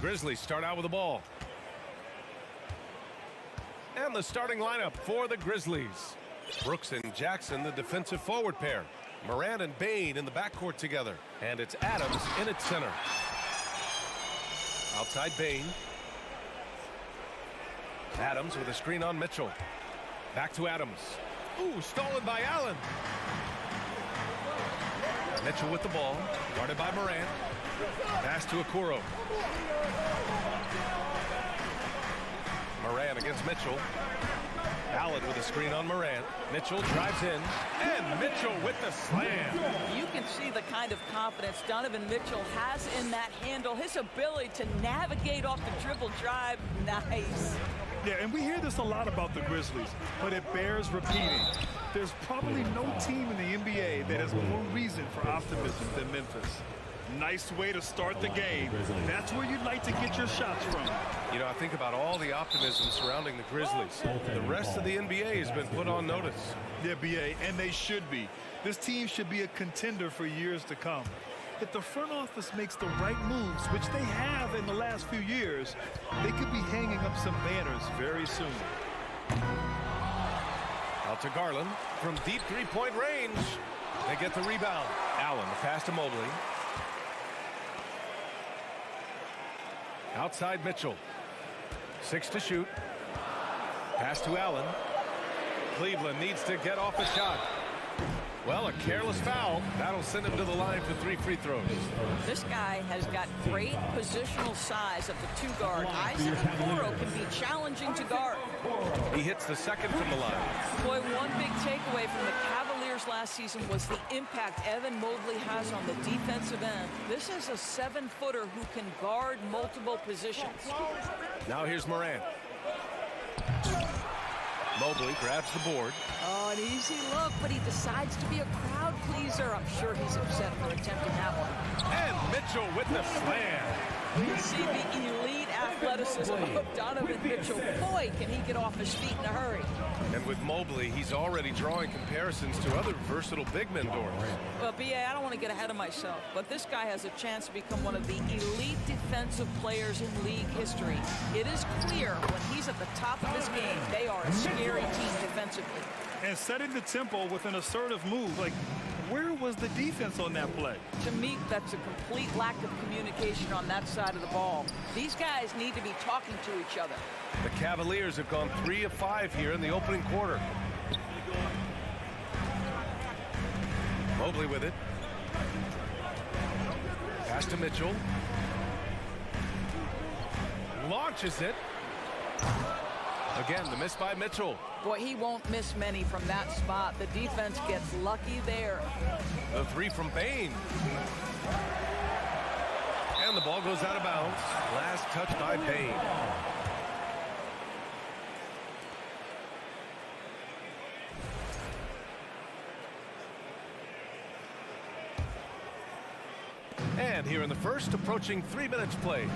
Grizzlies start out with the ball. And the starting lineup for the Grizzlies. Brooks and Jackson, the defensive forward pair. Morant and Bane in the backcourt together. And it's Adams in its center. Outside Bane. Adams with a screen on Mitchell. Back to Adams. Ooh, stolen by Allen. Mitchell with the ball. Guarded by Morant. Pass to Okoro. Morant against Mitchell. Allen with a screen on Morant. Mitchell drives in. And Mitchell with the slam. You can see the kind of confidence Donovan Mitchell has in that handle. His ability to navigate off the dribble drive. Nice. Yeah, and we hear this a lot about the Grizzlies, but it bears repeating. There's probably no team in the NBA that has more reason for optimism than Memphis. Nice way to start the game. That's where you'd like to get your shots from. You know, I think about all the optimism surrounding the Grizzlies. The rest of the NBA has been put on notice. Yeah, BA, and they should be. This team should be a contender for years to come. If the front office makes the right moves, which they have in the last few years, they could be hanging up some banners very soon. Out to Garland from deep three-point range. They get the rebound. Allen, the pass to Mobley. Outside Mitchell. 6 to shoot. Pass to Allen. Cleveland needs to get off a shot. Well, a careless foul. That'll send him to the line for 3 free throws. This guy has got great positional size at the 2-guard. Isaac Okoro can be challenging to guard. He hits the second from the line. Boy, one big takeaway from the Cavaliers last season was the impact Evan Mobley has on the defensive end. This is a 7-footer who can guard multiple positions. Now here's Morant. Mobley grabs the board. Oh, an easy look, but he decides to be a crowd pleaser. I'm sure he's upset for attempting that one. And Mitchell with the slam. You see the elite athleticism of Donovan Mitchell. Boy, can he get off his feet in a hurry. And with Mobley, he's already drawing comparisons to other versatile big men, Doris. Well, B.A., I don't want to get ahead of myself, but this guy has a chance to become one of the elite defensive players in league history. It is clear when he's at the top of his game, they are a scary team defensively. And setting the tempo with an assertive move, like, where was the defense on that play? To me, that's a complete lack of communication on that side of the ball. These guys need to be talking to each other. The Cavaliers have gone 3 of 5 here in the opening quarter. Mobley with it. Pass to Mitchell. Launches it. Again, the miss by Mitchell. Boy, he won't miss many from that spot. The defense gets lucky there. The 3 from Bane. And the ball goes out of bounds. Last touch by Bane. And here in the first, approaching 3 minutes played.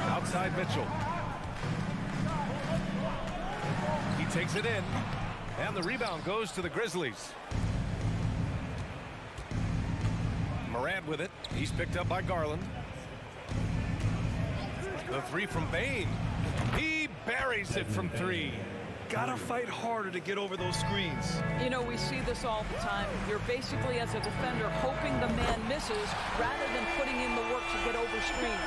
Outside Mitchell. He takes it in. And the rebound goes to the Grizzlies. Morant with it. He's picked up by Garland. The 3 from Bane. He buries it from 3. Gotta fight harder to get over those screens. You know, we see this all the time. You're basically, as a defender, hoping the man misses rather than putting in the work to get over screens.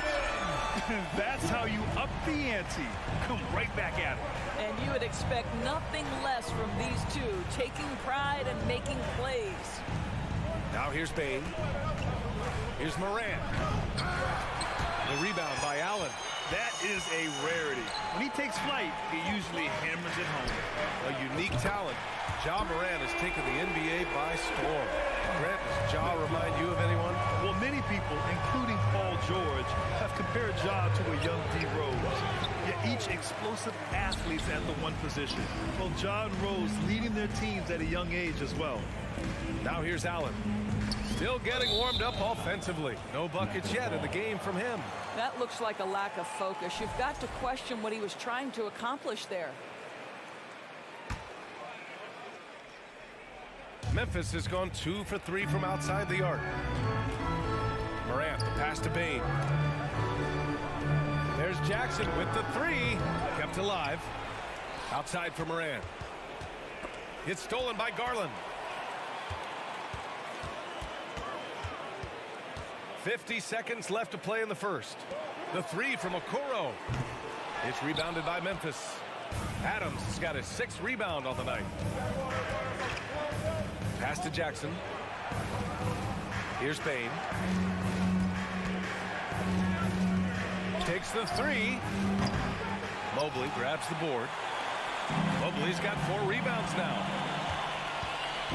That's how you up the ante. Come right back at it. And you would expect nothing less from these two, taking pride and making plays. Now here's Bane. Here's Morant. The rebound by Allen. That is a rarity. When he takes flight, he usually hammers it home. A unique talent. Ja Morant has taken the NBA by storm. Grant, does Ja remind you of anyone? Well, many people, including Paul George, have compared Ja to a young D. Rose. Yet each explosive athletes at the one position. Well, Ja and Rose leading their teams at a young age as well. Now here's Allen. Still getting warmed up offensively. No buckets yet in the game from him. That looks like a lack of focus. You've got to question what he was trying to accomplish there. Memphis has gone 2 for 3 from outside the arc. Morant, the pass to Bane. There's Jackson with the three. Kept alive. Outside for Morant. It's stolen by Garland. 50 seconds left to play in the first. The three from Okoro. It's rebounded by Memphis. Adams has got his 6th rebound on the night. Pass to Jackson. Here's Bane. Takes the three. Mobley grabs the board. Mobley's got 4 rebounds now.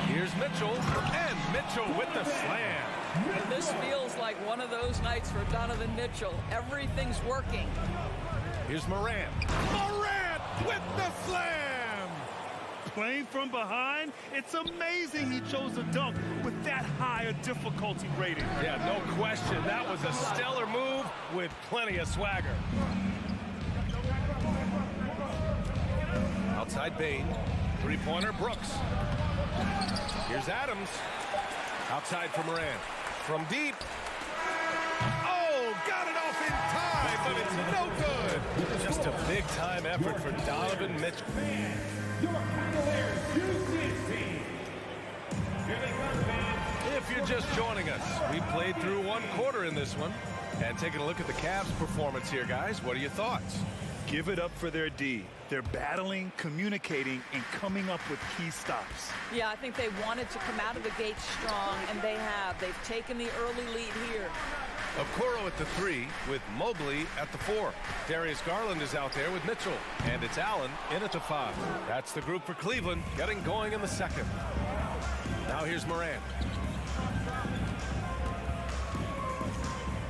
Here's Mitchell, and Mitchell with the slam. And this feels like one of those nights for Donovan Mitchell. Everything's working. Here's Morant. Morant with the slam! Playing from behind, it's amazing he chose a dunk with that high a difficulty rating. Yeah, no question. That was a stellar move with plenty of swagger. Outside Bane. Three-pointer, Brooks. Here's Adams. Outside for Morant. From deep. Oh, got it off in time, but it's no good. Just a big-time effort for Donovan Mitchell. If you're just joining us, we played through 1 quarter in this one. And taking a look at the Cavs' performance here, guys, what are your thoughts? Give it up for their D. They're battling, communicating, and coming up with key stops. Yeah, I think they wanted to come out of the gate strong, and they have. They've taken the early lead here. Okoro at the 3 with Mobley at the 4. Darius Garland is out there with Mitchell. And it's Allen in at the 5. That's the group for Cleveland getting going in the second. Now here's Morant.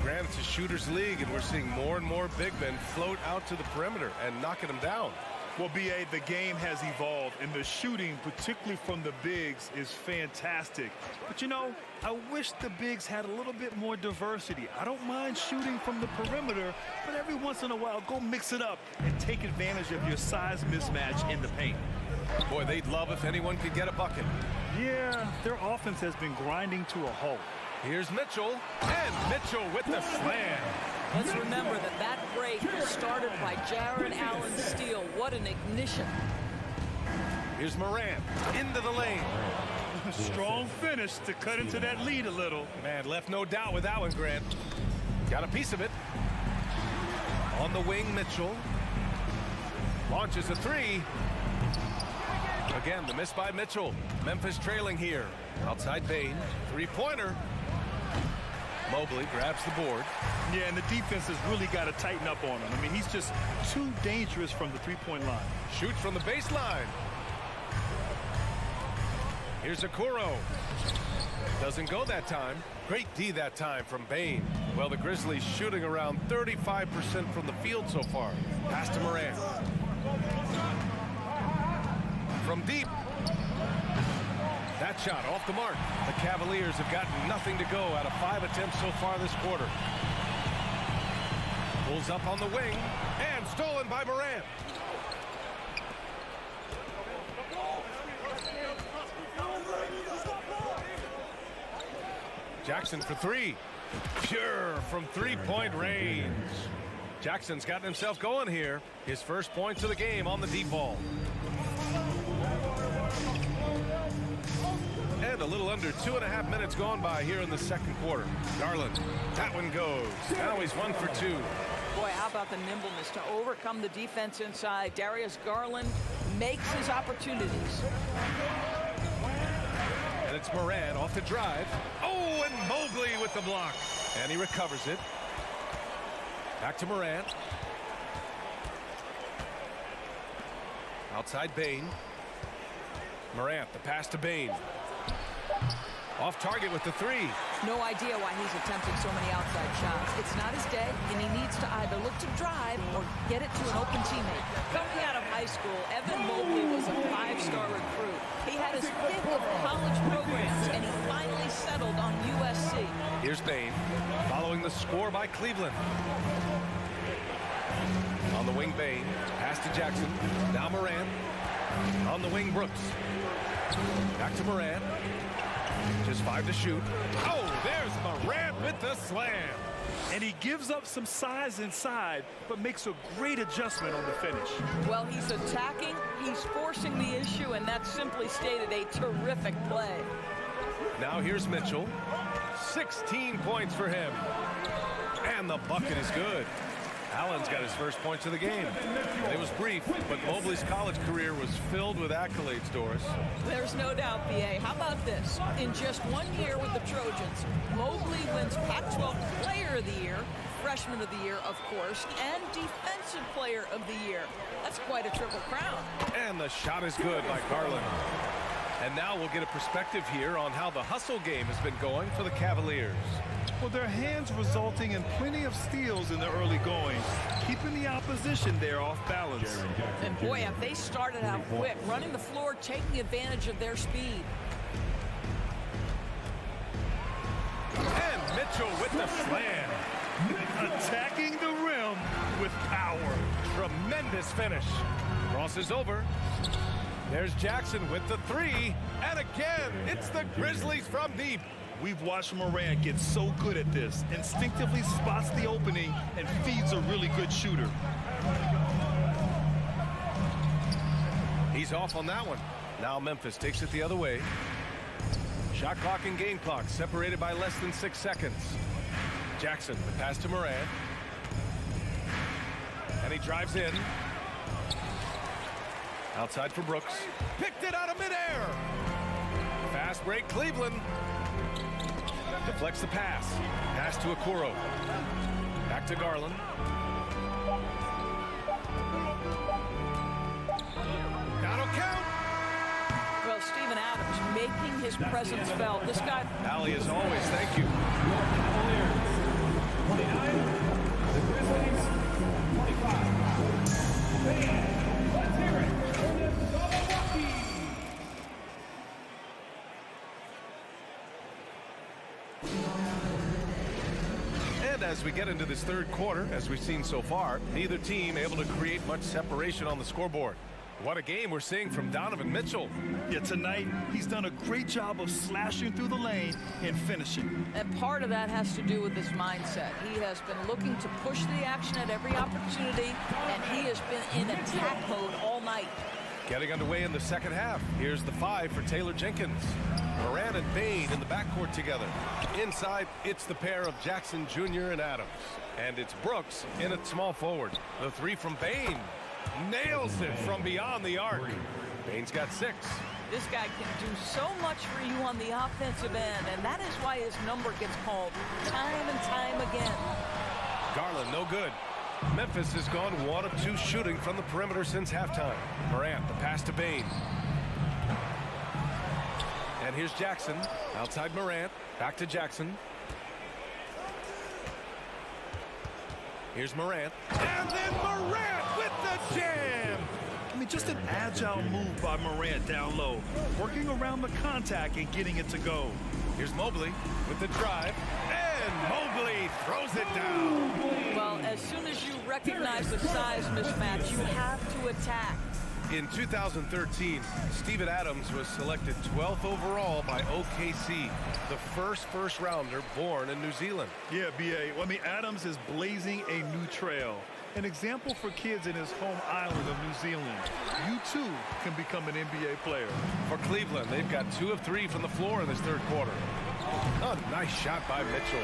Granted, it's a shooter's league, and we're seeing more and more big men float out to the perimeter and knocking them down. Well, B.A., the game has evolved, and the shooting, particularly from the bigs, is fantastic. But, you know, I wish the bigs had a little bit more diversity. I don't mind shooting from the perimeter, but every once in a while, go mix it up and take advantage of your size mismatch in the paint. Boy, they'd love if anyone could get a bucket. Yeah, their offense has been grinding to a halt. Here's Mitchell, and Mitchell with the slam. Let's remember that break was started by Jarrett Allen's steal. What an ignition. Here's Morant into the lane. Strong finish to cut into that lead a little. Man, left no doubt with that one, Grant. Got a piece of it. On the wing, Mitchell. Launches a 3. Again, the miss by Mitchell. Memphis trailing here. Outside Bane. 3-pointer. Mobley grabs the board. Yeah, and the defense has really got to tighten up on him. I mean, he's just too dangerous from the three-point line. Shoots from the baseline. Here's Okoro. Doesn't go that time. Great D that time from Bane. Well, the Grizzlies shooting around 35% from the field so far. Pass to Morant. From deep. That shot off the mark. The Cavaliers have gotten nothing to go out of 5 attempts so far this quarter. Pulls up on the wing and stolen by Morant. Jackson for 3. Pure from 3-point range. Jackson's gotten himself going here. His first points of the game on the deep ball. And a little under 2.5 minutes gone by here in the second quarter. Garland, that one goes. Now he's 1 for 2. Boy, how about the nimbleness to overcome the defense inside. Darius Garland makes his opportunities. And it's Morant off the drive. Oh, and Mobley with the block. And he recovers it. Back to Morant. Outside Bane. Morant, the pass to Bane. Off target with the 3. No idea why he's attempting so many outside shots. It's not his day, and he needs to either look to drive or get it to an open teammate. Coming out of high school, Evan Mobley was a 5-star recruit. He had his pick of college programs, and he finally settled on USC. Here's Bane, following the score by Cleveland. On the wing, Bane. Pass to Jackson. Now Morant. On the wing, Brooks. Back to Morant. Just 5 to shoot. Oh, there's Morant with the slam. And he gives up some size inside, but makes a great adjustment on the finish. Well, he's attacking, he's forcing the issue, and that's simply stated a terrific play. Now here's Mitchell. 16 points for him. And the bucket is good. Allen's got his first points of the game. And it was brief, but Mobley's college career was filled with accolades, Doris. There's no doubt, BA. How about this? In just 1 year with the Trojans, Mobley wins Pac-12 Player of the Year, Freshman of the Year, of course, and Defensive Player of the Year. That's quite a triple crown. And the shot is good by Garland. And now we'll get a perspective here on how the hustle game has been going for the Cavaliers. Well, their hands resulting in plenty of steals in the early going, keeping the opposition there off balance. And boy, have they started out quick, running the floor, taking advantage of their speed. And Mitchell with the slam. Attacking the rim with power. Tremendous finish. Crosses over. There's Jackson with the three. And again, it's the Grizzlies from deep. We've watched Morant get so good at this. Instinctively spots the opening and feeds a really good shooter. He's off on that one. Now Memphis takes it the other way. Shot clock and game clock separated by less than 6 seconds. Jackson, the pass to Morant. And he drives in. Outside for Brooks. Picked it out of midair. Fast break, Cleveland. Deflects the pass. Pass to Okoro. Back to Garland. That'll count. Well, Steven Adams making his presence felt. This guy... Allie, as always, thank you. The Grizzlies, 25. Let's hear it for the Milwaukee. And as we get into this third quarter, as we've seen so far, neither team able to create much separation on the scoreboard. What a game we're seeing from Donovan Mitchell. Yeah, tonight, he's done a great job of slashing through the lane and finishing. And part of that has to do with his mindset. He has been looking to push the action at every opportunity, and he has been in attack mode all night. Getting underway in the second half. Here's the 5 for Taylor Jenkins. Morant and Bane in the backcourt together. Inside, it's the pair of Jackson Jr. and Adams. And it's Brooks in at small forward. The 3 from Bane. Nails it from beyond the arc. Bane's got 6. This guy can do so much for you on the offensive end, and that is why his number gets called time and time again. Garland, no good. Memphis has gone 1 of 2 shooting from the perimeter since halftime. Morant, the pass to Bane. And here's Jackson. Outside Morant. Back to Jackson. Here's Morant. And then Morant with the jam! I mean, just an agile move by Morant down low, working around the contact and getting it to go. Here's Mobley with the drive. And Mobley throws it down. Well, as soon as you recognize the size mismatch, you have to attack. In 2013, Steven Adams was selected 12th overall by OKC, the first rounder born in New Zealand. Yeah, B.A. Well, I mean, Adams is blazing a new trail. An example for kids in his home island of New Zealand. You, too, can become an NBA player. For Cleveland, they've got 2 of 3 from the floor in this third quarter. A nice shot by Mitchell.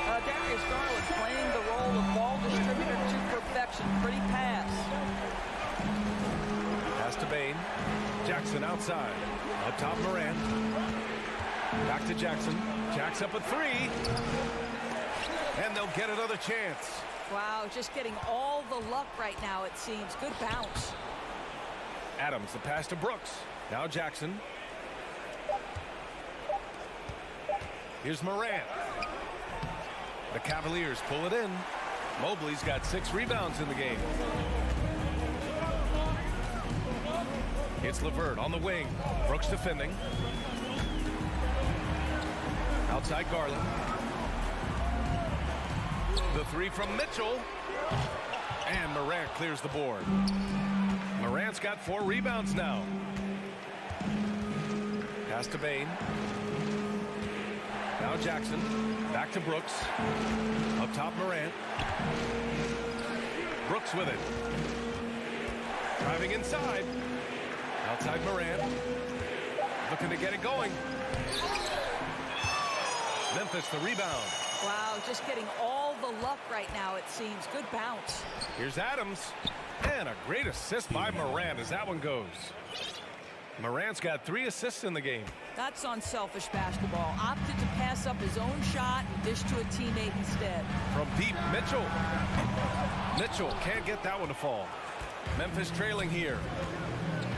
Darius Garland playing the role of ball distributor to perfection. Pretty pass. Pass to Bane. Jackson outside. Up top Morant. Back to Jackson. Jack's up a 3. And they'll get another chance. Wow, just getting all the luck right now, it seems. Good bounce. Adams, the pass to Brooks. Now Jackson. Here's Morant. The Cavaliers pull it in. Mobley's got 6 rebounds in the game. It's LeVert on the wing. Brooks defending. Outside Garland. The 3 from Mitchell. And Morant clears the board. Morant's got 4 rebounds now. Pass to Bane. Now Jackson. Back to Brooks. Up top, Morant. Brooks with it. Driving inside. Outside Morant. Looking to get it going. Memphis the rebound. Wow, just getting all the luck right now, it seems. Good bounce. Here's Adams. And a great assist by Morant as that one goes. Morant's got 3 assists in the game. That's unselfish basketball. Opted to pass up his own shot and dish to a teammate instead. From deep, Mitchell. Mitchell can't get that one to fall. Memphis trailing here.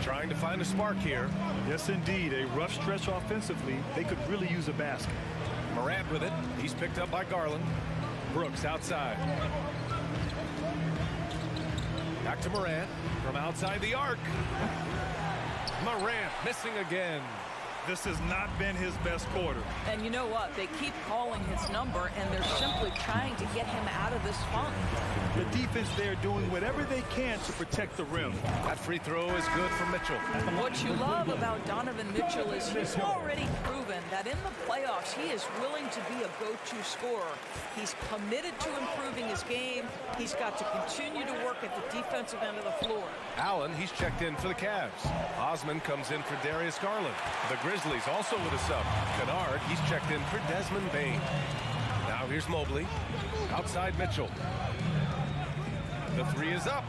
Trying to find a spark here. Yes, indeed. A rough stretch offensively. They could really use a basket. Morant with it. He's picked up by Garland. Brooks outside. Back to Morant from outside the arc. Morant missing again. This has not been his best quarter. And you know what? They keep calling his number, and they're simply trying to get him out of this funk. The defense there doing whatever they can to protect the rim. That free throw is good for Mitchell. What you love about Donovan Mitchell is he's already proven that in the playoffs he is willing to be a go-to scorer. He's committed to improving his game. He's got to continue to work at the defensive end of the floor. Allen, he's checked in for the Cavs. Osman comes in for Darius Garland. The Grizzlies also with a sub. Kennard, he's checked in for Desmond Bane. Now here's Mobley. Outside Mitchell. The 3 is up.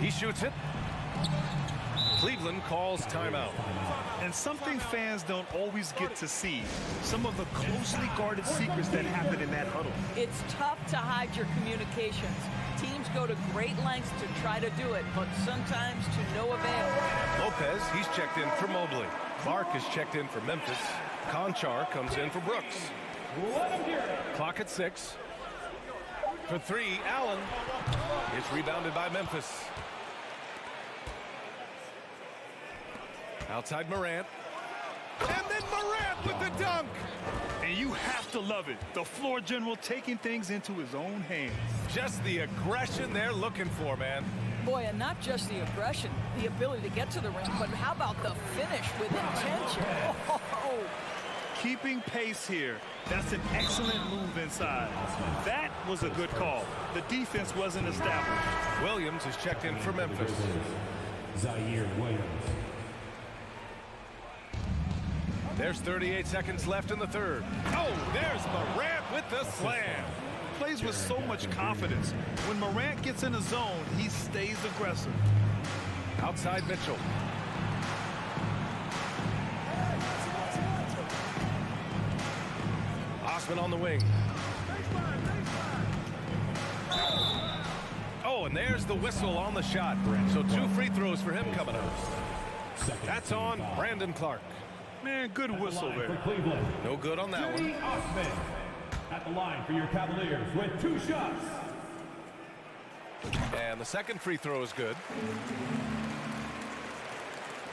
He shoots it. Cleveland calls timeout. And something fans don't always get to see. Some of the closely guarded secrets that happen in that huddle. It's tough to hide your communications. Teams go to great lengths to try to do it, but sometimes to no avail. Lopez, he's checked in for Mobley. Clark is checked in for Memphis. Conchar comes in for Brooks. Clock at 6. For 3, Allen. It's rebounded by Memphis. Outside Morant. And then Morant with the dunk. And you have to love it. The floor general taking things into his own hands. Just the aggression they're looking for, man. Boy, and not just the aggression, the ability to get to the rim, but how about the finish with intention? Oh. Keeping pace here. That's an excellent move inside. That was a good call. The defense wasn't established. Williams is checked in for Memphis. Zaire Williams. There's 38 seconds left in the third. Oh, there's Morant with the slam. Plays with so much confidence. When Morant gets in a zone, he stays aggressive. Outside Mitchell. Osman on the wing. Oh, and there's the whistle on the shot. So 2 free throws for him coming up. That's on Brandon Clark. Man, good whistle there. No good on that one. Osman at the line for your Cavaliers with 2 shots. And the second free throw is good.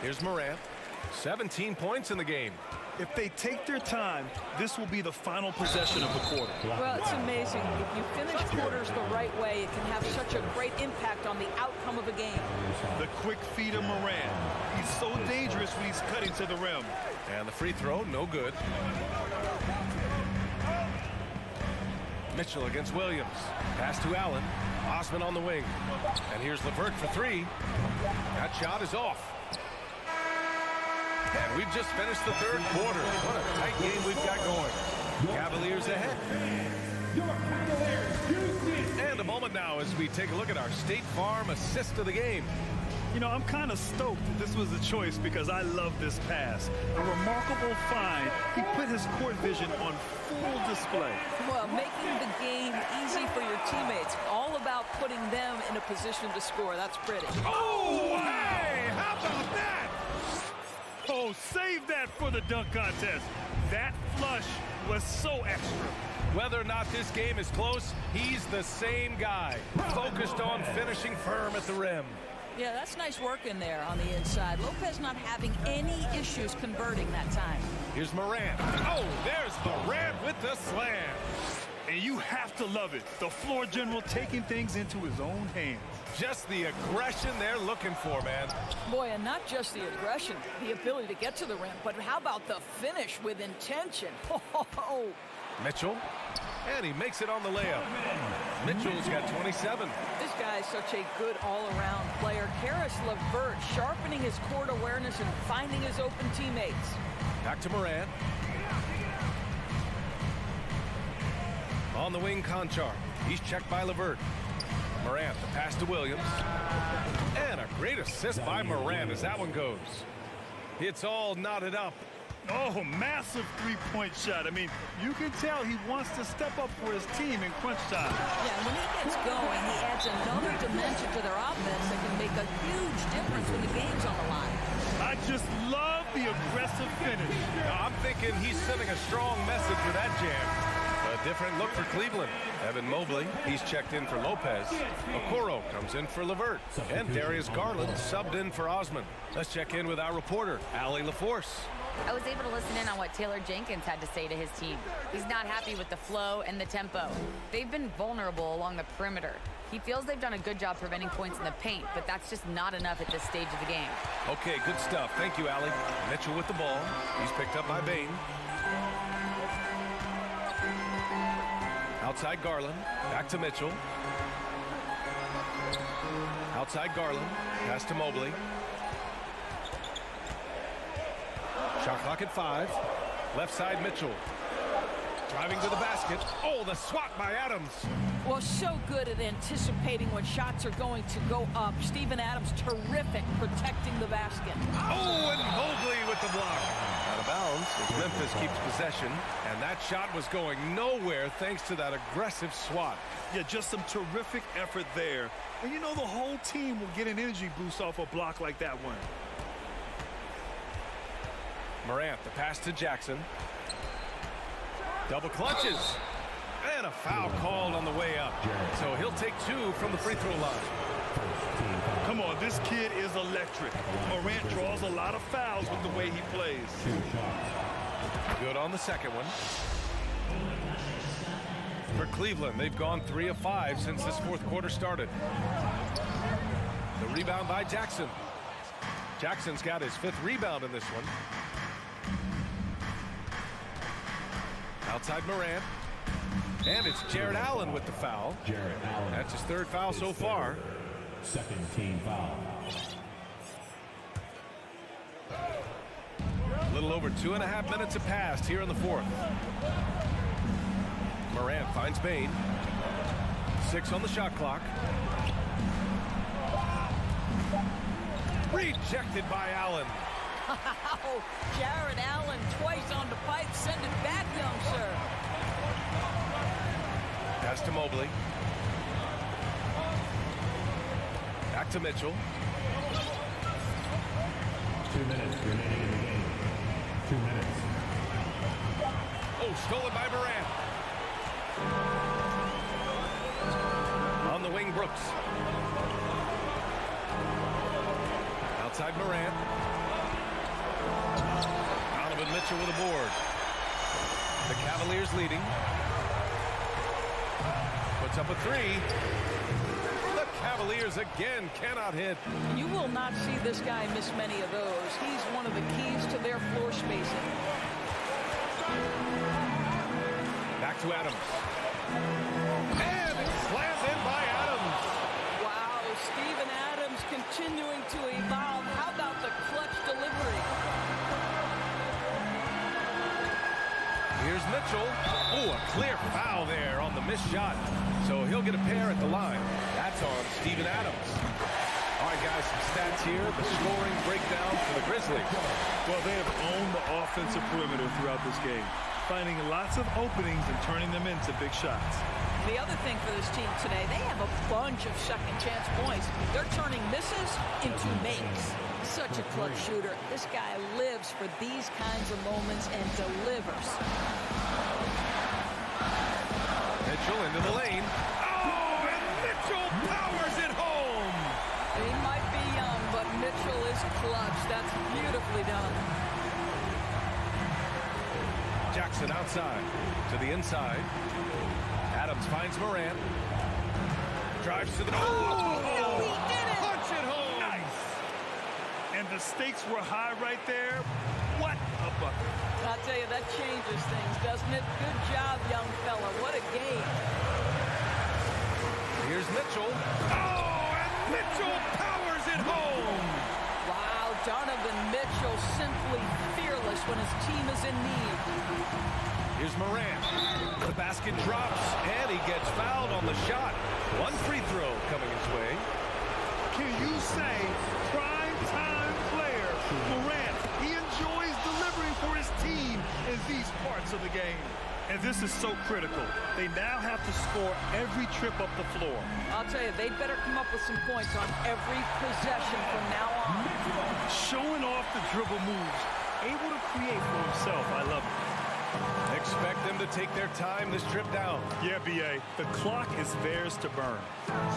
Here's Morant. 17 points in the game. If they take their time, this will be the final possession of the quarter. Well, it's amazing. If you finish quarters the right way, it can have such a great impact on the outcome of a game. The quick feed of Morant. He's so dangerous when he's cutting to the rim. And the free throw, no good. Mitchell against Williams. Pass to Allen. Osman on the wing. And here's LeVert for 3. That shot is off. And we've just finished the third quarter. What a tight game we've got going. Cavaliers ahead. And a moment now as we take a look at our State Farm assist of the game. You know, I'm kind of stoked that this was a choice because I love this pass. A remarkable find. He put his court vision on full display. Well, making the game easy for your teammates. All about putting them in a position to score. That's pretty. Oh, hey! How about that? Oh, save that for the dunk contest. That flush was so extra. Whether or not this game is close, he's the same guy. Focused on finishing firm at the rim. Yeah, that's nice work in there on the inside. Lopez not having any issues converting that time. Here's Morant. Oh, there's Morant with the slam. And And you have to love it. The floor general taking things into his own hands. Just the aggression they're looking for, man. Boy, and not just the aggression, the ability to get to the rim, but how about the finish with intention? Oh. Mitchell, and he makes it on the layup. Mitchell's got 27. This guy is such a good all-around player. Karis LeVert sharpening his court awareness and finding his open teammates. Back to Morant. On the wing, Conchar. He's checked by LeVert. Morant, the pass to Williams. And a great assist by Morant as that one goes. It's all knotted up. Oh, massive three-point shot. I mean, you can tell he wants to step up for his team in crunch time. Yeah, when he gets going, he adds another dimension to their offense that can make a huge difference when the game's on the line. I just love the aggressive finish. I'm thinking he's sending a strong message with that jam. A different look for Cleveland. Evan Mobley, he's checked in for Lopez. Okoro comes in for LeVert. And Darius Garland subbed in for Osman. Let's check in with our reporter, Allie LaForce. I was able to listen in on what Taylor Jenkins had to say to his team. He's not happy with the flow and the tempo. They've been vulnerable along the perimeter. He feels they've done a good job preventing points in the paint, but that's just not enough at this stage of the game. Okay, good stuff. Thank you, Allie. Mitchell with the ball. He's picked up by Bain. Outside Garland. Back to Mitchell. Outside Garland. Pass to Mobley. Shot clock at 5. Left side Mitchell. Driving to the basket. Oh, the swat by Adams. Well, so good at anticipating when shots are going to go up. Steven Adams, terrific protecting the basket. Oh, and Mobley with the block. Out of bounds as Memphis keeps possession. And that shot was going nowhere thanks to that aggressive swat. Yeah, just some terrific effort there. And you know the whole team will get an energy boost off a block like that one. Morant, the pass to Jackson. Double clutches. And a foul called on the way up. So he'll take 2 from the free throw line. Come on, this kid is electric. Morant draws a lot of fouls with the way he plays. Good on the second one. For Cleveland, they've gone 3 of 5 since this fourth quarter started. The rebound by Jackson. Jackson's got his 5th rebound in this one. Outside Morant. And it's Jared Allen with the foul. That's his 3rd foul so far. Second team foul. A little over 2.5 minutes have passed here in the 4th. Morant finds Bain. 6 on the shot clock. Rejected by Allen. Wow, Jared Allen twice on the pipe. Send it back, young sir. Pass to Mobley. Back to Mitchell. 2 minutes remaining in the game. 2 minutes. Oh, stolen by Morant. On the wing, Brooks. Outside Morant. Donovan Mitchell with a board. The Cavaliers leading. Puts up a 3. The Cavaliers again cannot hit. You will not see this guy miss many of those. He's one of the keys to their floor spacing. Back to Adams. And it's slammed in by Adams. Wow, Steven Adams continuing to evolve. How about the clutch delivery? Here's Mitchell. Oh, a clear foul there on the missed shot. So he'll get a pair at the line. That's on Steven Adams. All right, guys, some stats here. The scoring breakdown for the Grizzlies. Well, they have owned the offensive perimeter throughout this game, finding lots of openings and turning them into big shots. The other thing for this team today, they have a bunch of second chance points. They're turning misses into makes. Such a clutch shooter. This guy lives for these kinds of moments and delivers. Mitchell into the lane. Oh, and Mitchell powers it home. He might be young, but Mitchell is clutch. That's beautifully done. Jackson outside to the inside. inbounds, finds Morant. Drives to the... Oh, he did it! Punch it home! Nice. And the stakes were high right there. What a bucket. I'll tell you, that changes things, doesn't it? Good job, young fella. What a game. Here's Mitchell. Oh, and Mitchell powers it home! Wow, Donovan Mitchell simply fearless when his team is in need. Here's Morant. The basket drops, and he gets fouled on the shot. One free throw coming his way. Can you say prime time player Morant? He enjoys delivering for his team in these parts of the game. And this is so critical. They now have to score every trip up the floor. I'll tell you, they better come up with some points on every possession from now on. Showing off the dribble moves, able to create for himself. I love it. Expect them to take their time this trip down. Yeah, B.A., the clock is theirs to burn.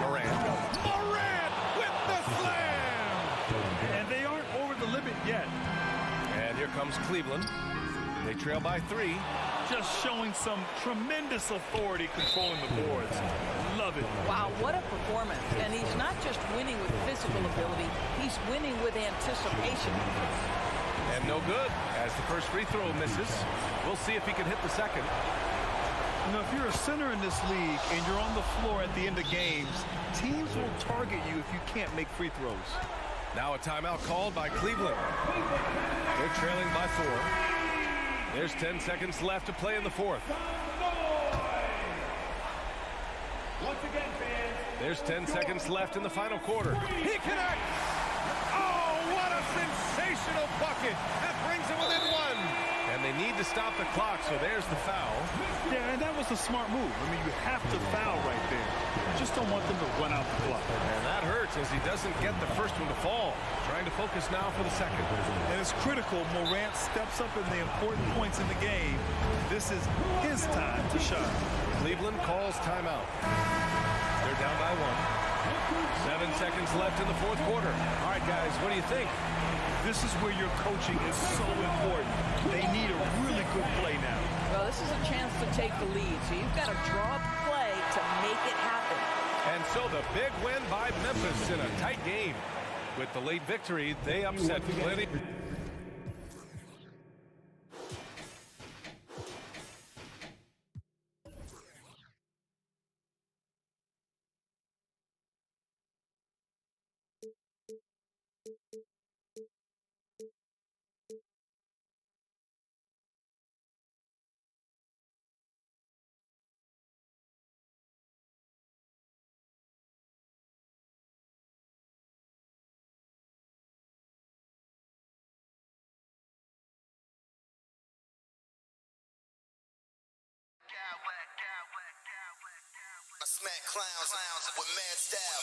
Morant with the slam! And they aren't over the limit yet. And here comes Cleveland. They trail by 3. Just showing some tremendous authority controlling the boards. Love it. Wow, what a performance. And he's not just winning with physical ability, he's winning with anticipation. And no good as the first free throw misses. We'll see if he can hit the second. You know, if you're a center in this league and you're on the floor at the end of games, teams will target you if you can't make free throws. Now a timeout called by Cleveland. They're trailing by 4. There's 10 seconds left to play in the fourth. Once again, fans. There's 10 seconds left in the final quarter. He connects! Oh, what a sensational bucket! That brings him within 1. And they need to stop the clock, so there's the foul. Yeah, and that was a smart move. I mean, you have to foul right there. You just don't want them to run out the clock. And that hurts as he doesn't get the first one to fall. Trying to focus now for the second. And it's critical. Morant steps up in the important points in the game. This is his time to shine. Cleveland calls timeout. They're down by 1. 7 seconds left in the fourth quarter. All right, guys, what do you think? This is where your coaching is so important. They need a really good play now. Well, this is a chance to take the lead, so you've got to draw up a play to make it happen. And so the big win by Memphis in a tight game. With the late victory, they upset plenty. I smack clowns with mad style.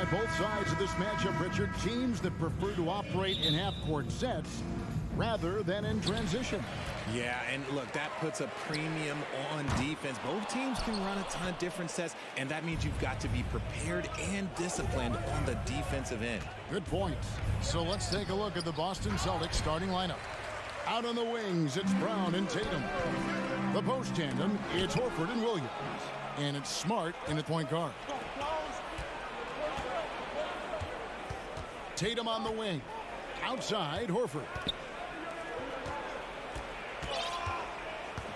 by both sides of this matchup, Richard. Teams that prefer to operate in half-court sets rather than in transition. Yeah, and look, that puts a premium on defense. Both teams can run a ton of different sets, and that means you've got to be prepared and disciplined on the defensive end. Good point. So let's take a look at the Boston Celtics starting lineup. Out on the wings, it's Brown and Tatum. The post tandem, it's Horford and Williams. And it's Smart in at point guard. Tatum on the wing. Outside, Horford.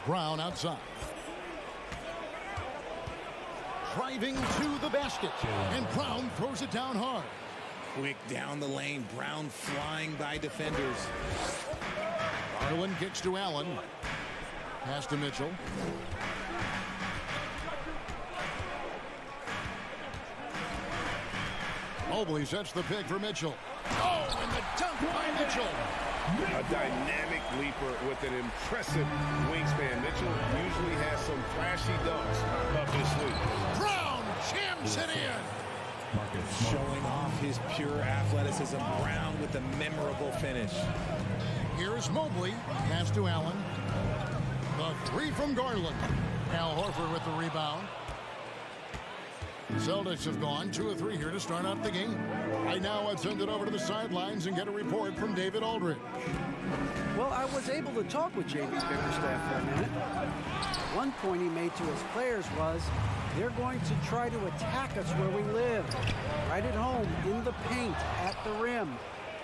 Brown outside. Driving to the basket. And Brown throws it down hard. Quick down the lane. Brown flying by defenders. Garland kicks to Allen. Pass to Mitchell. Mobley sets the pick for Mitchell. Oh, and the dunk by Mitchell. A dynamic leaper with an impressive wingspan. Mitchell usually has some flashy dunks up his sleeve. Brown jams it in. Showing off his pure athleticism. Brown with a memorable finish. Here's Mobley. Pass to Allen. The three from Garland. Al Horford with the rebound. The Celtics have gone 2 of 3 here to start out the game. Right now, I'd send it over to the sidelines and get a report from David Aldridge. Well, I was able to talk with J.B. Bickerstaff for a minute. One point he made to his players was, they're going to try to attack us where we live, right at home, in the paint, at the rim.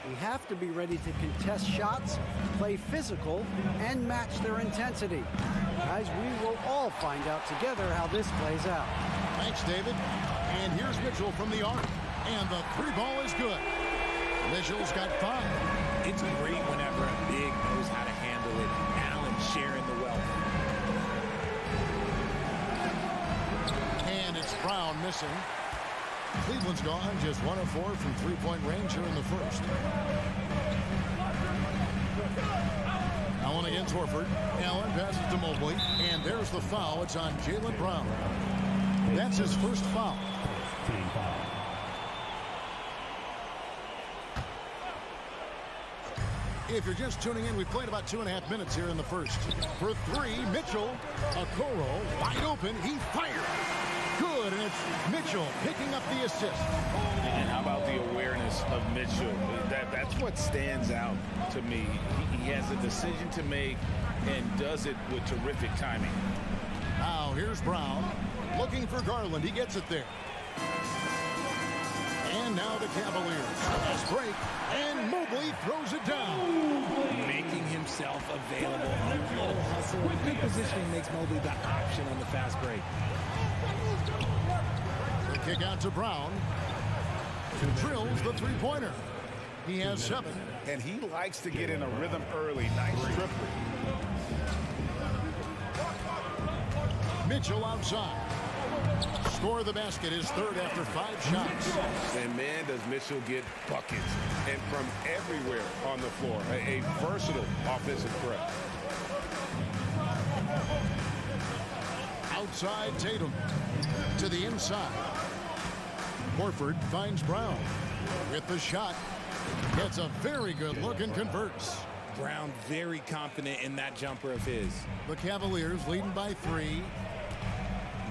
We have to be ready to contest shots, play physical, and match their intensity. Guys, we will all find out together how this plays out. Thanks, David. And here's Mitchell from the arc. And the 3 ball is good. Mitchell's got 5. It's great whenever a big knows how to handle it. Allen sharing the wealth. And it's Brown missing. Cleveland's gone just 1 of 4 from 3-point range here in the first. Allen against Horford. Allen passes to Mobley. And there's the foul. It's on Jaylen Brown. That's his first foul. If you're just tuning in, we played about 2.5 minutes here in the first. For 3, Mitchell, Okoro, wide open, he fired. Good, and it's Mitchell picking up the assist. And how about the awareness of Mitchell? That's what stands out to me. He has a decision to make and does it with terrific timing. Now here's Brown. Looking for Garland. He gets it there. And now the Cavaliers. Fast break. And Mobley throws it down. Making himself available. A little hustle and good positioning makes Mobley the option on the fast break. The kick out to Brown. Drills the 3-pointer. He has 7. And he likes to get in a rhythm early. Nice triple. Mitchell outside. Score the basket, his 3rd after 5 shots. And man, does Mitchell get buckets. And from everywhere on the floor. A versatile offensive threat. Outside Tatum. To the inside. Horford finds Brown. With the shot. Gets a very good look and converts. Brown very confident in that jumper of his. The Cavaliers leading by 3.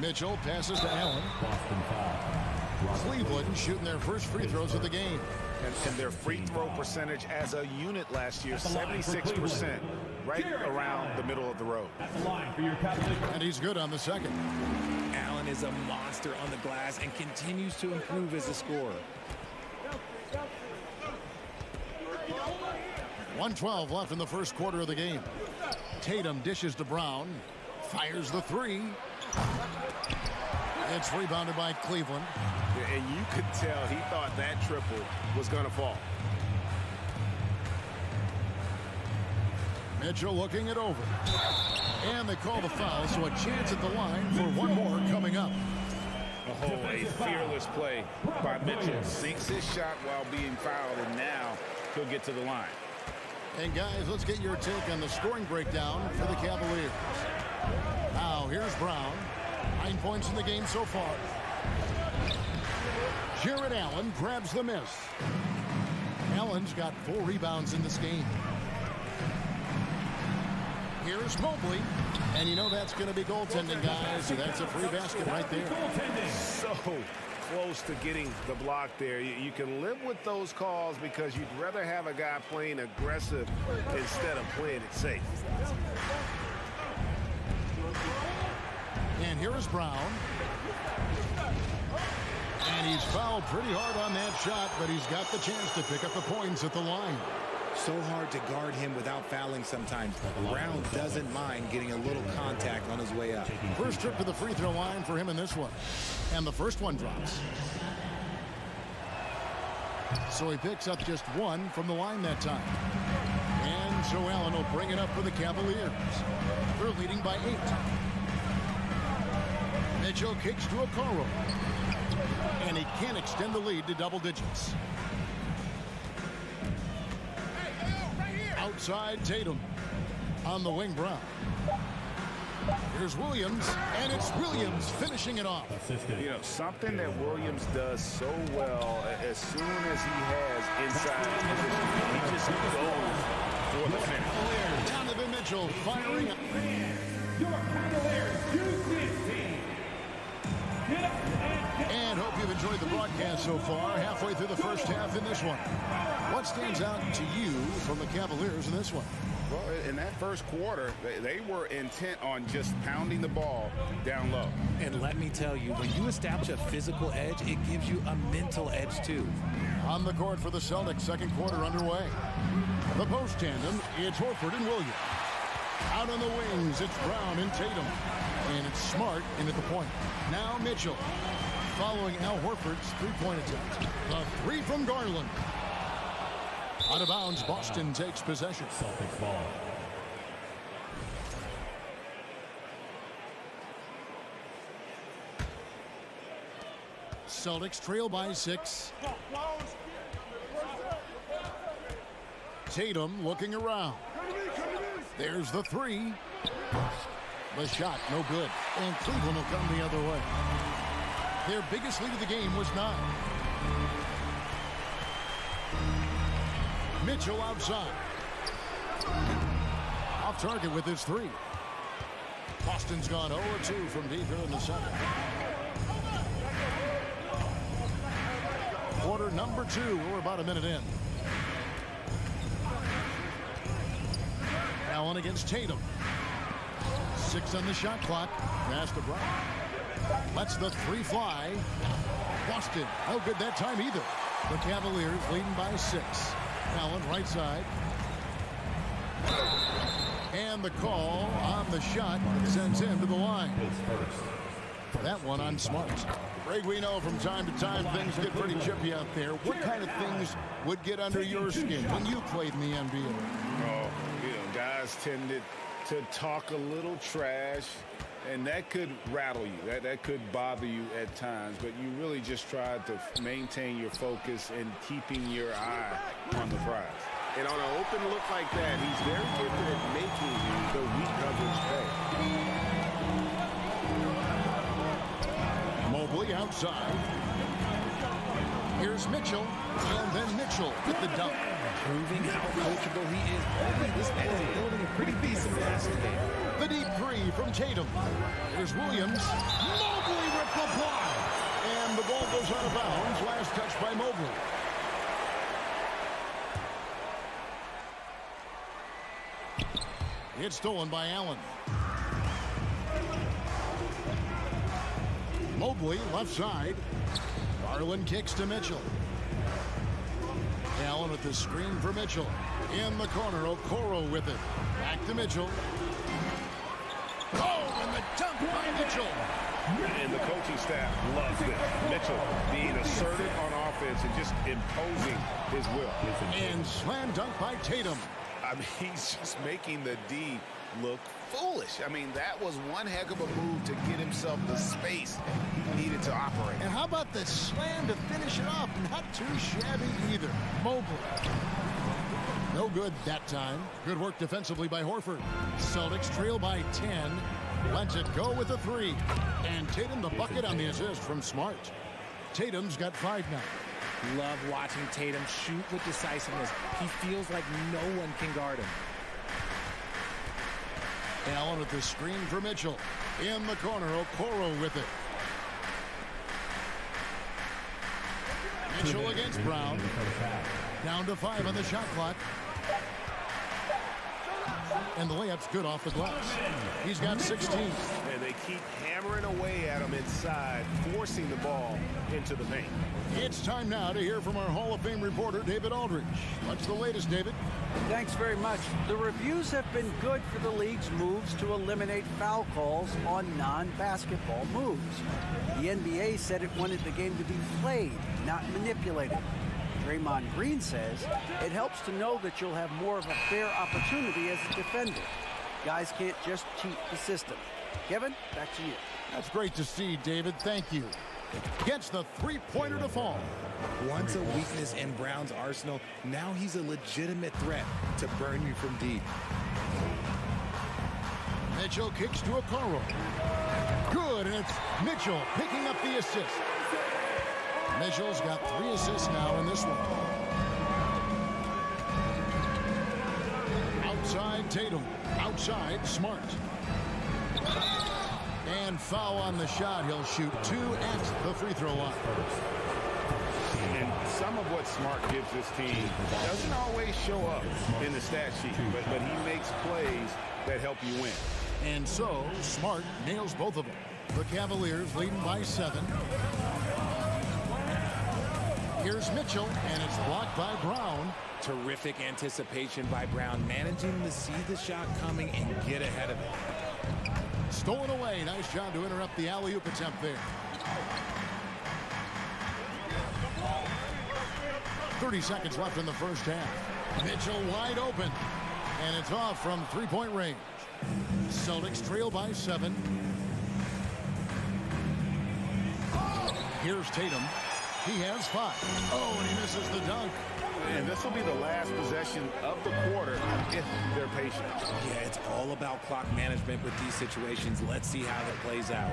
Mitchell passes to Allen. Cleveland shooting their first free throws of the game. And their free throw percentage as a unit last year, 76%, right around the middle of the road. And he's good on the second. Allen is a monster on the glass and continues to improve as a scorer. 1:12 left in the first quarter of the game. Tatum dishes to Brown. Fires the 3. It's rebounded by Cleveland. And you could tell he thought that triple was going to fall. Mitchell looking it over. And they call the foul, so a chance at the line for one more coming up. Oh, a fearless play by Mitchell. Sinks his shot while being fouled, and now he'll get to the line. And guys, let's get your take on the scoring breakdown for the Cavaliers. Now, here's Brown. 9 points in the game so far. Jared Allen grabs the miss. Allen's got 4 rebounds in this game. Here's Mobley. And you know that's going to be goaltending, guys. So that's a free basket right there. So close to getting the block there. You can live with those calls because you'd rather have a guy playing aggressive instead of playing it safe. And here is Brown. And he's fouled pretty hard on that shot, but he's got the chance to pick up the points at the line. So hard to guard him without fouling sometimes. Brown doesn't mind getting a little contact on his way up. First trip to the free throw line for him in this one. And the first one drops. So he picks up just 1 from the line that time. And so Allen will bring it up for the Cavaliers. They're leading by 8. Mitchell kicks to Okoro. And he can't extend the lead to double digits. Outside Tatum. On the wing, Brown. Here's Williams, and it's Williams finishing it off. You know, something that Williams does so well, as soon as he has inside position, he just goes for the finish. Donovan Mitchell firing. Your Cavaliers U16. And hope you've enjoyed the broadcast so far. Halfway through the first half in this one. What stands out to you from the Cavaliers in this one? Well, in that first quarter, they were intent on just pounding the ball down low. And let me tell you, when you establish a physical edge, it gives you a mental edge too. On the court for the Celtics, second quarter underway. The post tandem, it's Horford and Williams. Out on the wings, it's Brown and Tatum. And it's Smart in at the point. Now Mitchell, following Al Horford's three-point attempt. The 3 from Garland. Out of bounds, Boston takes possession. Celtics ball. Celtics trail by 6. Tatum looking around. There's the 3. The shot, no good. And Cleveland will come the other way. Their biggest lead of the game was 9. Mitchell outside. Off target with his 3. Boston's gone 0-2 from deep here in the second. Quarter number 2. We're about a minute in. Allen against Tatum. 6 on the shot clock. Pass to Brown. Lets the 3 fly. Boston, no good that time either. The Cavaliers leading by 6. Allen right side. And the call on the shot sends him to the line. For that one on Smart. Greg, we know from time to time things get pretty chippy out there. What kind of things would get under your skin when you played in the NBA? Oh, you know, guys tended to talk a little trash, and that could rattle you. That could bother you at times, but you really just tried to maintain your focus and keeping your eye on the prize. And on an open look like that, he's very gifted at making the weak coverage pay. Mobley outside. Here's Mitchell, and then Mitchell with the dunk. Proving how coachable he is. Mobley, this man is building a pretty decent basket game. The deep 3 from Tatum. Here's Williams. Mobley with the block. And the ball goes out of bounds. Last touch by Mobley. It's stolen by Allen. Mobley left side. Garland kicks to Mitchell. Allen with the screen for Mitchell. In the corner, Okoro with it. Back to Mitchell. Oh, and the dunk by Mitchell. And the coaching staff loves this. Mitchell being assertive on offense and just imposing his will. And slam dunk by Tatum. I mean, he's just making the D look foolish. I mean, that was one heck of a move to get himself the space he needed to operate. And how about the slam to finish it off? Not too shabby either. Mobley. No good that time. Good work defensively by Horford. Celtics trail by 10. Lets it go with a 3. And Tatum the bucket on the assist from Smart. Tatum's got 5 now. Love watching Tatum shoot with decisiveness. He feels like no one can guard him. Allen with the screen for Mitchell. In the corner, Okoro with it. Mitchell against Brown. Down to 5 on the shot clock. And the layup's good off the glass. He's got 16. And they keep hammering away at him inside, forcing the ball into the paint. It's time now to hear from our Hall of Fame reporter, David Aldridge. What's the latest, David? Thanks very much. The reviews have been good for the league's moves to eliminate foul calls on non-basketball moves. The NBA said it wanted the game to be played, not manipulated. Draymond Green says it helps to know that you'll have more of a fair opportunity as a defender. Guys can't just cheat the system. Kevin, back to you. That's great to see, David. Thank you. Gets the three-pointer to fall. Once a weakness in Brown's arsenal, now he's a legitimate threat to burn you from deep. Mitchell kicks to Okoro. Good, and it's Mitchell picking up the assist. Mitchell's got 3 assists now in this one. Outside Tatum. Outside Smart. And foul on the shot. He'll shoot 2 at the free throw line. And some of what Smart gives this team doesn't always show up in the stat sheet, but he makes plays that help you win. And so Smart nails both of them. The Cavaliers leading by 7. Here's Mitchell, and it's blocked by Brown. Terrific anticipation by Brown, managing to see the shot coming and get ahead of it. Stolen away. Nice job to interrupt the alley-oop attempt there. 30 seconds left in the first half. Mitchell wide open, and it's off from three-point range. Celtics trail by 7. Here's Tatum. He has 5. Oh, and he misses the dunk. And this will be the last possession of the quarter if they're patient. Yeah, it's all about clock management with these situations. Let's see how that plays out.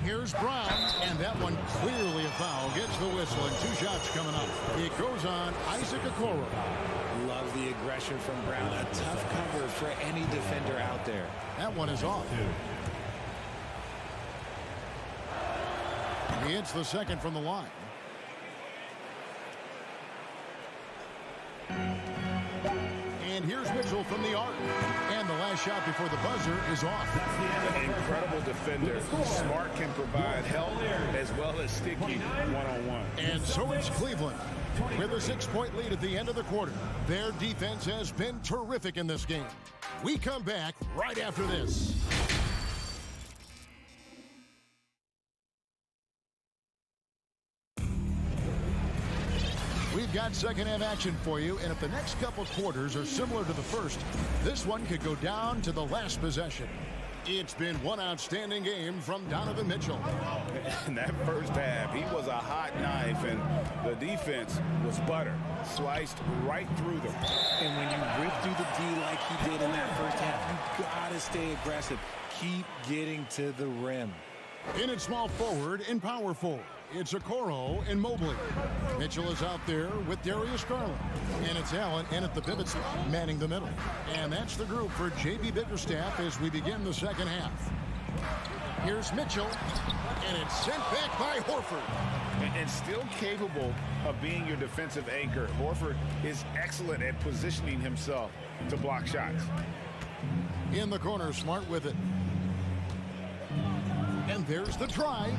Here's Brown, and that one clearly a foul. Gets the whistle, and 2 shots coming up. It goes on Isaac Okoro. Love the aggression from Brown. A tough cover for any defender out there. That one is off. He hits the second from the line. And here's Mitchell from the arc. And the last shot before the buzzer is off. An incredible defender. Smart can provide help as well as sticky one-on-one. And so it's Cleveland with a 6-point lead at the end of the quarter. Their defense has been terrific in this game. We come back right after this. We've got second half action for you, and if the next couple quarters are similar to the first, this one could go down to the last possession. It's been one outstanding game from Donovan Mitchell. In that first half, he was a hot knife, and the defense was butter, sliced right through them. And when you rip through the D like he did in that first half, you gotta stay aggressive. Keep getting to the rim. In at small forward and power forward, it's Okoro and Mobley. Mitchell is out there with Darius Garland. And it's Allen in at the pivot spot, manning the middle. And that's the group for J.B. Bickerstaff as we begin the second half. Here's Mitchell, and it's sent back by Horford. And still capable of being your defensive anchor. Horford is excellent at positioning himself to block shots. In the corner, Smart with it. And there's the drive.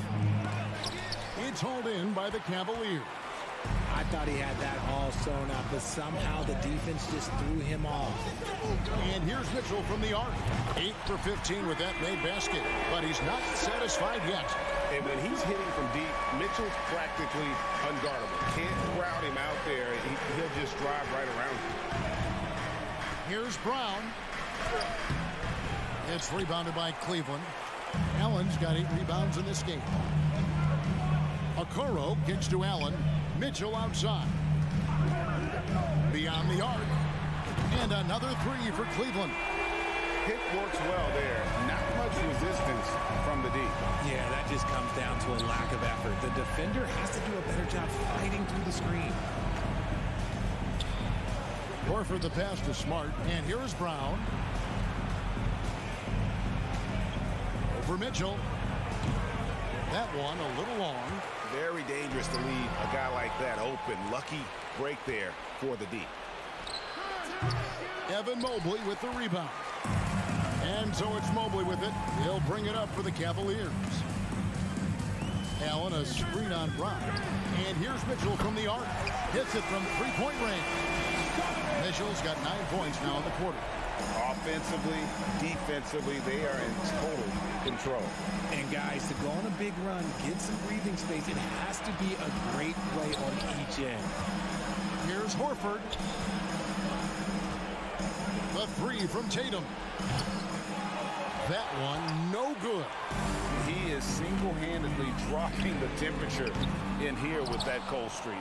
It's hauled in by the Cavaliers. I thought he had that all sewn up, but somehow the defense just threw him off. And here's Mitchell from the arc. 8 for 15 with that made basket, but he's not satisfied yet. And when he's hitting from deep, Mitchell's practically unguardable. Can't crowd him out there. He'll just drive right around him. Here's Brown. It's rebounded by Cleveland. Allen's got 8 rebounds in this game. Okoro kicks to Allen. Mitchell outside. Beyond the arc. And another 3 for Cleveland. pick works well there. Not much resistance from the D. Yeah, that just comes down to a lack of effort. The defender has to do a better job fighting through the screen. Horford the pass to Smart, and here is Brown. Over Mitchell. That one a little long. Very dangerous to leave a guy like that open. Lucky break there for the D. Evan Mobley with the rebound. And so it's Mobley with it. He'll bring it up for the Cavaliers. Allen, a screen on Brown. And here's Mitchell from the arc. Hits it from three-point range. Mitchell's got 9 points now in the quarter. Offensively, defensively, they are in total control. And guys, to go on a big run, get some breathing space, it has to be a great play on each end. Here's Horford. The three from Tatum. That one, no good. He is single-handedly dropping the temperature in here with that cold streak.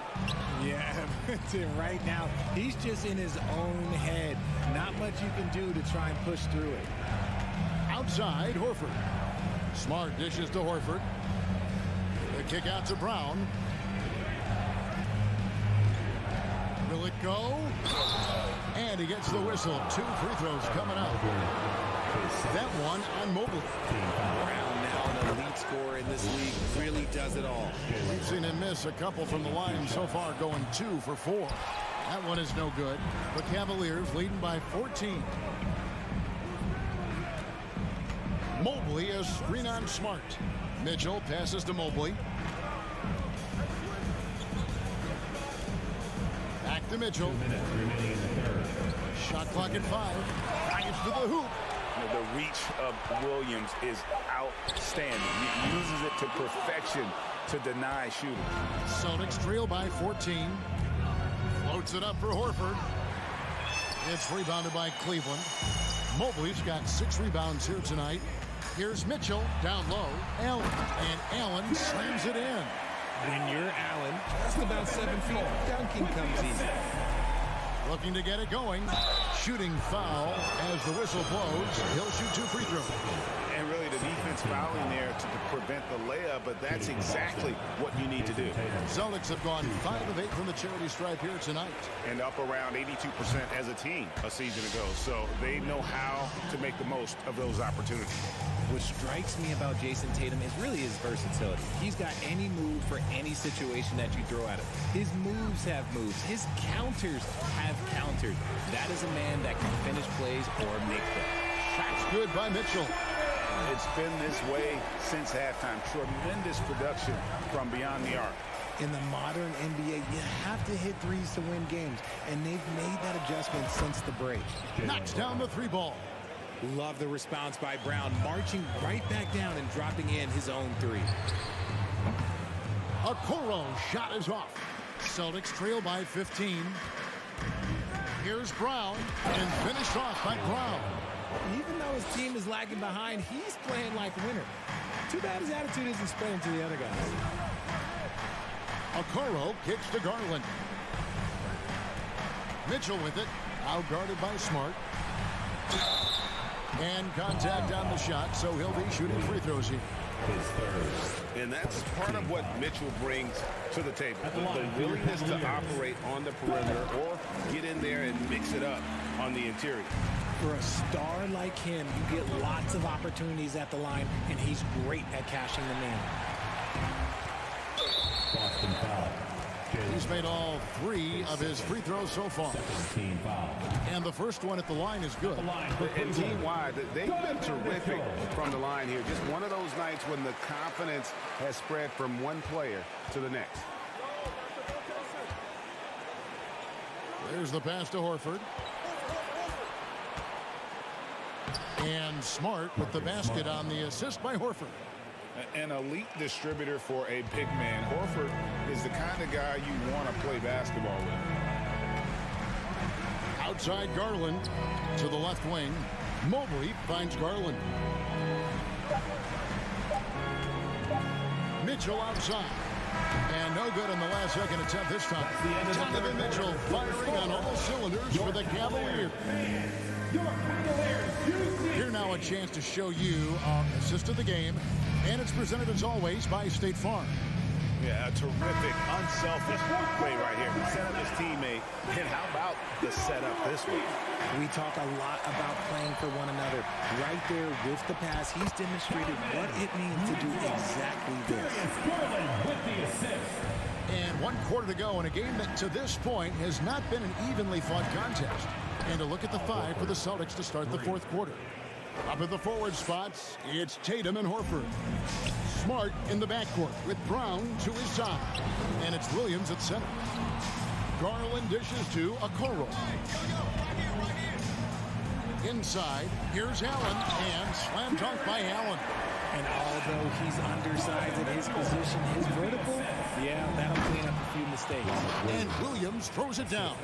Yeah, right now, he's just in his own head. Not much you can do to try and push through it. Outside, Horford. Smart dishes to Horford. The kick out to Brown. Will it go? And he gets the whistle. 2 free throws coming up. That one on Mobley. Brown now an elite scorer in this league. Really does it all. We've seen him miss a couple from the line so far, going 2 for 4. That one is no good. The Cavaliers leading by 14. Mobley, a screen on Smart. Mitchell passes to Mobley. Back to Mitchell. 2 minutes remaining in the third. Shot clock at 5. Drives to the hoop. The reach of Williams is outstanding. He uses it to perfection to deny shooting. Celtics trail by 14. Floats it up for Horford. It's rebounded by Cleveland. Mobley's got 6 rebounds here tonight. Here's Mitchell down low. Allen. And Allen slams it in. When you're Allen, just about 7 feet, dunking comes easy. Looking to get it going. Shooting foul as the whistle blows. He'll shoot 2 free throws. And really the defense fouling there to prevent the layup, but that's exactly what you need to do. Celtics have gone 5 of 8 from the charity stripe here tonight. And up around 82% as a team a season ago. So they know how to make the most of those opportunities. What strikes me about Jason Tatum is really his versatility. He's got any move for any situation that you throw at him. His moves have moves. His counters have counters. That is a man that can finish plays or make them. Shots good by Mitchell. It's been this way since halftime. Tremendous production from beyond the arc. In the modern NBA, you have to hit threes to win games, and they've made that adjustment since the break. Knocks down the 3 ball. Love the response by Brown, marching right back down and dropping in his own 3. Okoro shot is off. Celtics trail by 15. Here's Brown, and finished off by Brown. Even though his team is lagging behind, he's playing like a winner. Too bad his attitude isn't spreading to the other guys. Okoro kicks to Garland. Mitchell with it, out guarded by Smart. And contact on the shot, so he'll be shooting free throws here. And that's part of what Mitchell brings to the table. The willingness to operate on the perimeter or get in there and mix it up on the interior. For a star like him, you get lots of opportunities at the line, and he's great at cashing them in. Boston foul. He's made all 3 of his free throws so far. Team foul. And the first one at the line is good. And team-wide, they've been terrific from the line here. Just one of those nights when the confidence has spread from one player to the next. There's the pass to Horford. And Smart with the basket on the assist by Horford. An elite distributor for a big man. Horford is the kind of guy you want to play basketball with. Outside Garland to the left wing. Mobley finds Garland. Mitchell outside. And no good in the last second attempt this time. Donovan Mitchell firing on all cylinders for the Cavaliers. Your Cavaliers Here now a chance to show you our assist of the game, and it's presented as always by State Farm. Yeah, a terrific, unselfish play right here. Set up his teammate. And how about the setup this week? We talk a lot about playing for one another. Right there with the pass, he's demonstrated what it means to do exactly this. With the assist. And 1 quarter to go in a game that to this point has not been an evenly fought contest. And a look at the 5 for the Celtics to start the 4th quarter. Up at the forward spots, it's Tatum and Horford. Smart in the backcourt with Brown to his side. And it's Williams at center. Garland dishes to Okoro. Inside, here's Allen, and slam dunk by Allen. And although he's undersized at his position, his vertical, yeah, that'll clean up a few mistakes. And Williams throws it down.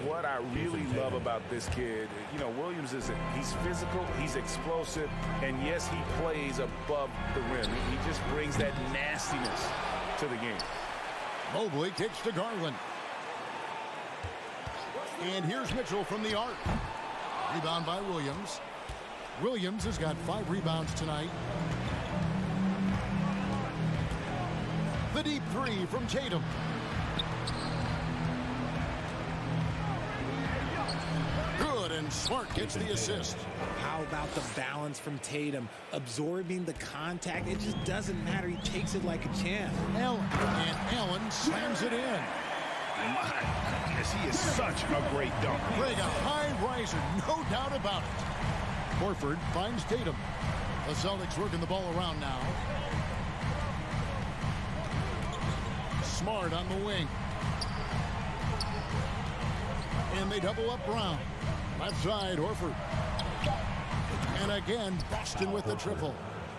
What I really love about this kid, Williams he's physical, he's explosive, and yes, he plays above the rim. He just brings that nastiness to the game. Mobley kicks to Garland. And here's Mitchell from the arc. Rebound by Williams. Williams has got 5 rebounds tonight. The deep 3 from Tatum. Good, and Smart gets the assist. How about the balance from Tatum? Absorbing the contact, it just doesn't matter. He takes it like a champ. Allen, and Allen slams it in. My goodness, he is such a great dunker. Greg, a high riser, no doubt about it. Horford finds Tatum. The Celtics working the ball around now. Smart on the wing. And they double up Brown. Left side, Horford. And again, Boston with the triple.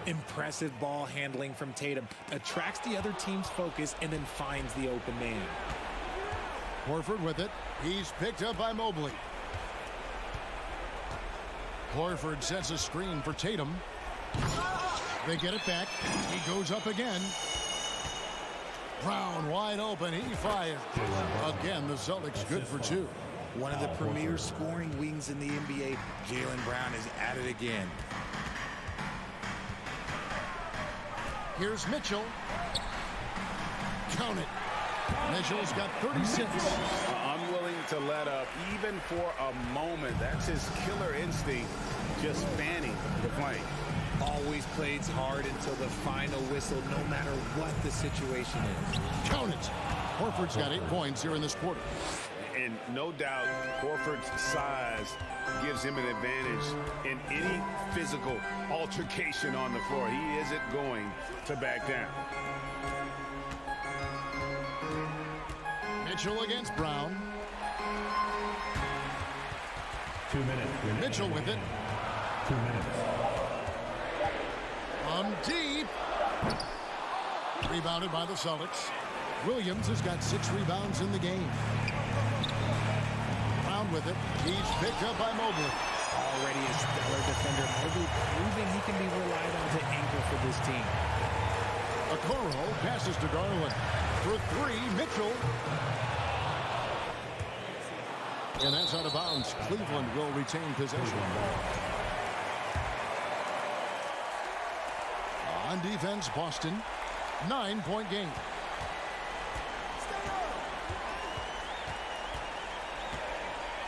Impressive ball handling from Tatum. Attracts the other team's focus and then finds the open man. Horford with it. He's picked up by Mobley. Horford sets a screen for Tatum. They get it back. He goes up again. Brown wide open. He fires. Again, the Celtics good for 2. One of the premier scoring wings in the NBA, Jaylen Brown is at it again. Here's Mitchell. Count it. Mitchell's got 36. Unwilling to let up, even for a moment. That's his killer instinct, just fanning the flame. Always plays hard until the final whistle, no matter what the situation is. Count it. Horford's got 8 points here in this quarter. And no doubt, Horford's size gives him an advantage in any physical altercation on the floor. He isn't going to back down. Mitchell against Brown. 2 minutes. Mitchell with it. 2 minutes. Deep. Rebounded by the Celtics. Williams has got 6 rebounds in the game. Brown with it. He's picked up by Mobley. Already a stellar defender. Mobley proving he can be relied on to anchor for this team. Okoro passes to Garland. For 3, Mitchell. And that's out of bounds. Cleveland will retain possession. On defense, Boston. 9-point game.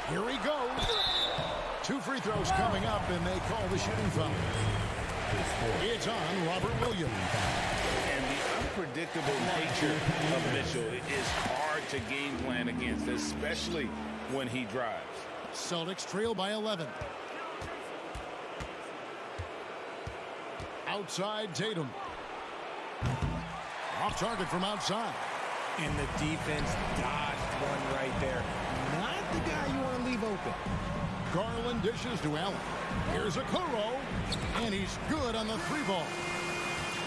Here he goes. 2 free throws coming up, and they call the shooting foul. It's on Robert Williams. And the unpredictable nature of Mitchell is hard to game plan against, especially when he drives. Celtics trail by 11. Outside Tatum. Off target from outside. And the defense dodged one right there. Not the guy you want to leave open. Garland dishes to Allen. Here's Okoro. And he's good on the 3-ball.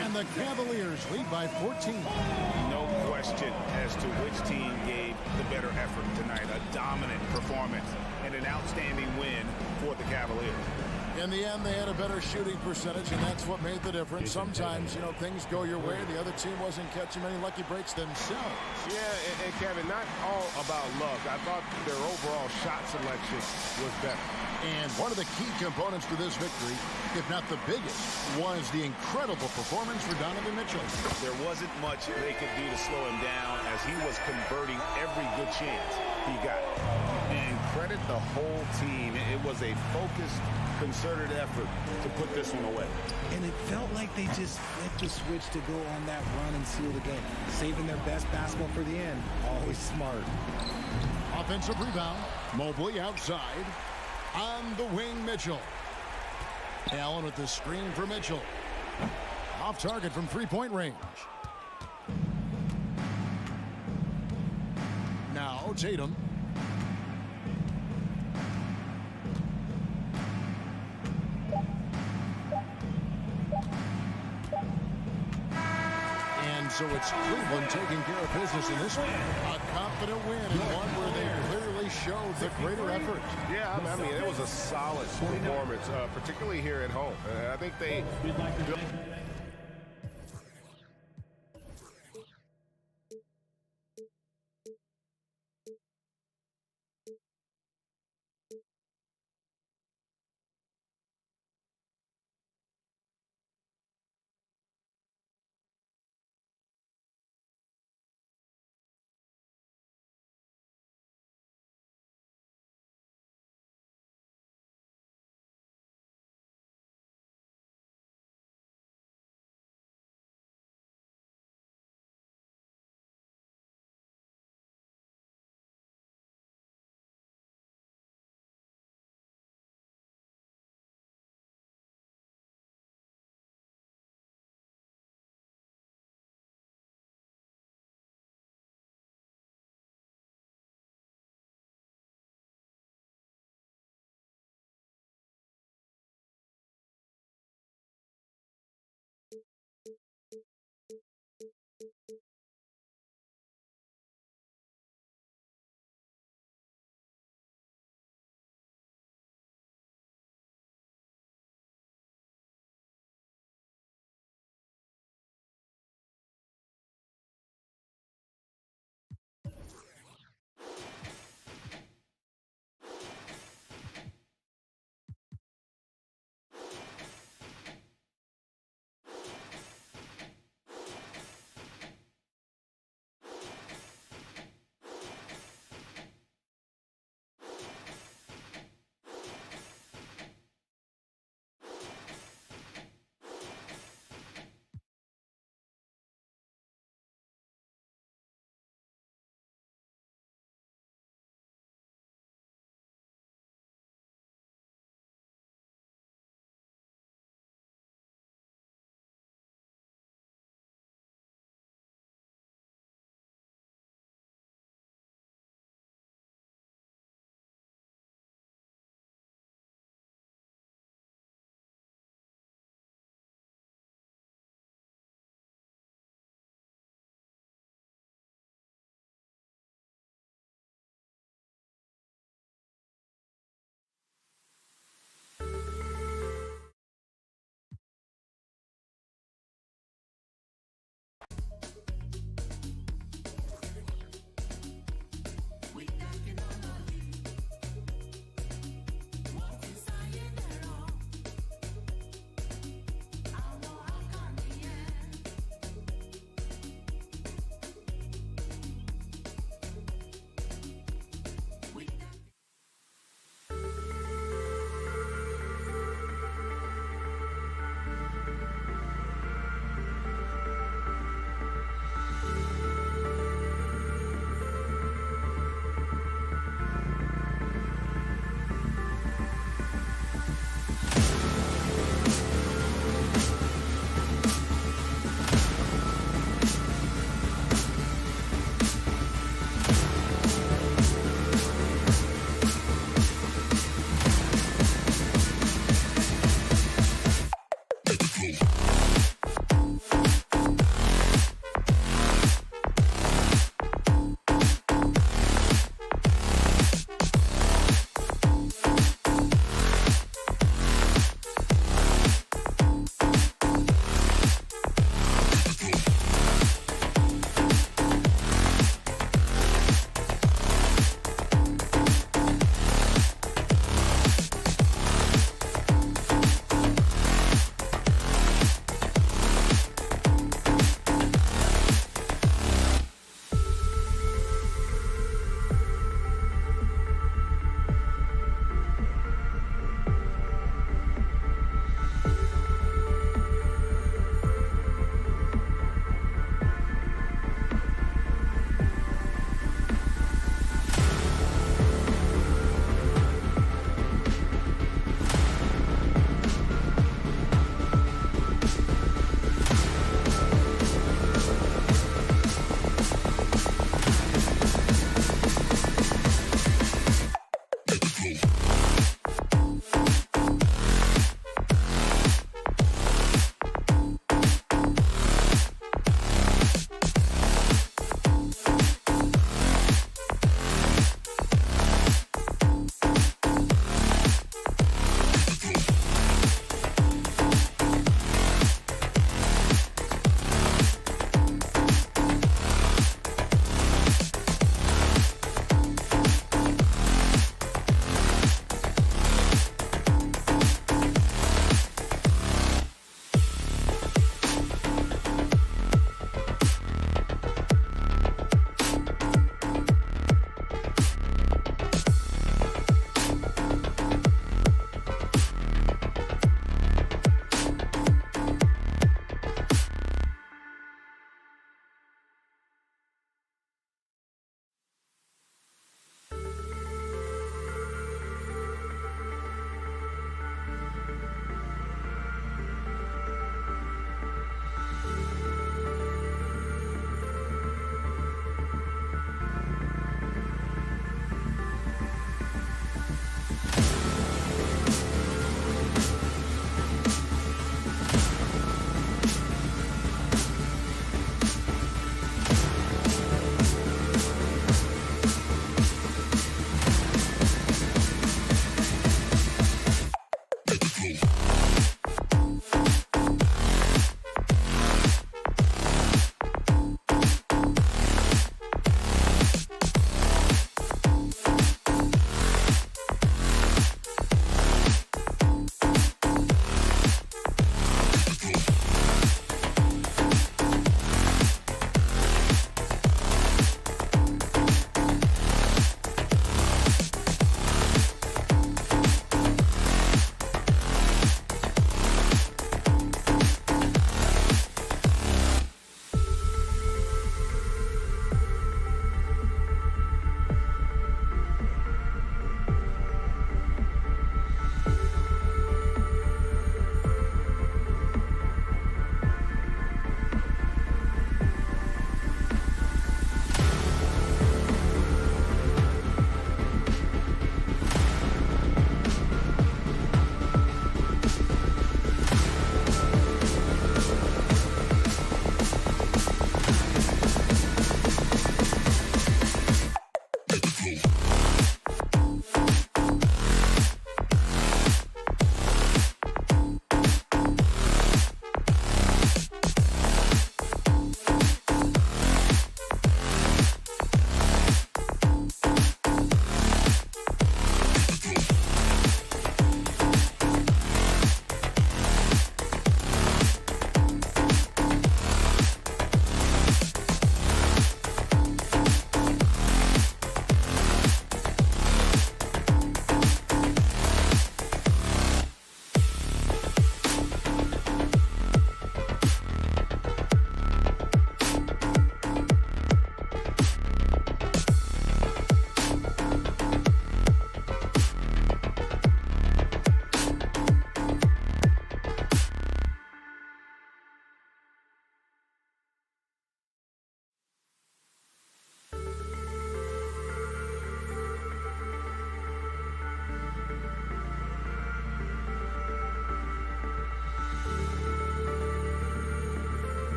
And the Cavaliers lead by 14. No question as to which team gave the better effort tonight. A dominant performance and an outstanding win for the Cavaliers. In the end, they had a better shooting percentage, and that's what made the difference. Sometimes, you know, things go your way. The other team wasn't catching many lucky breaks themselves. Yeah, and Kevin, not all about luck. I thought their overall shot selection was better. And one of the key components to this victory, if not the biggest, was the incredible performance for Donovan Mitchell. There wasn't much they could do to slow him down as he was converting every good chance he got. And credit the whole team. It was a focused, concerted effort to put this one away. And it felt like they just flipped the switch to go on that run and seal the game. Saving their best basketball for the end. Always smart. Offensive rebound. Mobley outside. On the wing, Mitchell. Allen with the screen for Mitchell. Off target from three-point range. Now Tatum. And so it's Cleveland taking care of business in this one. A confident win and one where they clearly showed the greater effort. Yeah, I mean, it was a solid performance, particularly here at home. I think they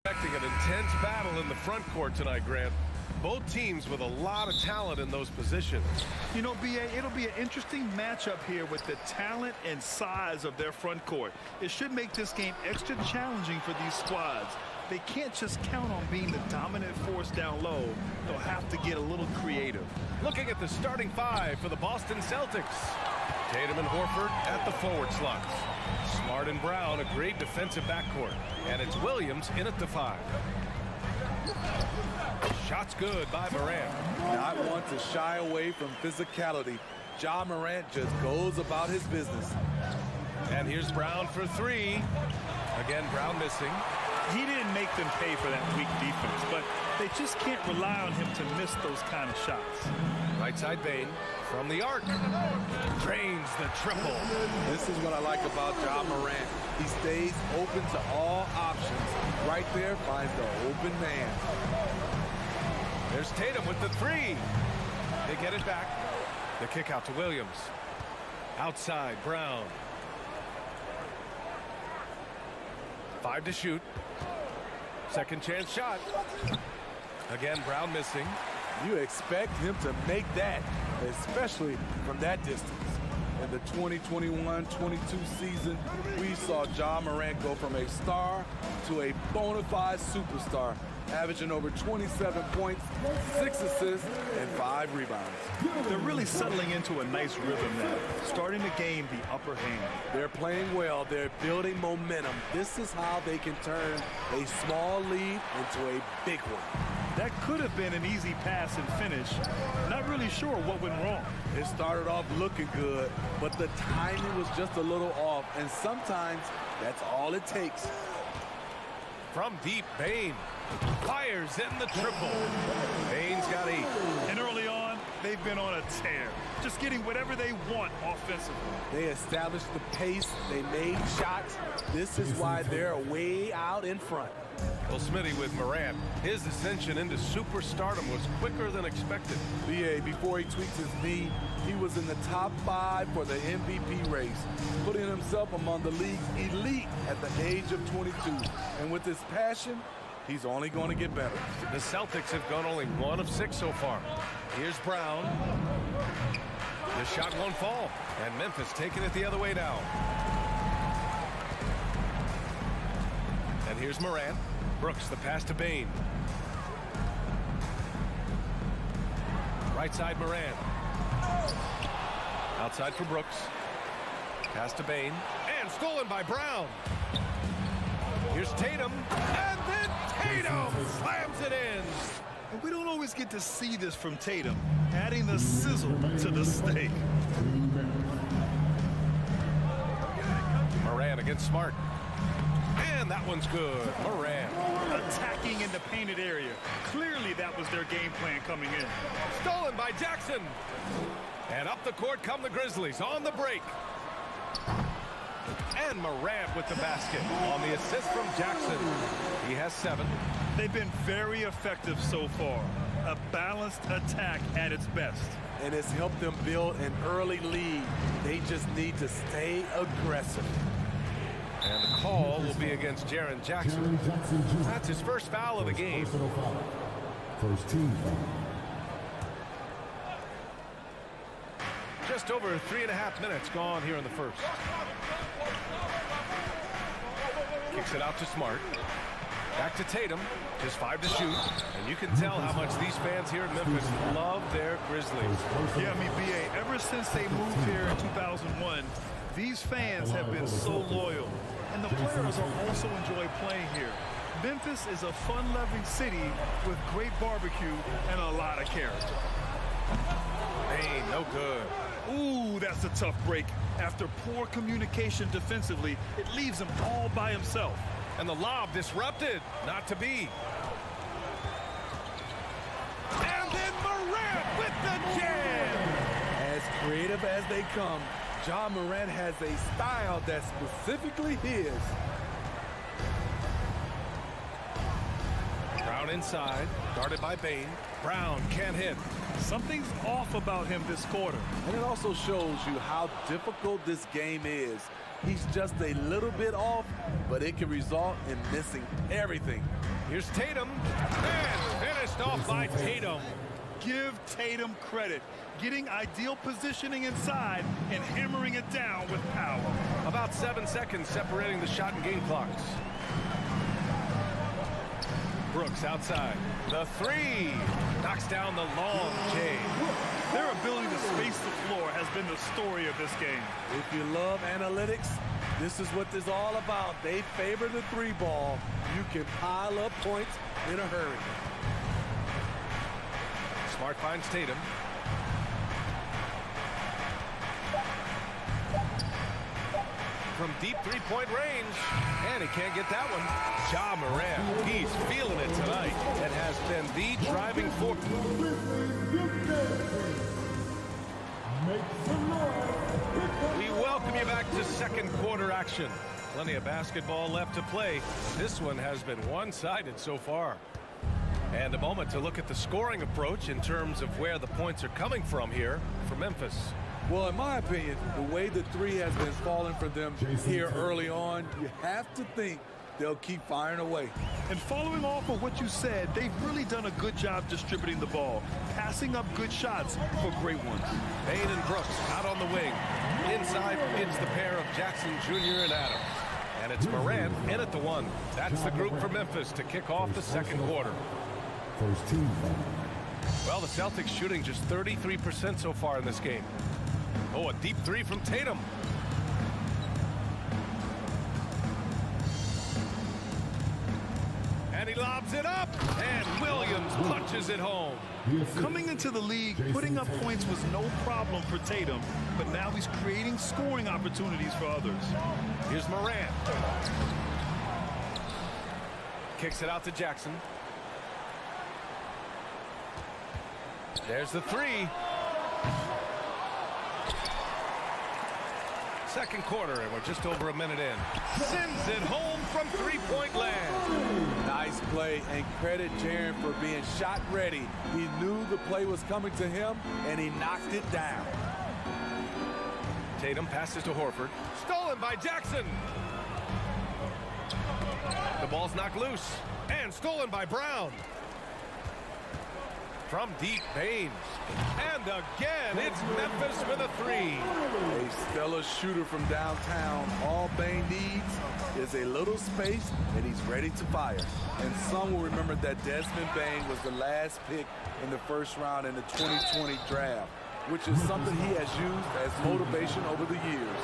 Expecting an intense battle in the front court tonight, Grant. Both teams with a lot of talent in those positions. You know, B.A., it'll be an interesting matchup here with the talent and size of their front court. It should make this game extra challenging for these squads. They can't just count on being the dominant force down low. They'll have to get a little creative. Looking at the starting five for the Boston Celtics. Tatum and Horford at the forward slots. Smart and Brown, a great defensive backcourt. And it's Williams in at the 5. Shot's good by Morant. Not one to shy away from physicality. Ja Morant just goes about his business. And here's Brown for 3. Again, Brown missing. He didn't make them pay for that weak defense, but they just can't rely on him to miss those kind of shots. Right side Bane from the arc. Drains the triple. This is what I like about Ja Morant. He stays open to all options. Right there finds the open man. There's Tatum with the 3. They get it back. The kick out to Williams. Outside, Brown. 5 to shoot. Second chance shot. Again, Brown missing. You expect him to make that, especially from that distance. In the 2021-22 season, we saw Ja Morant go from a star to a bona fide superstar, averaging over 27 points, 6 assists, and 5 rebounds. They're really settling into a nice rhythm now, starting to gain the upper hand. They're playing well. They're building momentum. This is how they can turn a small lead into a big one. That could have been an easy pass and finish. Not really sure what went wrong. It started off looking good, but the timing was just a little off, and sometimes that's all it takes. From deep, Bane fires in the triple. Bane's got 8. And early on, they've been on a tear, just getting whatever they want offensively. They established the pace. They made shots. This is why they're way out in front. Well, Smitty, with Morant, his ascension into superstardom was quicker than expected. B.A., before he tweaked his knee, he was in the top 5 for the MVP race, putting himself among the league's elite at the age of 22. And with his passion, he's only going to get better. The Celtics have gone only 1 of 6 so far. Here's Brown. The shot won't fall, and Memphis taking it the other way now. And here's Morant. Brooks, the pass to Bane. Right side, Morant. Outside for Brooks. Pass to Bane. And stolen by Brown. Here's Tatum. And then Tatum slams it in. And we don't always get to see this from Tatum, adding the sizzle to the steak. Morant against Smart. And that one's good. Morant. Attacking in the painted area. Clearly that was their game plan coming in. Stolen by Jackson. And up the court come the Grizzlies on the break. And Morant with the basket on the assist from Jackson. He has 7. They've been very effective so far. A balanced attack at its best. And it's helped them build an early lead. They just need to stay aggressive. And the call will be against Jaren Jackson. That's his first foul of the game. First team foul. Just over 3.5 minutes gone here in the first. Kicks it out to Smart. Back to Tatum. Just 5 to shoot. And you can tell how much these fans here in Memphis love their Grizzlies. Yeah, I mean, B.A., ever since they moved here in 2001, these fans have been so loyal. And the players will also enjoy playing here. Memphis is a fun-loving city with great barbecue and a lot of character. Hey, no good. Ooh, that's a tough break. After poor communication defensively, it leaves him all by himself. And the lob disrupted. Not to be. And then Morant with the jam. As creative as they come, Ja Morant has a style that's specifically his. Brown Brown inside, guarded by Bane. Brown can't hit. Something's off about him this quarter. And it also shows you how difficult this game is. He's just a little bit off, but it can result in missing everything. Here's Tatum, and finished off by Tatum. Give Tatum credit. Getting ideal positioning inside and hammering it down with power. About 7 seconds separating the shot and game clocks. Brooks outside. The three. Knocks down the long J. Their ability to space the floor has been the story of this game. If you love analytics, this is what this is all about. They favor the three ball. You can pile up points in a hurry. Smart finds Tatum. From deep three-point range, and he can't get that one. Ja Morant, he's feeling it tonight and has been the driving force. We welcome you back to second quarter action. Plenty of basketball left to play. This one has been one-sided so far. And a moment to look at the scoring approach in terms of where the points are coming from here for Memphis. Well, in my opinion, the way the three has been falling for them here early on, you have to think they'll keep firing away. And following off of what you said, they've really done a good job distributing the ball, passing up good shots for great ones. Bane and Brooks out on the wing. Inside, it's the pair of Jackson Jr. and Adams. And it's Morant in at the one. That's the group for Memphis to kick off the second quarter. First team foul. Well, the Celtics shooting just 33% so far in this game. Oh, a deep three from Tatum. And he lobs it up, and Williams punches it home. Coming into the league, putting up points was no problem for Tatum, but now he's creating scoring opportunities for others. Here's Morant. Kicks it out to Jackson. There's the three. Second quarter, and we're just over a minute in. Sends it home from three-point land. Nice play, and credit Jaren for being shot ready. He knew the play was coming to him, and he knocked it down. Tatum passes to Horford. Stolen by Jackson. The ball's knocked loose, and stolen by Brown. From deep, Bane. And again, it's Memphis with a three. A stellar shooter from downtown. All Bane needs is a little space, and he's ready to fire. And some will remember that Desmond Bane was the last pick in the first round in the 2020 draft, which is something he has used as motivation over the years.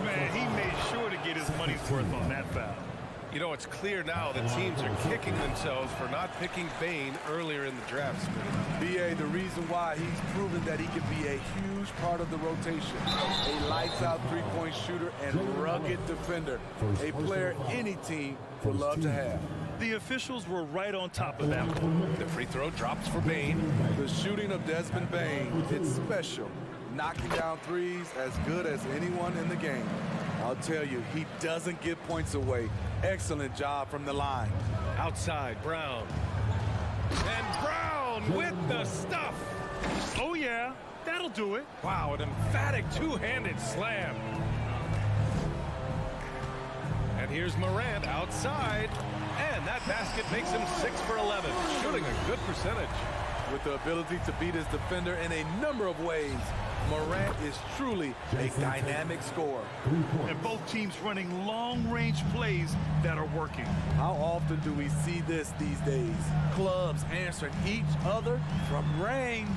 Man, he made sure to get his money's worth on that foul. You know, it's clear now that teams are kicking themselves for not picking Bane earlier in the draft. B.A., the reason why he's proven that he can be a huge part of the rotation. A lights-out three-point shooter and rugged defender. A player any team would love to have. The officials were right on top of that one. The free throw drops for Bane. The shooting of Desmond Bane, it's special. Knocking down threes as good as anyone in the game. I'll tell you, he doesn't give points away. Excellent job from the line. Outside, Brown. And Brown with the stuff. Oh, yeah, that'll do it. Wow, an emphatic two-handed slam. And here's Morant outside. And that basket makes him 6 for 11, shooting a good percentage. With the ability to beat his defender in a number of ways, Morant is truly a dynamic scorer. And both teams running long-range plays that are working. How often do we see this these days? Clubs answering each other from range.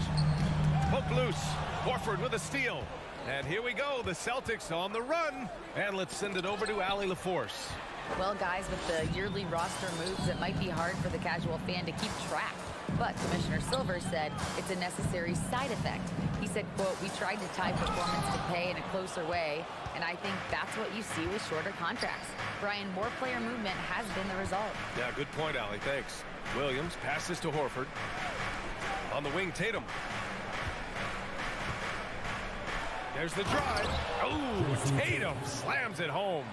Poke loose. Horford with a steal. And here we go, the Celtics on the run. And let's send it over to Allie LaForce. Well, guys, with the yearly roster moves, it might be hard for the casual fan to keep track. But Commissioner Silver said it's a necessary side effect. He said, quote, "We tried to tie performance to pay in a closer way, and I think that's what you see with shorter contracts." Brian, more player movement has been the result. Yeah, good point, Allie. Thanks. Williams passes to Horford. On the wing, Tatum. There's the drive. Oh, Tatum slams it home.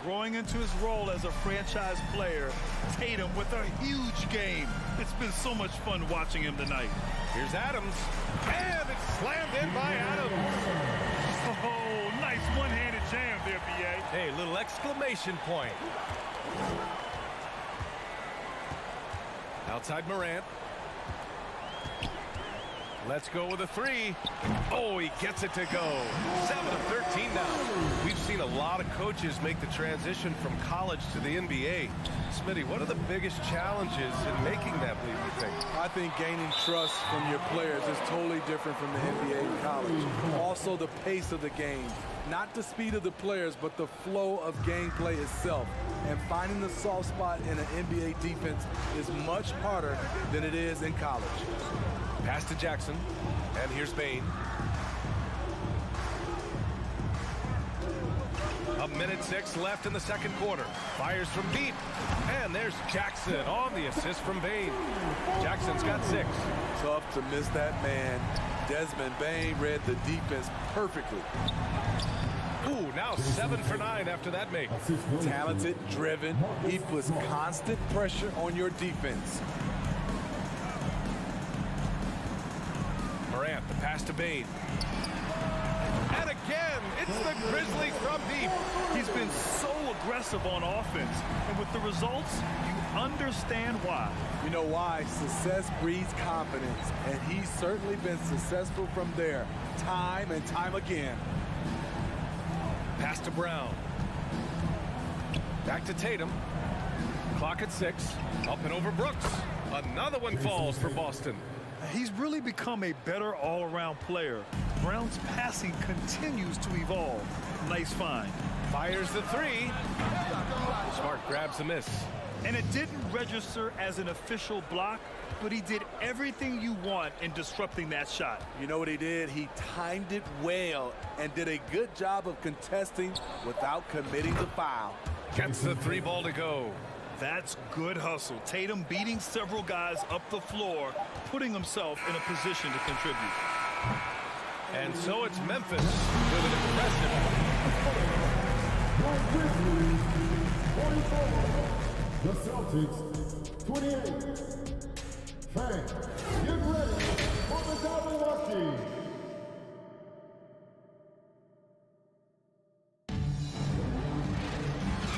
Growing into his role as a franchise player, Tatum with a huge game. It's been so much fun watching him tonight. Here's Adams, and it's slammed in by Adams. Oh, nice one-handed jam there, B.A. Hey, little exclamation point. Outside Morant. Let's go with a three. Oh, he gets it to go. 7 of 13 now. We've seen a lot of coaches make the transition from college to the NBA. Smitty, what are the biggest challenges in making that leap, you think? I think gaining trust from your players is totally different from the NBA and college. Also, the pace of the game. Not the speed of the players, but the flow of gameplay itself. And finding the soft spot in an NBA defense is much harder than it is in college. Pass to Jackson, and here's Bane. A minute 6 left in the second quarter. Fires from deep, and there's Jackson on the assist from Bane. Jackson's got 6. Tough to miss that man. Desmond Bane read the defense perfectly. Ooh, now 7 for 9 after that make. Talented, driven. He puts constant pressure on your defense. Morant, the pass to Bane. And again, it's the Grizzlies from deep. He's been so aggressive on offense, and with the results, you understand why. You know why? Success breeds confidence, and he's certainly been successful from there, time and time again. Pass to Brown. Back to Tatum. Clock at 6. Up and over Brooks. Another one falls for Boston. He's really become a better all-around player. Brown's passing continues to evolve. Nice find. Fires the 3. Smart grabs the miss. And it didn't register as an official block, but he did everything you want in disrupting that shot. You know what he did? He timed it well and did a good job of contesting without committing the foul. Gets the 3 ball to go. That's good hustle. Tatum beating several guys up the floor, putting himself in a position to contribute. And so it's Memphis with an impressive. The Celtics, 28. Fans, get ready for the double watching.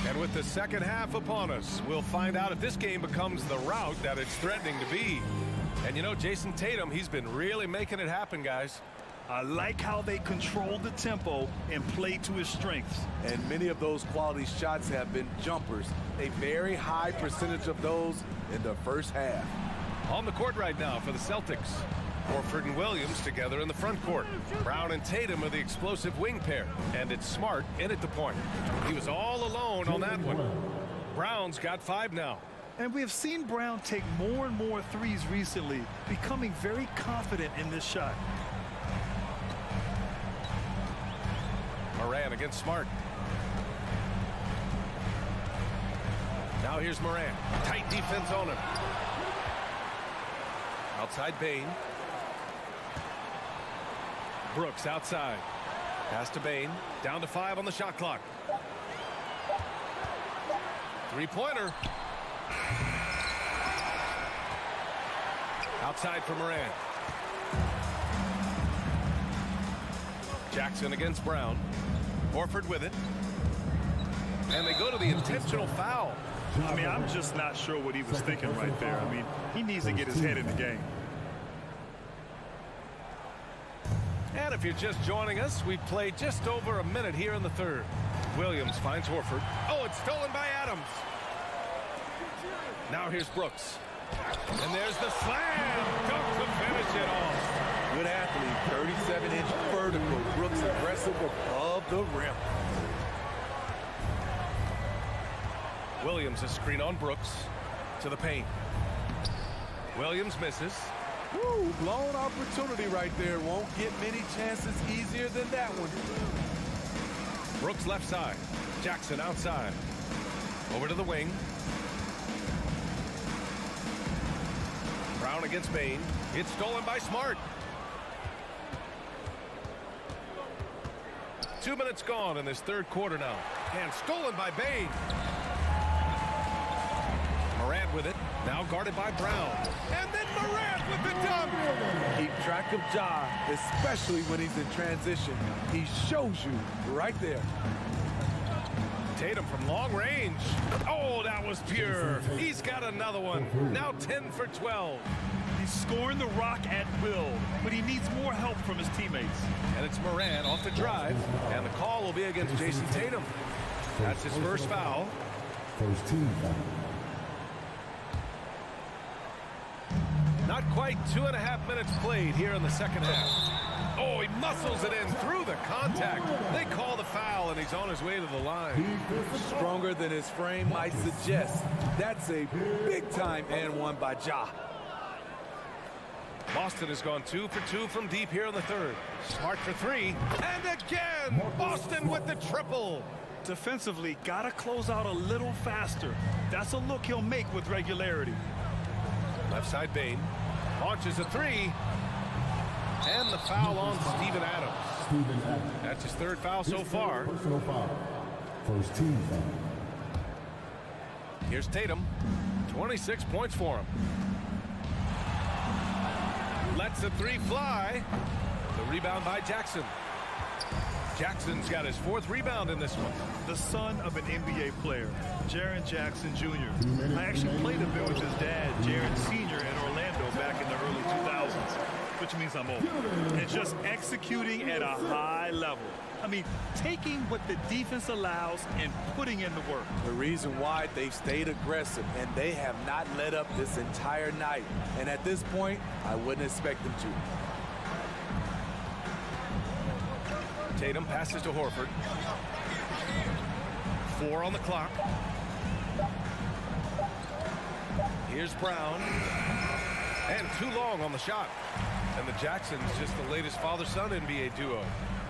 And with the second half upon us, we'll find out if this game becomes the rout that it's threatening to be. And you know, Jason Tatum, he's been really making it happen, guys. I like how they control the tempo and play to his strengths. And many of those quality shots have been jumpers. A very high percentage of those in the first half. On the court right now for the Celtics. Horford and Williams together in the front court. Brown and Tatum are the explosive wing pair. And it's Smart in at the point. He was all alone on that one. Brown's got 5 now. And we have seen Brown take more and more threes recently, becoming very confident in this shot. Morant against Smart. Now here's Morant. Tight defense on him. Outside Bane. Brooks outside. Pass to Bane. Down to 5 on the shot clock. 3-pointer. Outside for Morant. Jackson against Brown. Horford with it. And they go to the intentional foul. I mean, I'm just not sure what he was thinking right there. I mean, he needs to get his head in the game. And if you're just joining us, we've played just over a minute here in the third. Williams finds Horford. Oh, it's stolen by Adams. Now here's Brooks. And there's the slam. Dunk to finish it off. Good athlete, 37-inch vertical. Brooks aggressive above the rim. Williams a screen on Brooks to the paint. Williams misses. Woo, blown opportunity right there. Won't get many chances easier than that one. Brooks left side. Jackson outside. Over to the wing. Brown against Bane. It's stolen by Smart. 2 minutes gone in this third quarter now. And stolen by Bain. Morant with it. Now guarded by Brown. And then Morant with the dunk. Keep track of Ja, especially when he's in transition. He shows you right there. Tatum from long range. Oh, that was pure. He's got another one. Now 10 for 12. He's scoring the rock at will, but he needs more help from his teammates. And it's Morant off the drive. And the call will be against Jason Tatum. That's his first foul. First team foul. Not quite 2.5 minutes played here in the second half. Oh, he muscles it in through the contact. They call the foul, and he's on his way to the line. Stronger than his frame might suggest. That's a big-time and one by Ja. Boston has gone 2 for 2 from deep here in the third. Smart for 3. And again, Boston with the triple. Defensively, gotta close out a little faster. That's a look he'll make with regularity. Left side Bain. Launches a 3. And the foul on Steven Adams. That's his third foul so far. First team foul. Here's Tatum. 26 points for him. Lets the 3 fly. The rebound by Jackson. Jackson's got his 4th rebound in this one. The son of an NBA player, Jaren Jackson Jr. I actually played a bit with his dad, Jaren Sr. in Orlando back in the early 2000s, which means I'm old. And just executing at a high level. I mean, taking what the defense allows and putting in the work. The reason why they stayed aggressive, and they have not let up this entire night. And at this point, I wouldn't expect them to. Tatum passes to Horford. 4 on the clock. Here's Brown. And too long on the shot. And the Jacksons just the latest father-son NBA duo.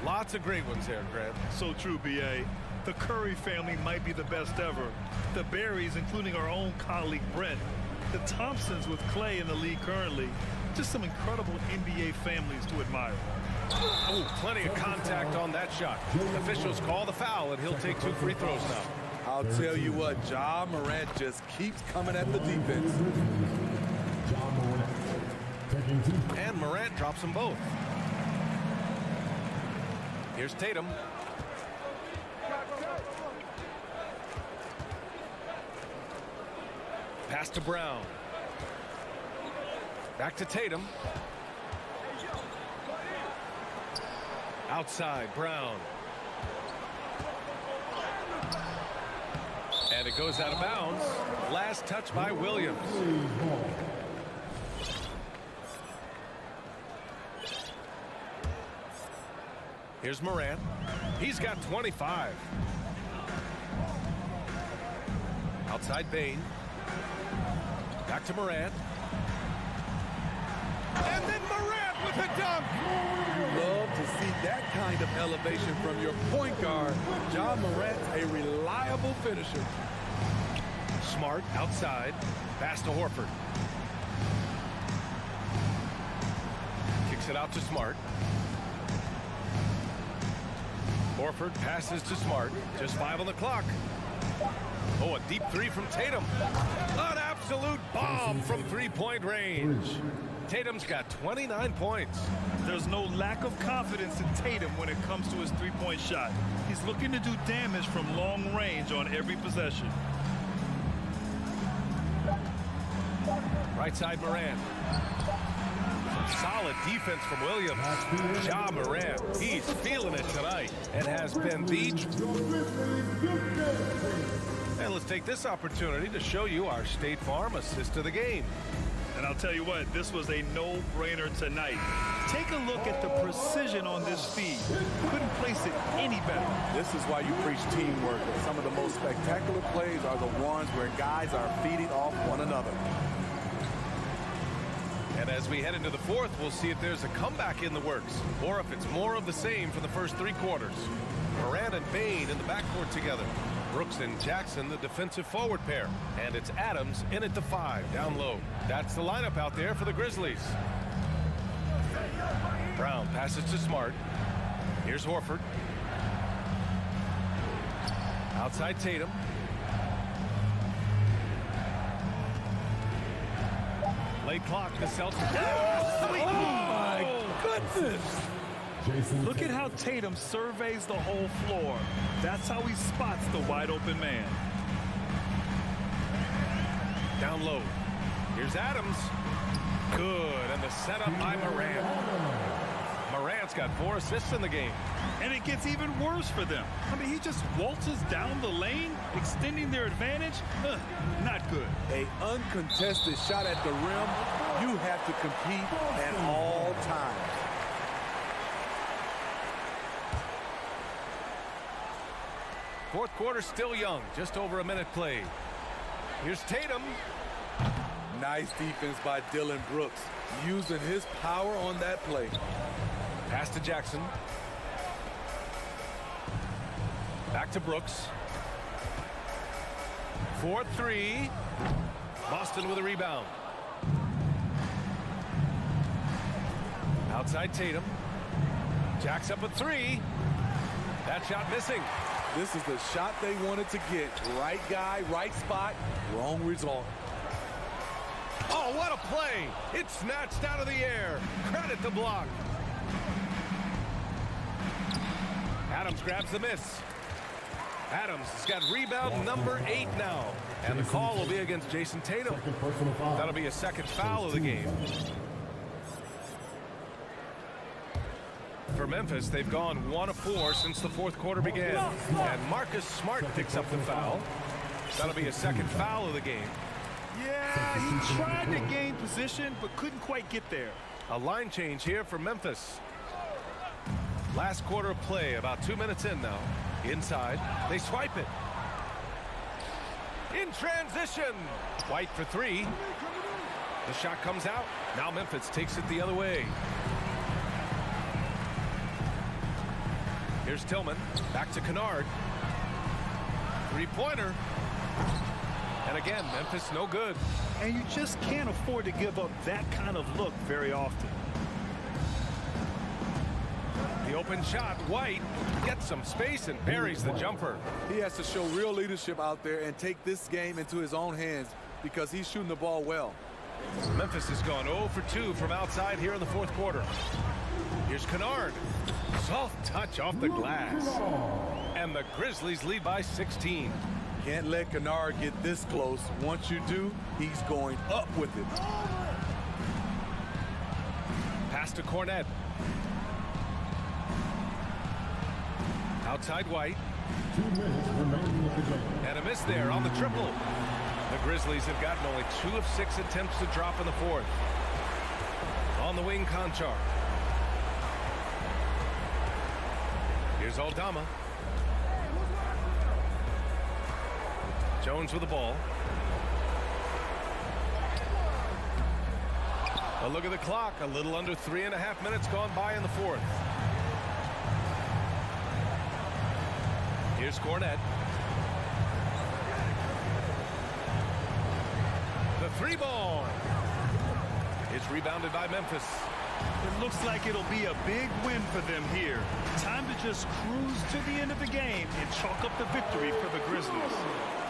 Lots of great ones there, Grant. So true, B.A. The Curry family might be the best ever. The Berries, including our own colleague Brent. The Thompsons with Clay in the league currently. Just some incredible NBA families to admire. Oh, plenty of contact on that shot. Officials call the foul, and he'll take 2 free throws now. I'll tell you what, Ja Morant just keeps coming at the defense. And Morant drops them both. Here's Tatum. Pass to Brown. Back to Tatum. Outside, Brown. And it goes out of bounds. Last touch by Williams. Here's Morant. He's got 25. Outside Bain. Back to Morant. And then Morant with the dunk. You love to see that kind of elevation from your point guard. Ja Morant's a reliable finisher. Smart outside. Pass to Horford. Kicks it out to Smart. Horford passes to Smart. Just 5 on the clock. Oh, a deep 3 from Tatum. An absolute bomb from 3-point range. Tatum's got 29 points. There's no lack of confidence in Tatum when it comes to his 3-point shot. He's looking to do damage from long range on every possession. Right side Morant. Solid defense from Williams. Ja Morant, he's feeling it tonight and has been the... And let's take this opportunity to show you our State Farm assist of the game. And I'll tell you what, this was a no-brainer tonight. Take a look at the precision on this feed. Couldn't place it any better. This is why you preach teamwork. Some of the most spectacular plays are the ones where guys are feeding off one another. And as we head into the fourth, we'll see if there's a comeback in the works or if it's more of the same for the first 3 quarters. Morant and Bain in the backcourt together. Brooks and Jackson, the defensive forward pair. And it's Adams in at the 5, down low. That's the lineup out there for the Grizzlies. Brown passes to Smart. Here's Horford. Outside Tatum. Late clock, the Celtics. Oh, my goodness. Look at how Tatum surveys the whole floor. That's how he spots the wide open man. Down low. Here's Adams. Good, and the setup by Morant. Morant's got 4 assists in the game. And it gets even worse for them. I mean, he just waltzes down the lane, extending their advantage. Not good. A uncontested shot at the rim, you have to compete at all times. Fourth quarter still young, just over a minute played. Here's Tatum. Nice defense by Dylan Brooks, using his power on that play. Pass to Jackson. Back to Brooks. 4-3. Boston with a rebound. Outside Tatum. Jacks up a 3. That shot missing. This is the shot they wanted to get. Right guy, right spot, wrong result. Oh, what a play. It's snatched out of the air. Credit the block. Adams grabs the miss. Adams has got rebound number 8 now. And the call will be against Jason Tatum. That'll be a second foul of the game. For Memphis, they've gone 1 of 4 since the fourth quarter began. And Marcus Smart picks up the foul. That'll be a second foul of the game. Yeah, he tried to gain position, but couldn't quite get there. A line change here for Memphis. Last quarter of play, about 2 minutes in now. Inside, they swipe it. In transition. White for 3. The shot comes out. Now Memphis takes it the other way. Here's Tillman. Back to Kennard. 3-pointer. And again, Memphis no good. And you just can't afford to give up that kind of look very often. The open shot, White gets some space and buries the jumper. He has to show real leadership out there and take this game into his own hands because he's shooting the ball well. Memphis has gone 0 for 2 from outside here in the fourth quarter. Here's Kennard. Soft touch off the glass. And the Grizzlies lead by 16. Can't let Kennard get this close. Once you do, he's going up with it. Pass to Cornette. Outside White. 2 minutes remaining of the game. And a miss there on the triple. The Grizzlies have gotten only 2 of 6 attempts to drop in the fourth. On the wing, Conchar. Here's Aldama. Jones with the ball. A look at the clock. A little under 3.5 minutes gone by in the fourth. Here's Cornette. The 3-ball. It's rebounded by Memphis. It looks like it'll be a big win for them here. Time to just cruise to the end of the game and chalk up the victory for the Grizzlies.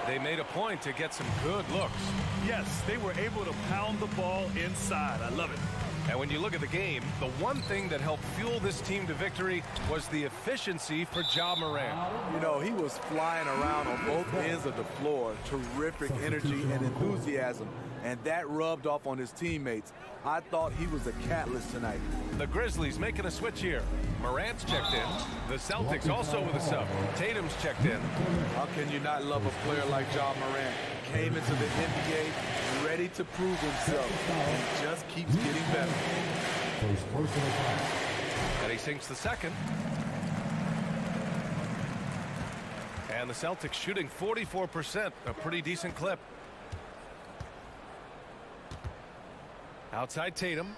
They made a point to get some good looks. Yes, they were able to pound the ball inside. I love it. And when you look at the game, the one thing that helped fuel this team to victory was the efficiency for Ja Morant. You know, he was flying around on both ends of the floor. Terrific energy and enthusiasm. And that rubbed off on his teammates. I thought he was a catalyst tonight. The Grizzlies making a switch here. Morant's checked in. The Celtics also with a sub. Tatum's checked in. How can you not love a player like Ja Morant? Came into the NBA ready to prove himself and just keeps getting better. And he sinks the second. And the Celtics shooting 44%, a pretty decent clip. Outside Tatum.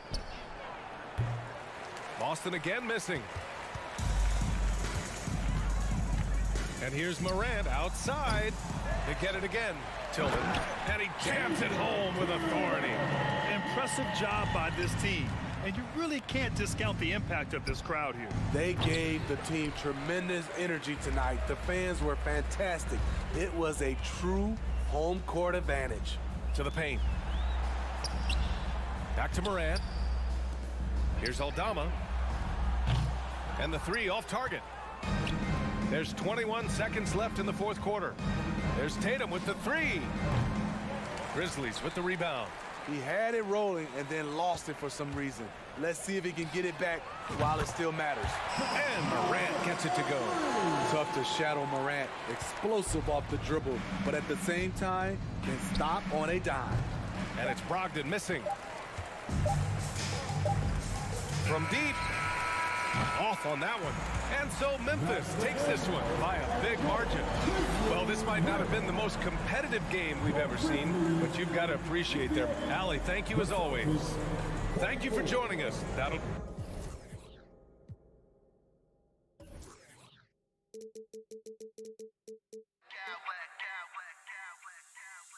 Boston again missing. And here's Morant outside to get it again. Tillman. And he jams it home with authority. Impressive job by this team. and you really can't discount the impact of this crowd here. They gave the team tremendous energy tonight. The fans were fantastic. It was a true home court advantage. To the paint. Back to Morant. Here's Aldama. And the three off target. There's 21 seconds left in the fourth quarter. There's Tatum with the three. Grizzlies with the rebound. He had it rolling and then lost it for some reason. Let's see if he can get it back while it still matters. And Morant gets it to go. Tough to shadow Morant. Explosive off the dribble, but at the same time, can stop on a dime. And it's Brogdon missing. From deep. Off on that one. And so Memphis takes this one by a big margin. Well, this might not have been the most competitive game we've ever seen, but you've got to appreciate their... Allie, thank you as always. Thank you for joining us. That'll...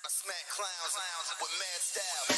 I smack clowns with mad style.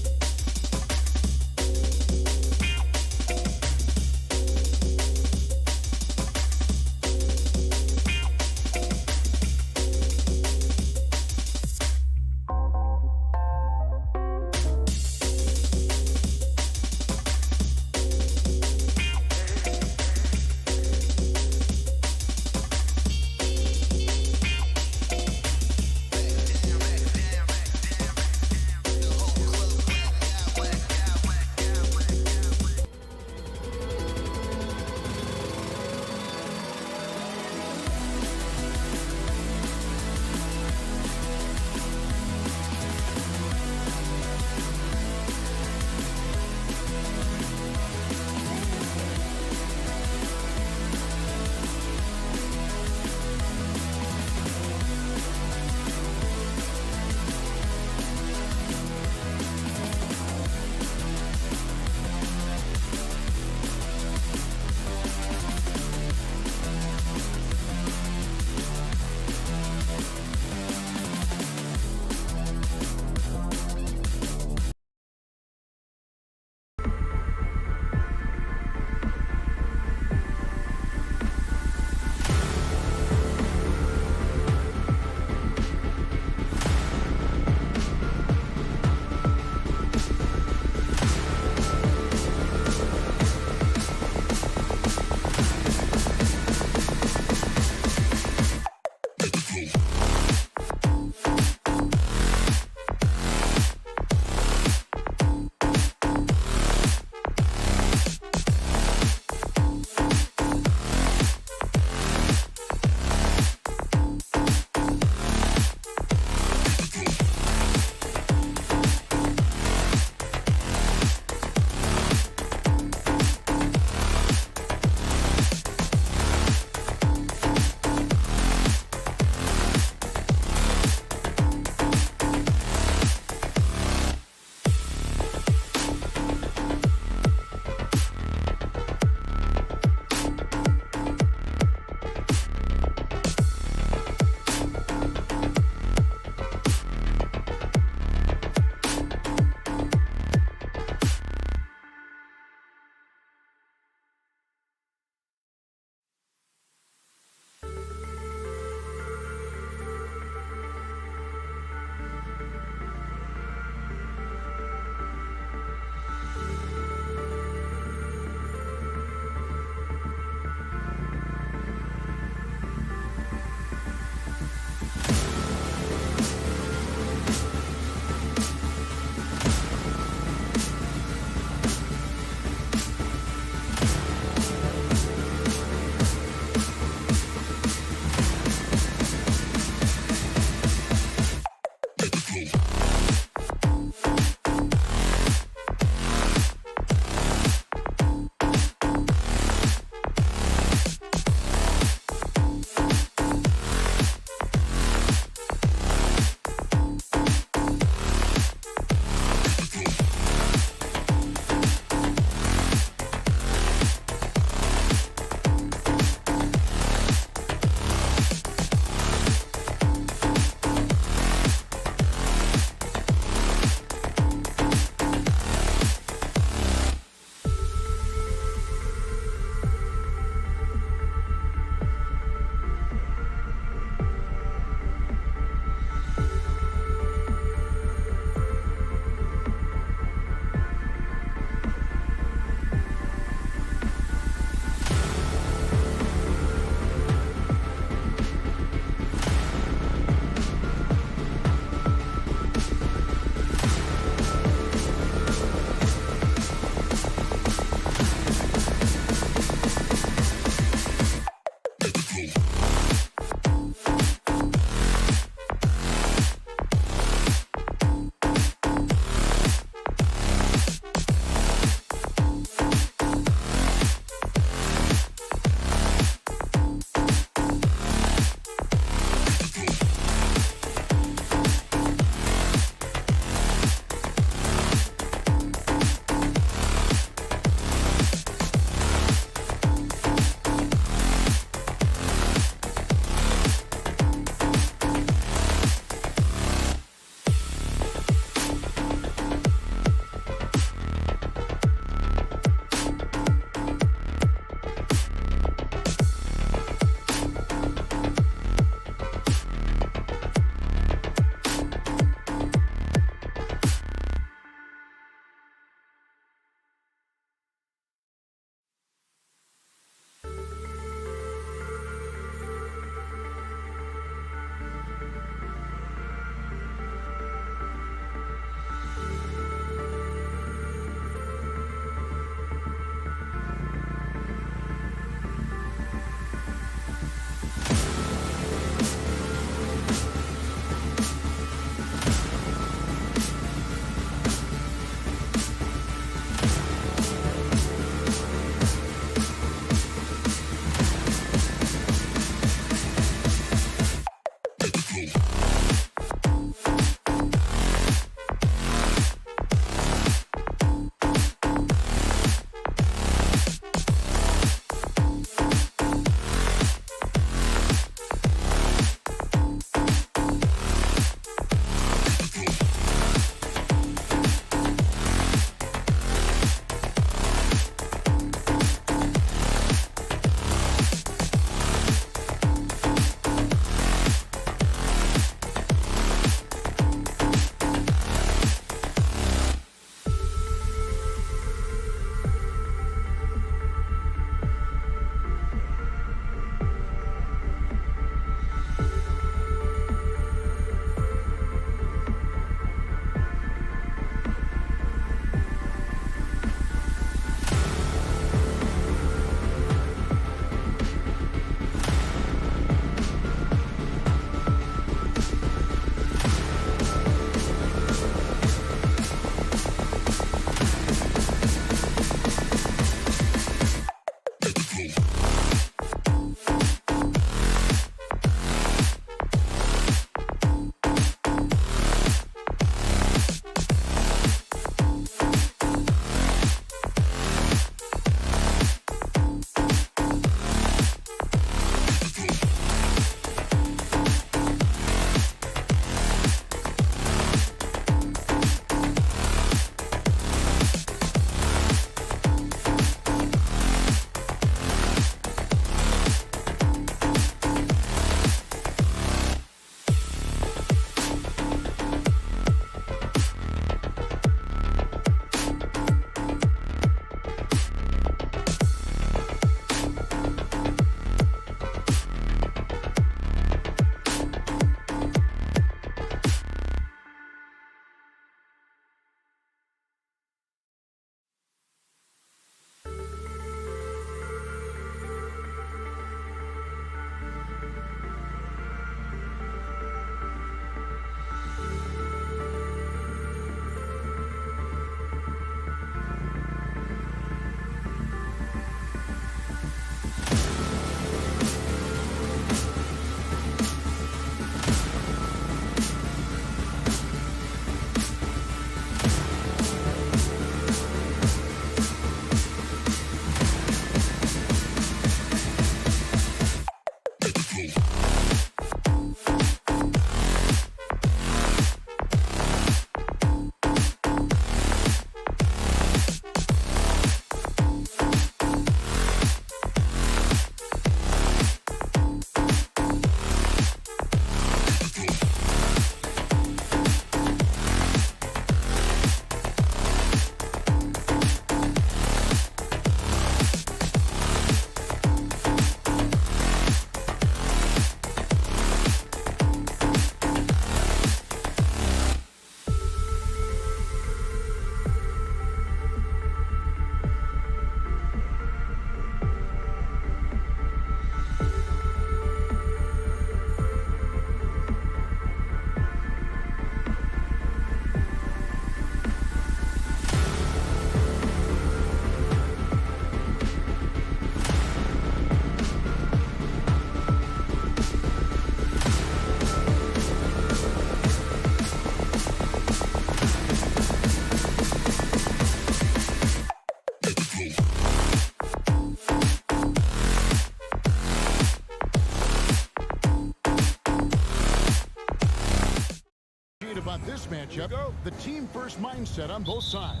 great about this matchup, the team-first mindset on both sides.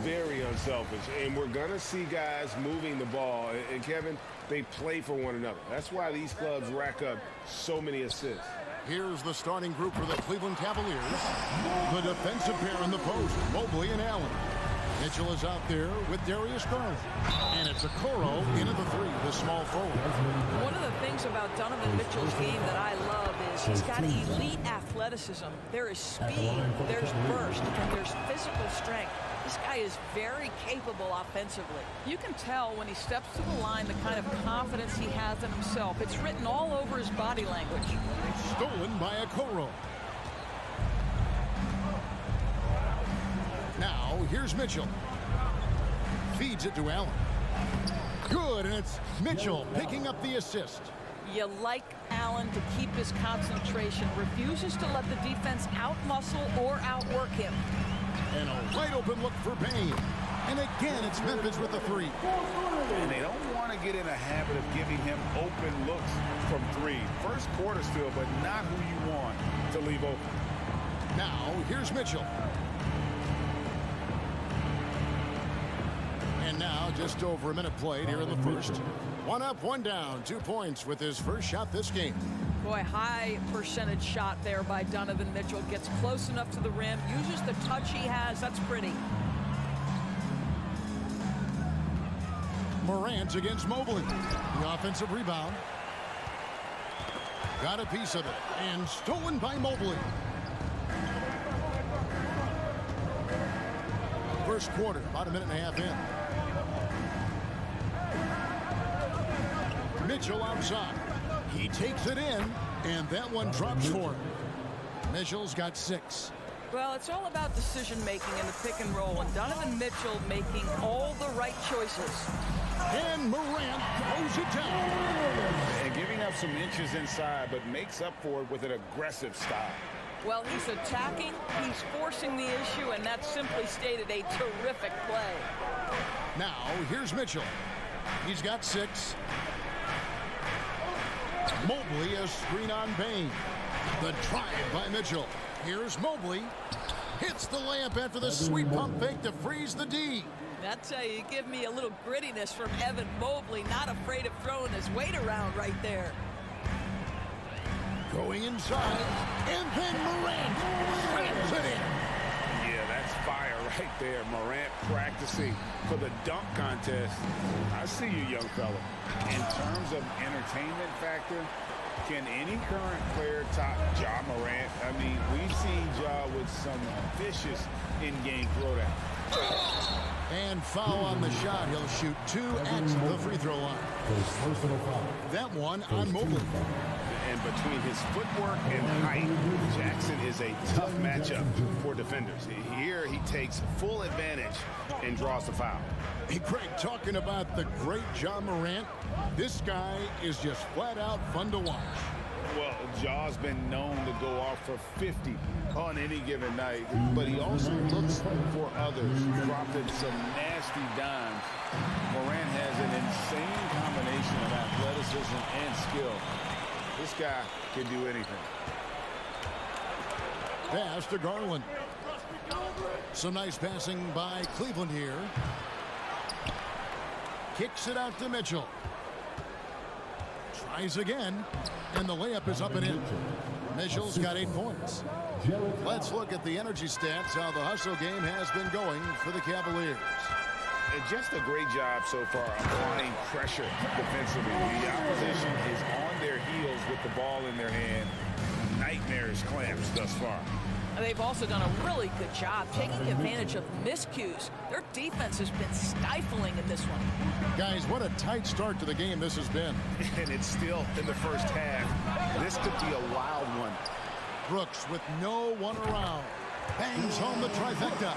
Very unselfish, and we're going to see guys moving the ball. And, Kevin, they play for one another. That's why these clubs rack up so many assists. Here's the starting group for the Cleveland Cavaliers. The defensive pair in the post, Mobley and Allen. Mitchell is out there with Darius Garland. And it's Okoro into the three, the small forward. One of the things about Donovan Mitchell's game that I love is he's got elite athleticism. There is speed, there's burst, and there's physical strength. This guy is very capable offensively. You can tell when he steps to the line the kind of confidence he has in himself. It's written all over his body language. Stolen by Okoro. Now, here's Mitchell. Feeds it to Allen. Good, and it's Mitchell picking up the assist. You like Allen to keep his concentration, refuses to let the defense outmuscle or outwork him. And a wide open look for Payne. And again, it's Memphis with the three. And they don't want to get in a habit of giving him open looks from three. First quarter still, but not who you want to leave open. Now, here's Mitchell. And now, just over a minute played here in the first. One up, one down, 2 points with his first shot this game. Boy, high percentage shot there by Donovan Mitchell. Gets close enough to the rim, uses the touch he has. That's pretty. Morant against Mobley. The offensive rebound. Got a piece of it. And stolen by Mobley. First quarter, about a minute and a half in. Mitchell outside. He takes it in, and that one drops for him. Mitchell's got 6. Well, it's all about decision-making in the pick and roll, and Donovan Mitchell making all the right choices. And Morant throws it down. And giving up some inches inside, but makes up for it with an aggressive style. Well, he's attacking, he's forcing the issue, and that simply stated a terrific play. Now, here's Mitchell. He's got 6. Mobley, a screen on Payne. The drive by Mitchell. Here's Mobley. Hits the layup after the sweet pump fake to freeze the D. That's how you give me a little grittiness from Evan Mobley, not afraid of throwing his weight around right there. Going inside, and then Morant slams it in. Yeah, that's fire right there. Morant practicing for the dunk contest. I see you, young fella. In terms of entertainment factor, can any current player top Ja Morant? I mean, we've seen Ja with some vicious in-game throwdown. And foul on the shot. He'll shoot 2 at the free throw line. That one on Mobley. And between his footwork and height, Jackson is a tough matchup for defenders. Here he takes full advantage and draws the foul. Hey, Craig, talking about the great Ja Morant, this guy is just flat out fun to watch. Well, Ja's been known to go off for 50 on any given night, but he also looks for others, dropping some nasty dimes. Morant has an insane combination of athleticism and skill. This guy can do anything. Pass to Garland. Some nice passing by Cleveland here. Kicks it out to Mitchell. Tries again, and the layup is up and in. Mitchell's got 8 points. Let's look at the energy stats, how the hustle game has been going for the Cavaliers. Just a great job so far applying pressure defensively. The opposition is on their heels with the ball in their hand. Nightmarish clamps thus far. They've also done a really good job taking advantage of miscues. Their defense has been stifling in this one. Guys, what a tight start to the game this has been. And it's still in the first half. This could be a wild one. Brooks with no one around. Bangs home the trifecta.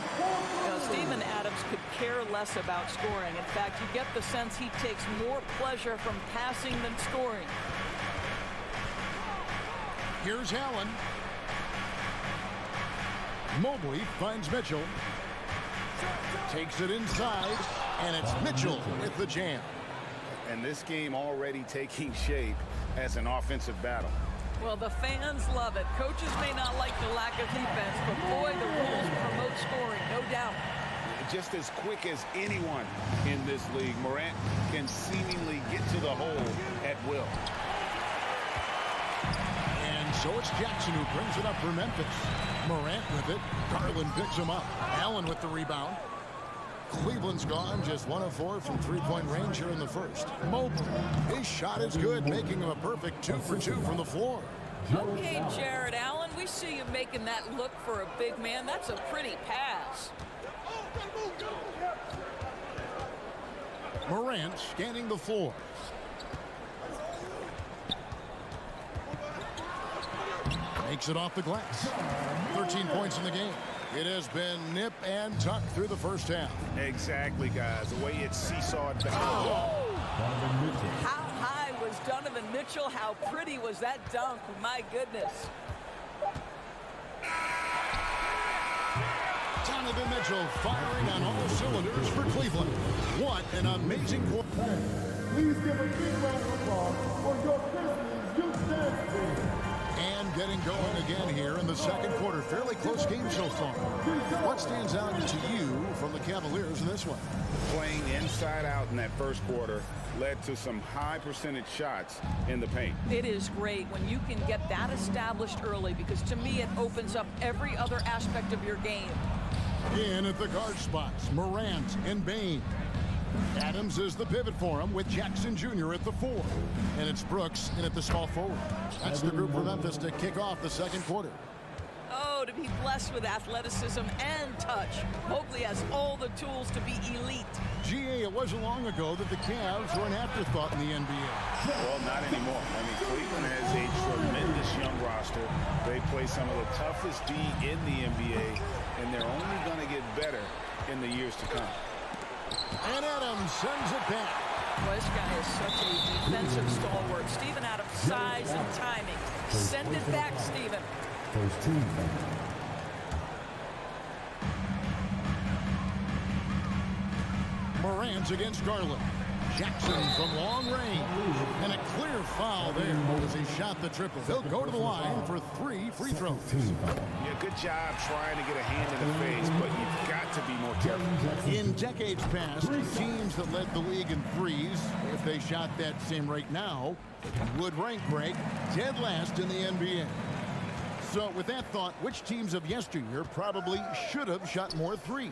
Steven Adams could care less about scoring. In fact, you get the sense he takes more pleasure from passing than scoring. Here's Allen. Mobley finds Mitchell. Takes it inside, and it's Mitchell with the jam. And this game already taking shape as an offensive battle. Well, the fans love it. Coaches may not like the lack of defense, but boy, the rules promote scoring, no doubt. Just as quick as anyone in this league, Morant can seemingly get to the hole at will. And so it's Jackson who brings it up for Memphis. Morant with it. Garland picks him up. Allen with the rebound. Cleveland's gone just 1 of 4 from three-point range here in the first. Mobley, his shot is good, making him a perfect 2 for 2 from the floor. Okay, Jared Allen, we see you making that look for a big man. That's a pretty pass. Morant scanning the floor. Makes it off the glass. 13 points in the game. It has been nip and tuck through the first half. Exactly, guys. The way it's seesawed back. How high was Donovan Mitchell? How pretty was that dunk? My goodness. Donovan Mitchell firing on all cylinders for Cleveland. What an amazing quarter. Please give a big round of applause for your Grizzlies youth dance team. And getting going again here in the second quarter. Fairly close game so far. What stands out to you from the Cavaliers in this one? Playing inside out in that first quarter led to some high percentage shots in the paint. It is great when you can get that established early, because to me it opens up every other aspect of your game. In at the guard spots, Morant and Bain. Adams is the pivot for him with Jackson Jr. at the 4. And it's Brooks in at the small forward. That's the group for Memphis to kick off the second quarter. Oh, to be blessed with athleticism and touch. Mobley has all the tools to be elite. GA, it wasn't long ago that the Cavs were an afterthought in the NBA. Well, not anymore. I mean, Cleveland has a tremendous young roster. They play some of the toughest D in the NBA, and they're only going to get better in the years to come. And Adams sends it back. Well, this guy is such a defensive stalwart. Steven Adams, size and timing. Send it back, Steven. First team. Morant against Garland. Jackson from long range. And a clear foul there as he shot the triple. He'll go to the line for 3 free throws. Yeah, good job trying to get a hand in the face, but you've got to be more careful. In decades past, teams that led the league in threes, if they shot that same rate now, would rank break dead last in the NBA. So with that thought, which teams of yesteryear probably should have shot more threes?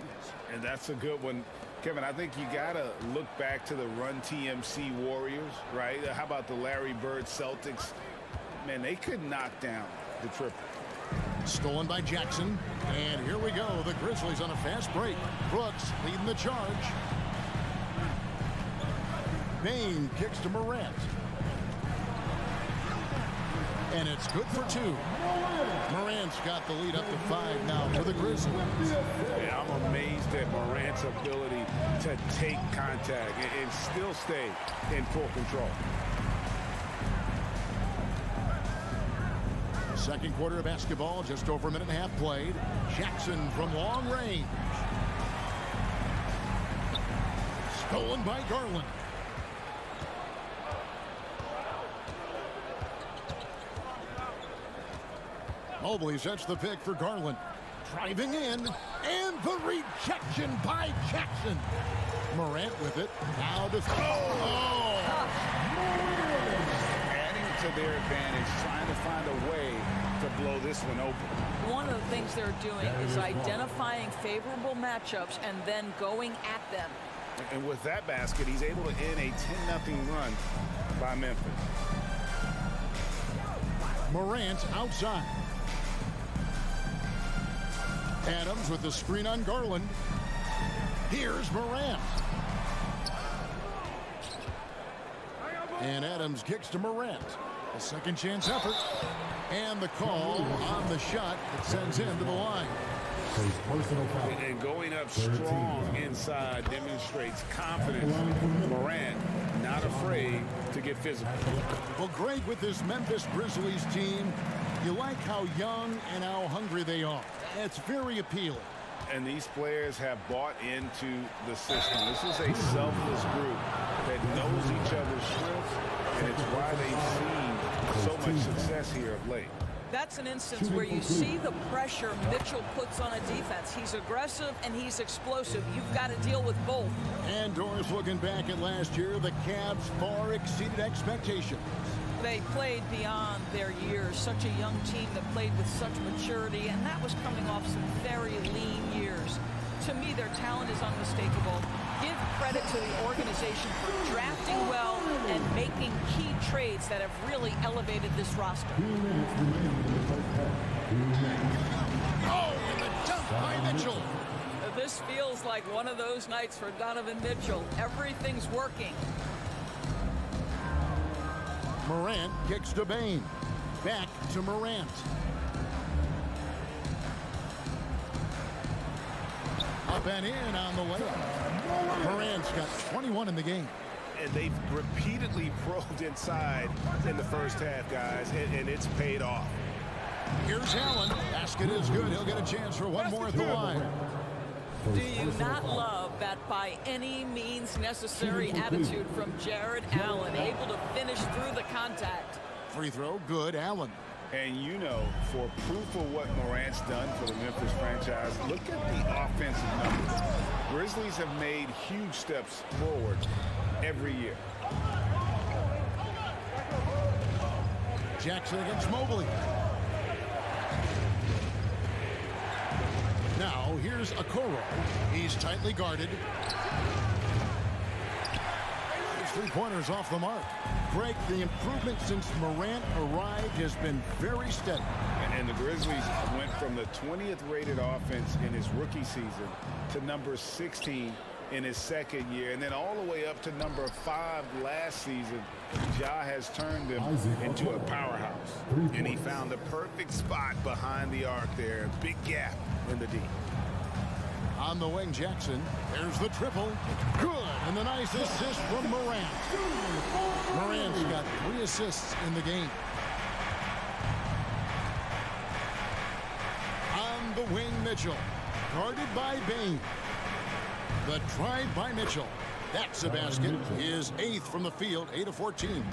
And that's a good one. Kevin, I think you got to look back to the Run TMC Warriors, right? How about the Larry Bird Celtics? Man, they could knock down the triple. Stolen by Jackson. And here we go. The Grizzlies on a fast break. Brooks leading the charge. Bain kicks to Morant. And it's good for 2. Morant's got the lead up to 5 now for the Grizzlies. Yeah, I'm amazed at Morant's ability to take contact and still stay in full control. Second quarter of basketball, just over a minute and a half played. Jackson from long range. Stolen by Garland. Mobley sets the pick for Garland. Driving in, and the rejection by Jackson. Morant with it. Now to Adding to their advantage, trying to find a way to blow this one open. One of the things they're doing is identifying favorable matchups and then going at them. And with that basket, he's able to end a 10-0 run by Memphis. Morant outside. Adams with the screen on Garland. Here's Morant. And Adams kicks to Morant. A second chance effort. And the call on the shot that sends him to the line. And going up strong inside demonstrates confidence. Morant not afraid to get physical. Well, Greg, with this Memphis Grizzlies team, you like how young and how hungry they are. It's very appealing. And these players have bought into the system. This is a selfless group that knows each other's strengths, and it's why they've seen so much success here of late. That's an instance where you see the pressure Mitchell puts on a defense. He's aggressive and he's explosive. You've got to deal with both. And Doris, looking back at last year, the Cavs far exceeded expectations. They played beyond their years. Such a young team that played with such maturity, and that was coming off some very lean years. To me, their talent is unmistakable. Give credit to the organization for drafting well and making key trades that have really elevated this roster. Oh, and the dunk by Mitchell. This feels like one of those nights for Donovan Mitchell. Everything's working. Morant kicks to Bain. Back to Morant. Up and in on the layup. Morant's got 21 in the game. And they've repeatedly probed inside in the first half, guys, and it's paid off. Here's Allen. Basket is good. He'll get a chance for one more at the line. Do you not love that by any means necessary attitude from Jared Allen, able to finish through the contact? Free throw, good, Allen. And you know, for proof of what Morant's done for the Memphis franchise, look at the offensive numbers. Grizzlies have made huge steps forward every year. Jackson against Mobley. Now, here's Okoro. He's tightly guarded. His three-pointers off the mark. Greg, the improvement since Morant arrived has been very steady. And the Grizzlies went from the 20th rated offense in his rookie season to number 16 in his second year, and then all the way up to number 5 last season. Ja has turned them into a powerhouse. And he found the perfect spot behind the arc there. Big gap in the D. On the wing, Jackson. There's the triple. Good. And the nice assist from Morant. Morant's got 3 assists in the game. On the wing, Mitchell. Guarded by Bain. The drive by Mitchell. That's a basket. His 8th from the field, 8 of 14.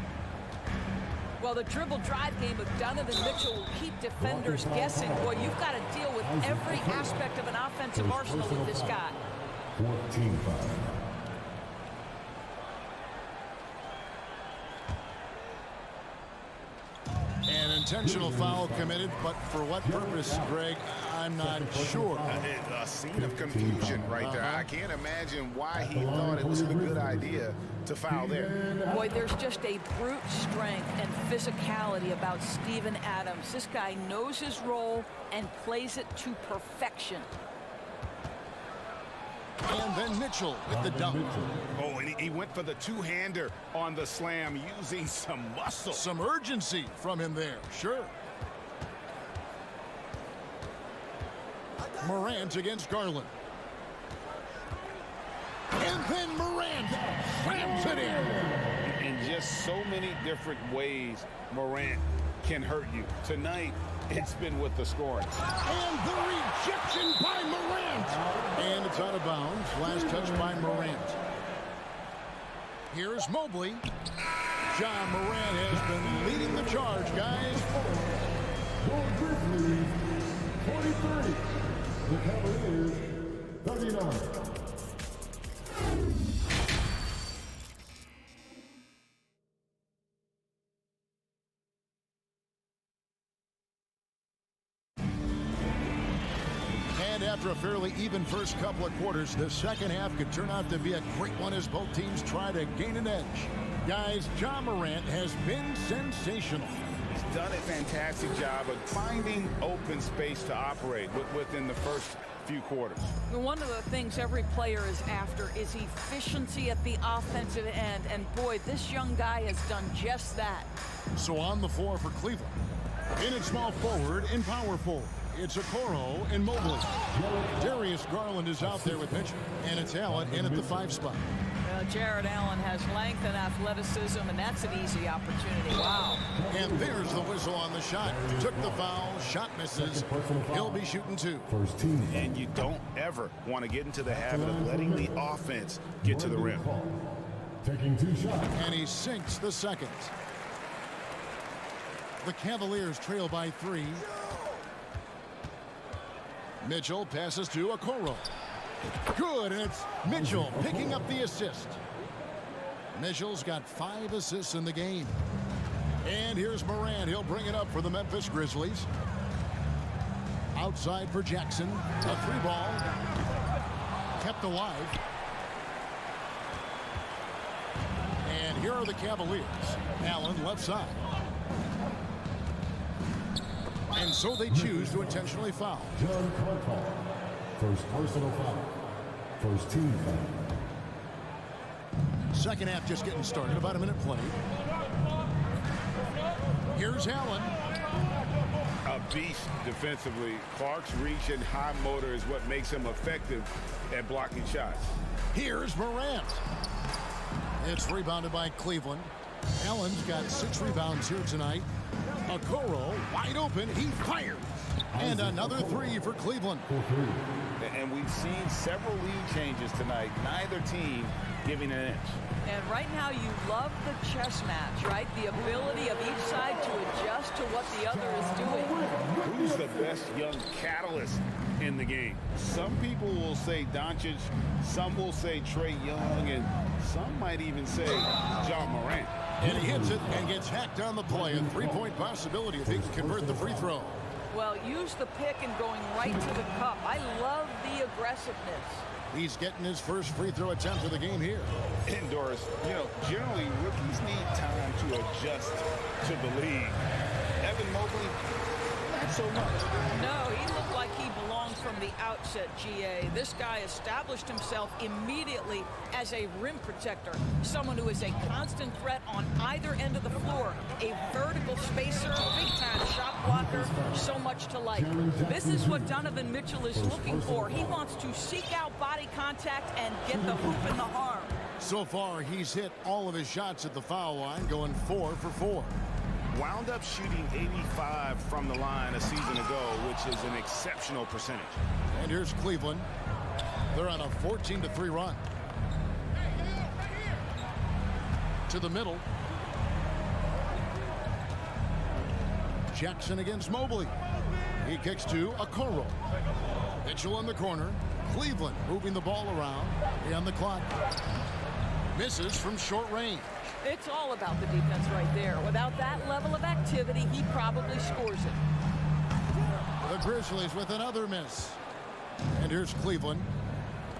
Well, the dribble drive game of Donovan Mitchell will keep defenders guessing. Boy, you've got to deal with every aspect of an offensive arsenal with this guy. 14-5. An intentional foul committed, but for what purpose, Greg, I'm not sure. A scene of confusion right there. I can't imagine why he thought it was a good idea to foul there. Boy, there's just a brute strength and physicality about Steven Adams. This guy knows his role and plays it to perfection. And then Mitchell with the dunk. Oh, and he went for the two-hander on the slam, using some muscle. Some urgency from him there, sure. Morant against Garland. And then Morant slams it in. In just so many different ways, Morant can hurt you. Tonight, it's been with the scoring. And the rejection by Morant. And it's out of bounds. Last touch by Morant. Here's Mobley. John Morant has been leading the charge, guys. Your Grizzlies, 23. The Cavaliers, 39. After a fairly even first couple of quarters, the second half could turn out to be a great one as both teams try to gain an edge. Guys, John Morant has been sensational. He's done a fantastic job of finding open space to operate within the first few quarters. One of the things every player is after is efficiency at the offensive end. And boy, this young guy has done just that. So on the floor for Cleveland. In at small forward and power forward. It's Okoro and Mobley. Darius Garland is out there with Mitchell. And it's Allen in at the 5 spot. Well, Jared Allen has length and athleticism, and that's an easy opportunity. Wow. And there's the whistle on the shot. Took the foul. Shot misses. He'll be shooting 2. And you don't ever want to get into the habit of letting the offense get to the rim. Taking 2 shots. And he sinks the second. The Cavaliers trail by 3. Mitchell passes to Okoro. Good, and it's Mitchell picking up the assist. Mitchell's got 5 assists in the game. And here's Morant. He'll bring it up for the Memphis Grizzlies. Outside for Jackson. A 3-ball. Kept alive. And here are the Cavaliers. Allen left side. And so they choose to intentionally foul. John Carter. First personal foul. First team foul. Second half just getting started. About a minute played. Here's Allen. A beast defensively. Clark's reach and high motor is what makes him effective at blocking shots. Here's Morant. It's rebounded by Cleveland. Allen's got 6 rebounds here tonight. Okoro wide open. He fires. And another 3 for Cleveland. And we've seen several lead changes tonight. Neither team giving an inch. And right now you love the chess match, right? The ability of each side to adjust to what the other is doing. Who's the best young catalyst in the game? Some people will say Doncic, some will say Trae Young, and some might even say John Morant. And he hits it and gets hacked on the play. A 3-point possibility if he can convert the free throw. Well, use the pick and going right to the cup. I love the aggressiveness. He's getting his first free throw attempt of the game here. Indoors, generally rookies need time to adjust to the league. Evan Mobley, not so much. No, he looked like he belonged from the outset, GA. This guy established himself immediately as a rim protector, someone who is a constant threat on either end of the floor, a vertical spacer, big-time shot blocker, so much to like. This is what Donovan Mitchell is looking for. He wants to seek out body contact and get the hoop in the arm. So far, he's hit all of his shots at the foul line, going 4 for 4. Wound up shooting 85 from the line a season ago, which is an exceptional percentage. And here's Cleveland. They're on a 14-3 run. To the middle. Jackson against Mobley. He kicks to Okoro. Mitchell in the corner. Cleveland moving the ball around. And the clock. Misses from short range. It's all about the defense right there. Without that level of activity, he probably scores it. The Grizzlies with another miss. And here's Cleveland.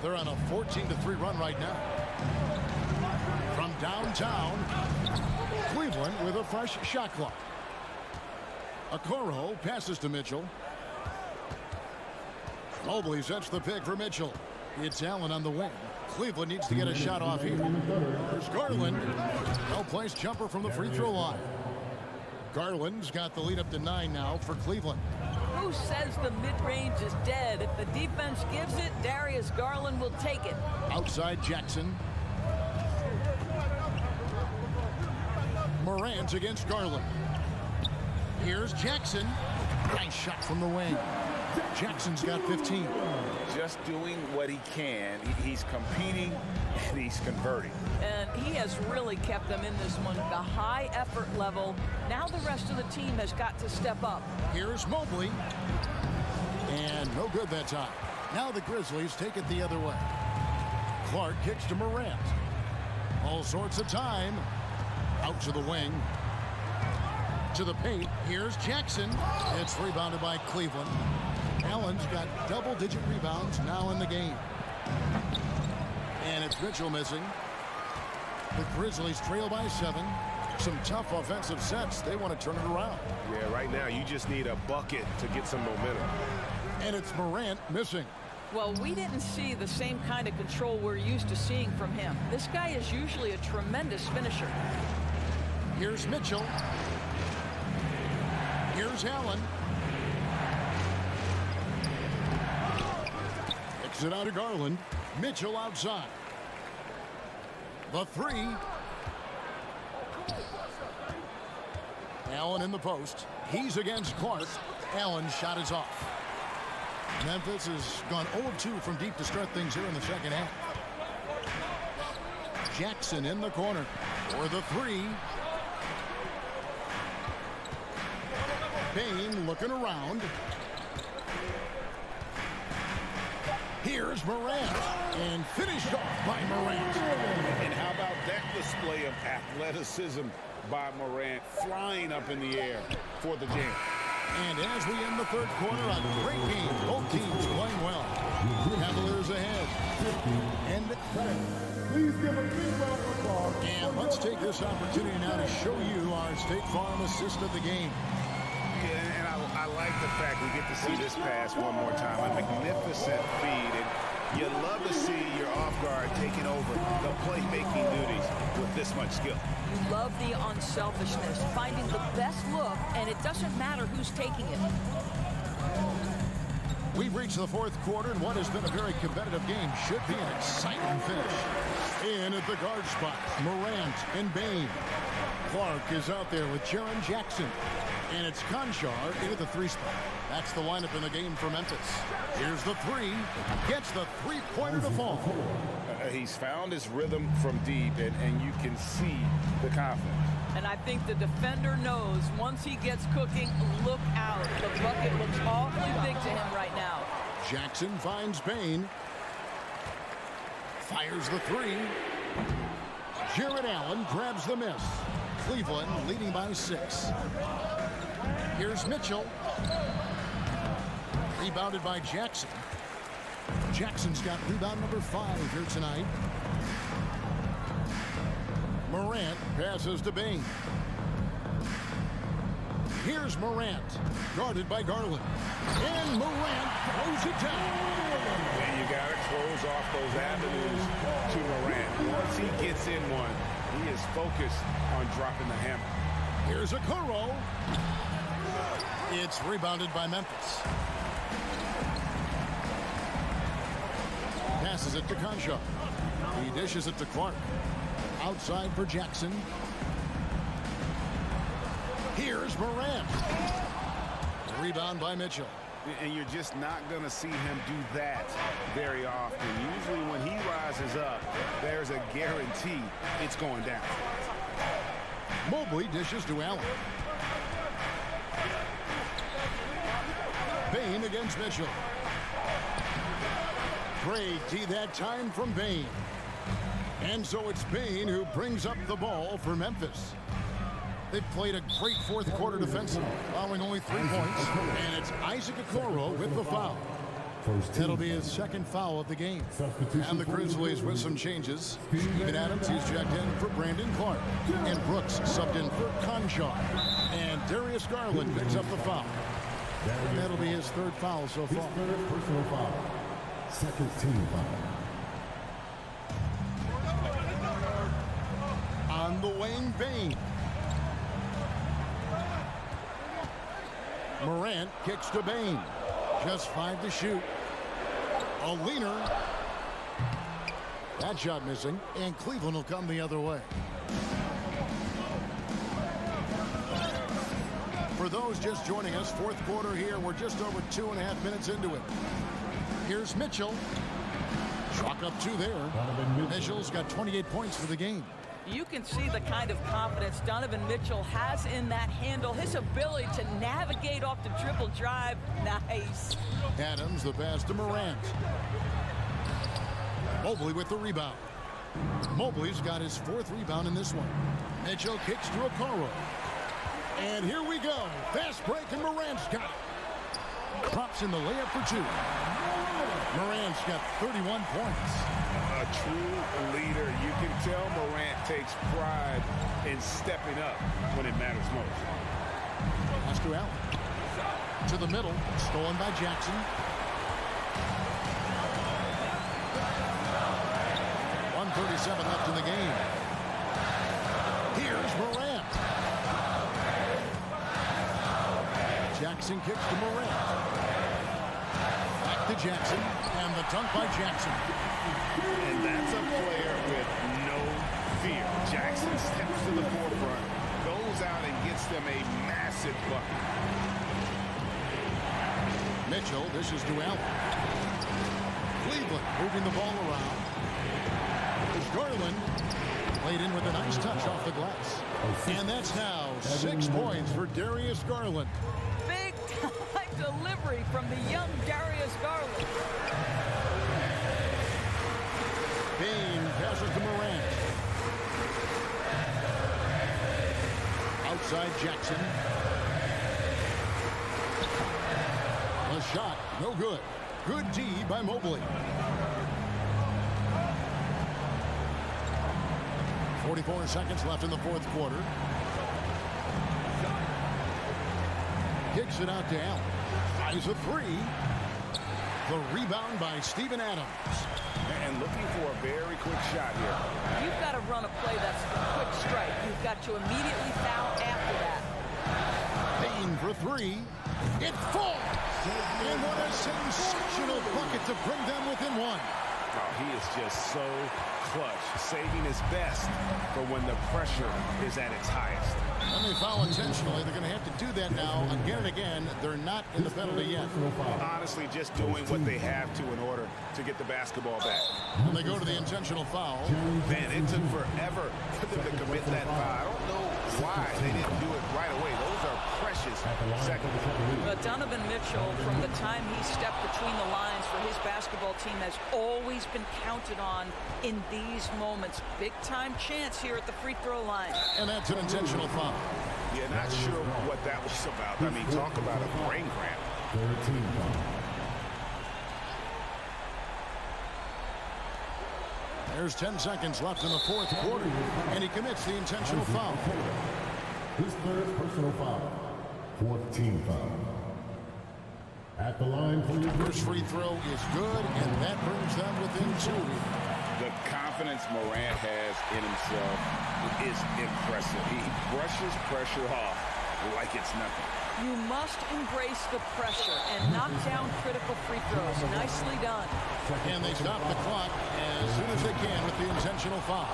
They're on a 14-3 run right now. From downtown, Cleveland with a fresh shot clock. Okoro passes to Mitchell. Mobley sets the pick for Mitchell. It's Allen on the wing. Cleveland needs to get a shot off here. There's Garland. Well-placed jumper from the free throw line. Garland's got the lead up to 9 now for Cleveland. Who says the mid-range is dead? If the defense gives it, Darius Garland will take it. Outside Jackson. Morant against Garland. Here's Jackson. Nice shot from the wing. Jackson's got 15. Just doing what he can. He's competing and he's converting. And he has really kept them in this one. The high effort level. Now the rest of the team has got to step up. Here's Mobley. And no good that time. Now the Grizzlies take it the other way. Clark kicks to Morant. All sorts of time. Out to the wing. To the paint. Here's Jackson. It's rebounded by Cleveland. Allen's got double-digit rebounds now in the game. And it's Mitchell missing. The Grizzlies trail by 7. Some tough offensive sets. They want to turn it around. Yeah, right now you just need a bucket to get some momentum. And it's Morant missing. Well, we didn't see the same kind of control we're used to seeing from him. This guy is usually a tremendous finisher. Here's Mitchell. Here's Allen. Kicks it out to Garland. Mitchell outside. The 3. Allen in the post. He's against Clark. Allen's shot is off. Memphis has gone 0-2 from deep to start things here in the second half. Jackson in the corner for the 3. Bane looking around. Here's Morant, and finished off by Morant. And how about that display of athleticism by Morant, flying up in the air for the jam. And as we end the third quarter, a great game. Both teams playing well. Cavaliers ahead. And Please give a big round of applause. And let's take this opportunity now to show you our State Farm assist of the game. Yeah, and I like the fact we get to see this pass one more time. A magnificent feed. And you love to see your off guard taking over the playmaking duties with this much skill. You love the unselfishness, finding the best look, and it doesn't matter who's taking it. We've reached the fourth quarter, and what has been a very competitive game should be an exciting finish. In at the guard spot, Morant and Bane. Clark is out there with Jaren Jackson. And it's Conchar into the three spot. That's the lineup in the game for Memphis. Here's the three. Gets the three-pointer to fall. He's found his rhythm from deep, and you can see the confidence. And I think the defender knows once he gets cooking, look out. The bucket looks awfully big to him right now. Jackson finds Bane. Fires the three. Jared Allen grabs the miss. Cleveland leading by 6. Here's Mitchell. Rebounded by Jackson. Jackson's got rebound number 5 here tonight. Morant passes to Bane. Here's Morant, guarded by Garland. And Morant throws it down. And you got to close off those avenues to Morant. Once he gets in one, he is focused on dropping the hammer. Here's Okoro. It's rebounded by Memphis. Passes it to Conchar. He dishes it to Clark. Outside for Jackson. Here's Morant. Rebound by Mitchell. And you're just not going to see him do that very often. Usually when he rises up, there's a guarantee it's going down. Mobley dishes to Allen. Bane against Mitchell. Great D that time from Bane. And so it's Bane who brings up the ball for Memphis. They've played a great fourth quarter defensive, allowing only 3 points. And it's Isaac Okoro with the foul. That'll be his second foul of the game. And the Grizzlies with some changes. Steven Adams, he's checked in for Brandon Clark. And Brooks subbed in for Conchar. And Darius Garland picks up the foul. That'll be his third foul so far. Personal foul. Second team foul. On the wing, Bane. Morant kicks to Bane. Just 5 to shoot. A leaner. That shot missing. And Cleveland will come the other way. For those just joining us, fourth quarter here. We're just over 2.5 minutes into it. Here's Mitchell. Chalk up 2 there. Mitchell's got 28 points for the game. You can see the kind of confidence Donovan Mitchell has in that handle. His ability to navigate off the dribble drive. Nice. Adams, the pass to Morant. Mobley with the rebound. Mobley's got his 4th rebound in this one. Mitchell kicks to Okoro. And here we go. Fast break, and Morant's got it. Drops in the layup for 2. Morant's got 31 points. A true leader. You can tell Morant takes pride in stepping up when it matters most. Pass to Allen. To the middle. Stolen by Jackson. .137 left in the game. Here's Morant. Jackson kicks to Morant. Back to Jackson. And the dunk by Jackson. And that's a player with no fear. Jackson steps to the forefront, goes out and gets them a massive bucket. Mitchell dishes to Allen. Cleveland moving the ball around. There's Garland. Played in with a nice touch off the glass. And that's now 6 points for Darius Garland. delivery from the young Darius Garland. Bain passes to Morant. Outside Jackson. A shot, no good. Good D by Mobley. 44 seconds left in the fourth quarter. Kicks it out to Allen. Tries a three. The rebound by Steven Adams. And looking for a very quick shot here. You've got to run a play that's a quick strike. You've got to immediately foul after that. Payne for three. It falls. And what a sensational bucket to bring them within one. Oh, he is just so clutch, saving his best for when the pressure is at its highest. And they foul intentionally. They're going to have to do that now again and again. They're not in the penalty yet. Honestly, just doing what they have to in order to get the basketball back. And they go to the intentional foul. Man, it took forever for them to commit that foul. I don't know why they didn't do it right away. Those are precious seconds. But Donovan Mitchell, from the time he stepped between the lines for his basketball team, has always been counted on in these moments. Big-time chance here at the free throw line. And that's an intentional foul. Yeah, not sure what that was about. I mean, talk about a brain cramp. 13 foul. There's 10 seconds left in the fourth quarter, and he commits the intentional foul. His third personal foul. 14 foul. At the line for your first free throw is good, and that brings them within two. The confidence Morant has in himself is impressive. He brushes pressure off like it's nothing. You must embrace the pressure and knock down critical free throws. Nicely done. And they stop the clock as soon as they can with the intentional foul.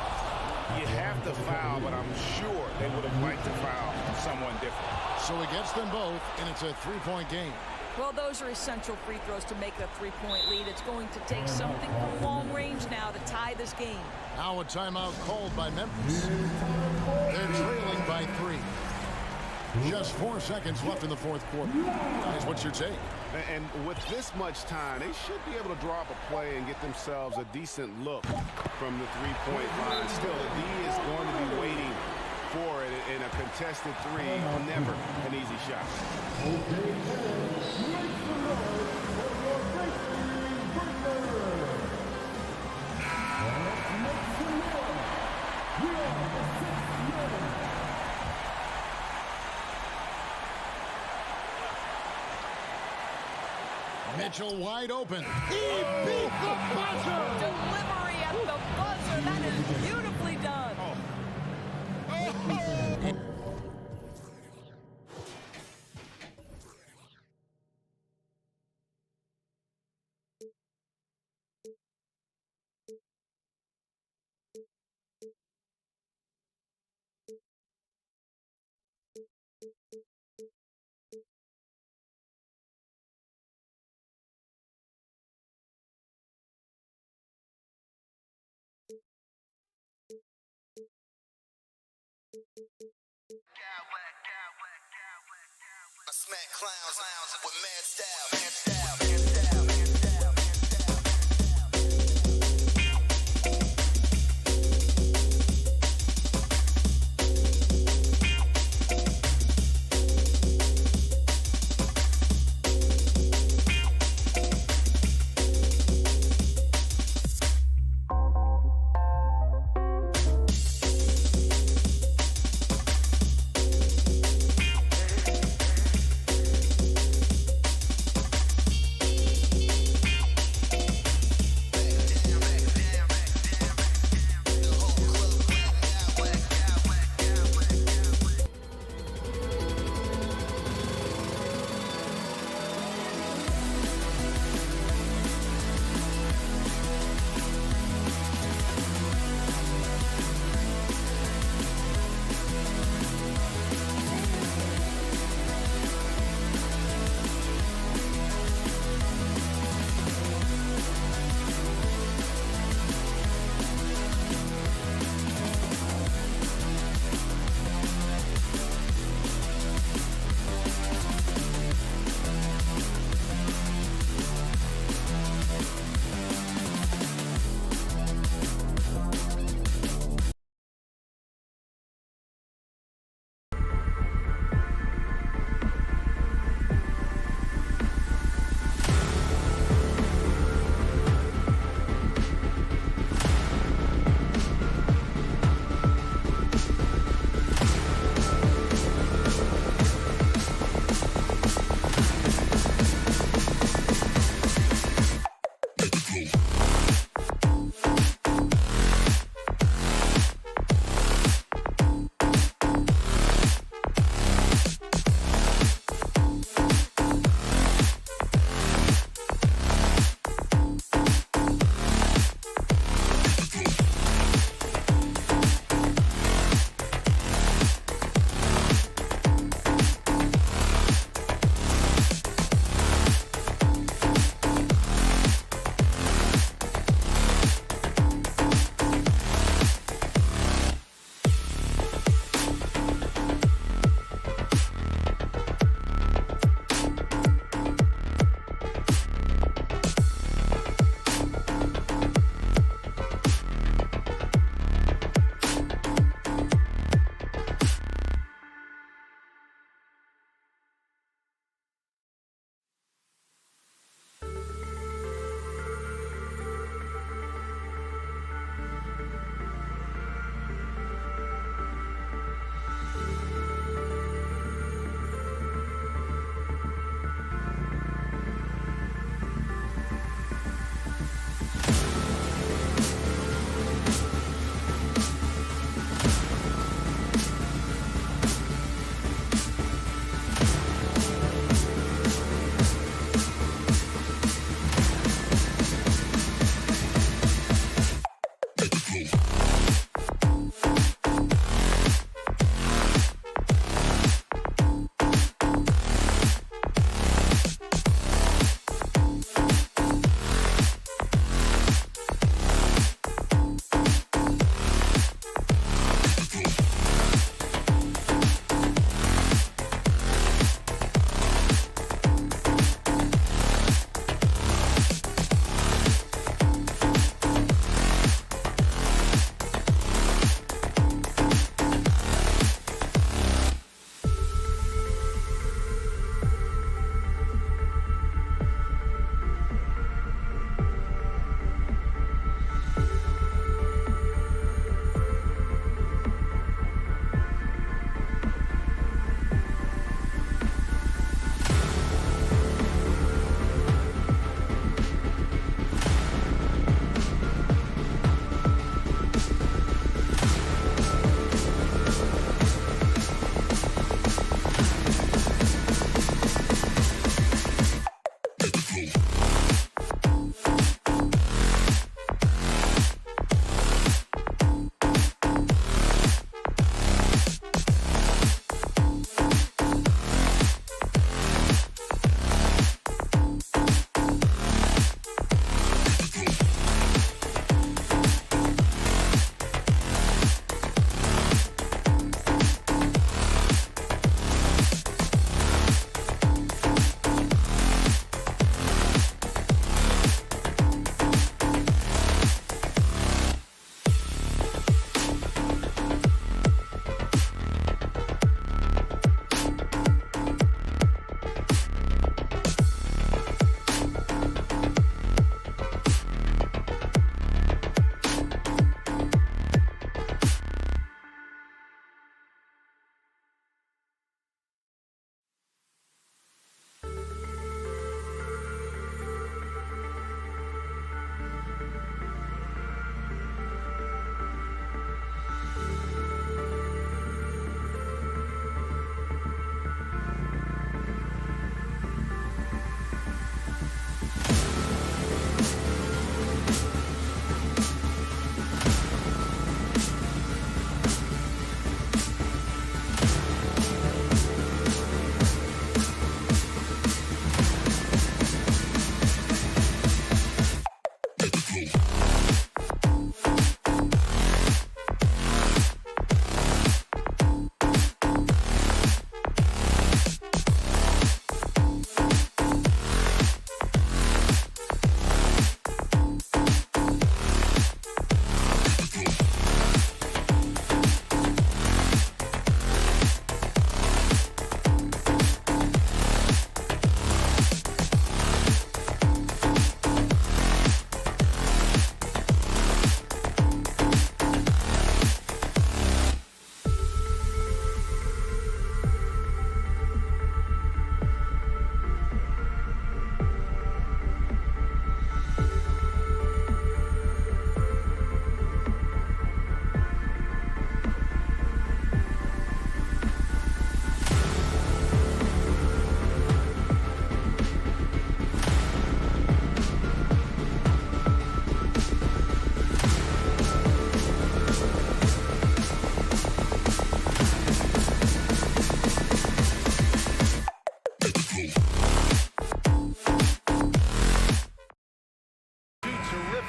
You have to foul, but I'm sure they would have liked to foul someone different. So he gets them both, and it's a three-point game. Well, those are essential free throws to make a three-point lead. It's going to take something from long range now to tie this game. Now a timeout called by Memphis. They're trailing by 3. Just 4 seconds left in the fourth quarter. Guys, what's your take? And with this much time, they should be able to draw up a play and get themselves a decent look from the three-point line. Still, the D is going to be waiting for it in a contested three. Never an easy shot. Mitchell wide open. He beat the buzzer. Delivery at the buzzer. That is beautifully done. I smack clowns with mad style.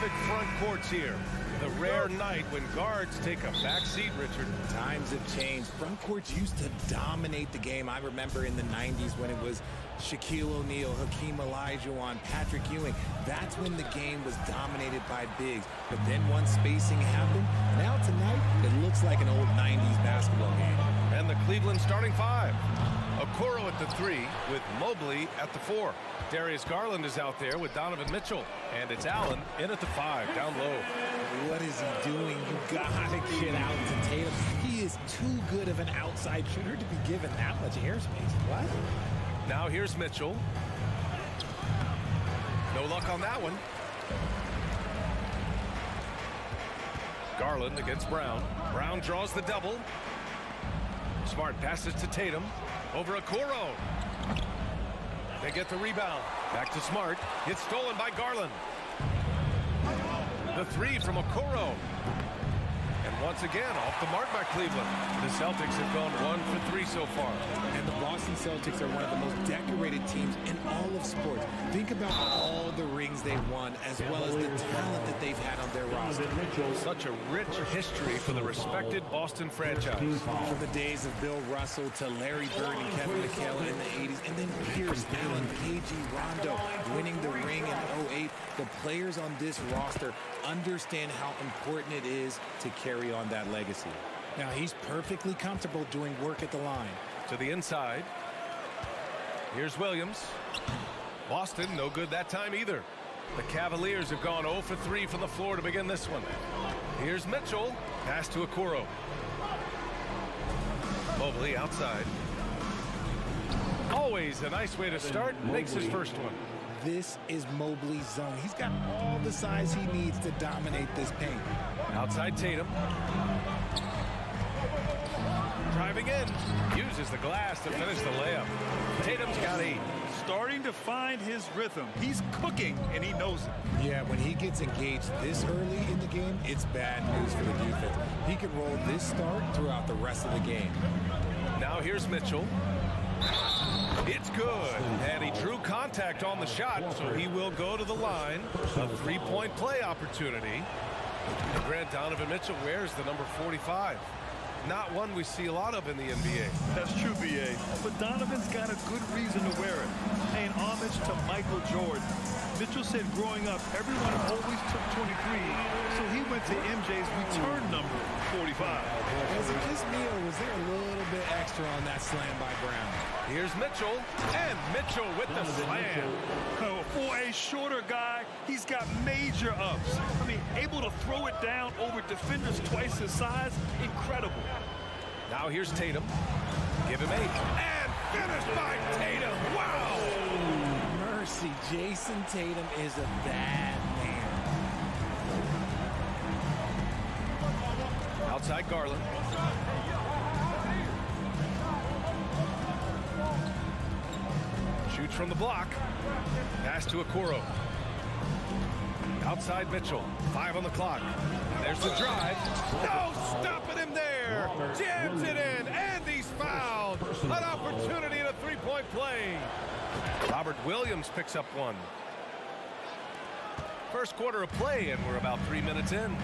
perfect front courts here. The rare night when guards take a back seat, Richard. Times have changed. Front courts used to dominate the game. I remember in the 90s when it was Shaquille O'Neal, Hakeem Olajuwon, Patrick Ewing. That's when the game was dominated by bigs. But then once spacing happened, now tonight, it looks like an old 90s basketball game. And the Cleveland starting five. Okoro at the 3 with Mobley at the 4. Darius Garland is out there with Donovan Mitchell. And it's Allen in at the 5, down low. What is he doing? You gotta get out to Tatum. He is too good of an outside shooter to be given that much airspace. What? Now here's Mitchell. No luck on that one. Garland against Brown. Brown draws the double. Smart passes to Tatum. Over Okoro. They get the rebound. Back to Smart. It's stolen by Garland. The 3 from Okoro. And once again, off the mark by Cleveland. The Celtics have gone 1 for 3 so far. And the Boston Celtics are one of the most decorated teams in all of sports. Think about all the rings they've won, as well as the talent that they've had on their roster. Such a rich history for the respected Boston franchise. From the days of Bill Russell to Larry Bird and Kevin McHale in the 80s, and then Pierce, Allen, KG, Rondo winning the ring in 08. The players on this roster understand how important it is to carry on that legacy. Now he's perfectly comfortable doing work at the line. To the inside. Here's Williams. Boston, no good that time either. The Cavaliers have gone 0 for 3 from the floor to begin this one. Here's Mitchell. Pass to Okoro. Mobley outside. Always a nice way to start. Makes his first one. This is Mobley's zone. He's got all the size he needs to dominate this paint. Outside Tatum. Driving in. Uses the glass to finish the layup. Tatum's got 8. Starting to find his rhythm. He's cooking, and he knows it. Yeah, when he gets engaged this early in the game, it's bad news for the defense. He can roll this start throughout the rest of the game. Now here's Mitchell. It's good, and he drew contact on the shot, so he will go to the line. A 3-point play opportunity. And Grant Donovan Mitchell wears the number 45. Not one we see a lot of in the NBA. That's true, B.A. But Donovan's got a good reason to wear it. Paying homage to Michael Jordan. Mitchell said growing up, everyone always took 23, so he went to MJ's return number, 45. Was it just me, or was there a little bit extra on that slam by Brown? Here's Mitchell, and Mitchell with the slam. Oh, for a shorter guy, he's got major ups. I mean, able to throw it down over defenders twice his size, incredible. Now here's Tatum. Give him 8, and finished by Tatum. Wow! Mercy, Jason Tatum is a bad man. Outside Garland. Shoots from the block. Pass to Okoro. Outside Mitchell. 5 on the clock. There's the drive. No stopping him there. Jams it in, and he's fouled. An opportunity in a 3-point play. Robert Williams picks up one. First quarter of play, and we're about 3 minutes in.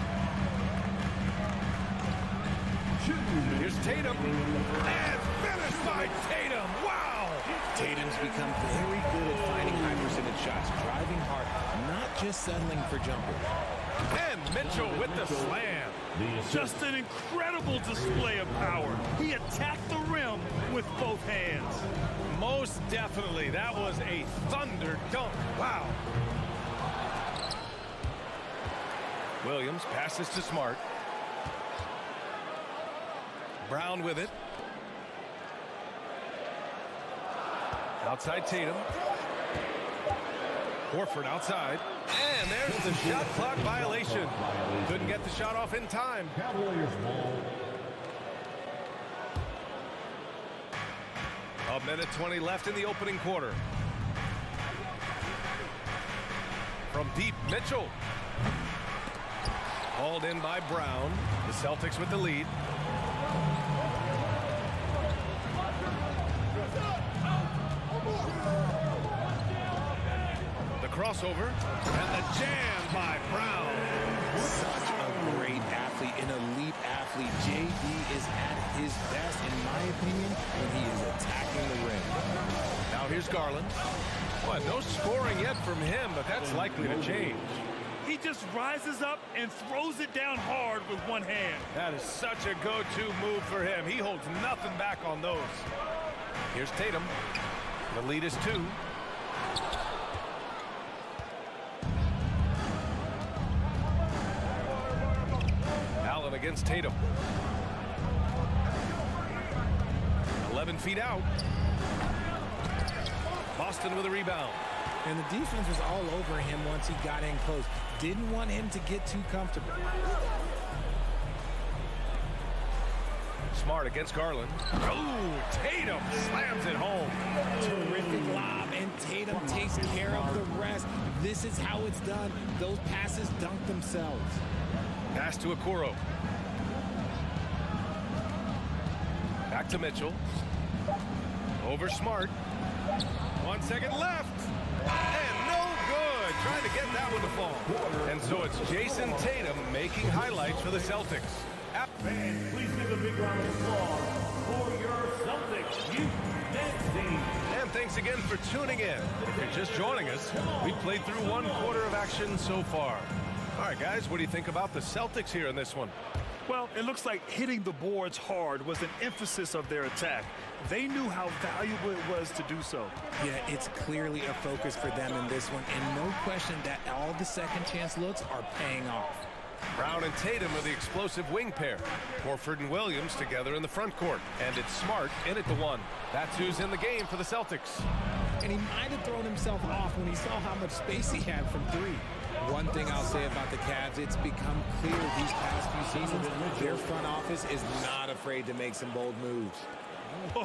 Here's Tatum, and finished by Tatum. Wow! Tatum's become very good at finding high percentage shots, driving hard, not just settling for jumpers. And Mitchell with the slam. Just an incredible display of power. He attacked the rim with both hands. Most definitely. That was a thunder dunk. Wow. Williams passes to Smart. Brown with it. Outside Tatum. Horford outside. And there's the shot clock violation. Couldn't get the shot off in time. A minute 20 left in the opening quarter. From deep, Mitchell. Hauled in by Brown. The Celtics with the lead. crossover. And the jam by Brown. Such a great athlete, an elite athlete. JB is at his best, in my opinion, when he is attacking the rim. Now here's Garland. Well, no scoring yet from him, but that's likely to change. He just rises up and throws it down hard with one hand. That is such a go-to move for him. He holds nothing back on those. Here's Tatum. The lead is 2. Allen against Tatum. 11 feet out. Boston with a rebound. And the defense was all over him once he got in close. Didn't want him to get too comfortable. Smart against Garland. Oh, Tatum slams it home. Terrific lob, and Tatum takes care of the rest. This is how it's done. Those passes dunk themselves. Pass to Okoro. Back to Mitchell. Over Smart. 1 second left. And no good. Trying to get that one to fall. And so it's Jason Tatum making highlights for the Celtics. Fans, please give a big round of applause for your Celtics youth dance team. And thanks again for tuning in. If you're just joining us, we played through 1 quarter of action so far. All right, guys, what do you think about the Celtics here in this one? Well, it looks like hitting the boards hard was an emphasis of their attack. They knew how valuable it was to do so. Yeah, it's clearly a focus for them in this one, and no question that all the second chance looks are paying off. Brown and Tatum are the explosive wing pair. Horford and Williams together in the front court. And it's Smart in at the 1. That's who's in the game for the Celtics. And he might have thrown himself off when he saw how much space he had from 3. One thing I'll say about the Cavs, it's become clear these past few seasons, their front office is not afraid to make some bold moves.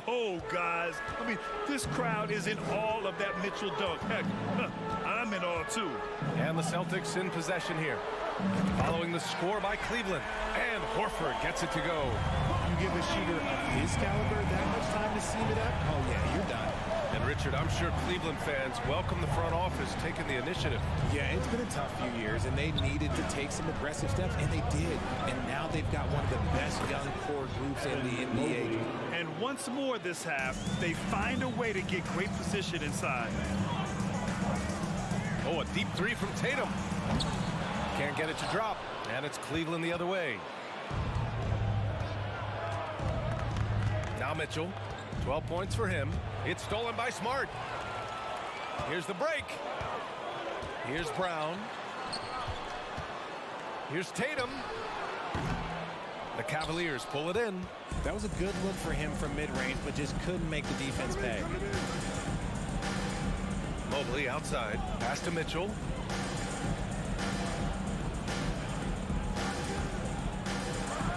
Oh, guys. I mean, this crowd is in awe of that Mitchell dunk. Heck, I'm in awe, too. And the Celtics in possession here. Following the score by Cleveland. And Horford gets it to go. You give a shooter of his caliber that much time to seam it up? Oh, yeah, you're done. And, Richard, I'm sure Cleveland fans welcome the front office taking the initiative. Yeah, it's been a tough few years, and they needed to take some aggressive steps, and they did. And now they've got one of the best young core groups in the NBA. And once more this half, they find a way to get great position inside. Oh, a deep 3 from Tatum. Can't get it to drop. And it's Cleveland the other way. Now Mitchell. 12 points for him. It's stolen by Smart. Here's the break. Here's Brown. Here's Tatum. The Cavaliers pull it in. That was a good look for him from mid-range, but just couldn't make the defense pay. Mobley outside. Pass to Mitchell.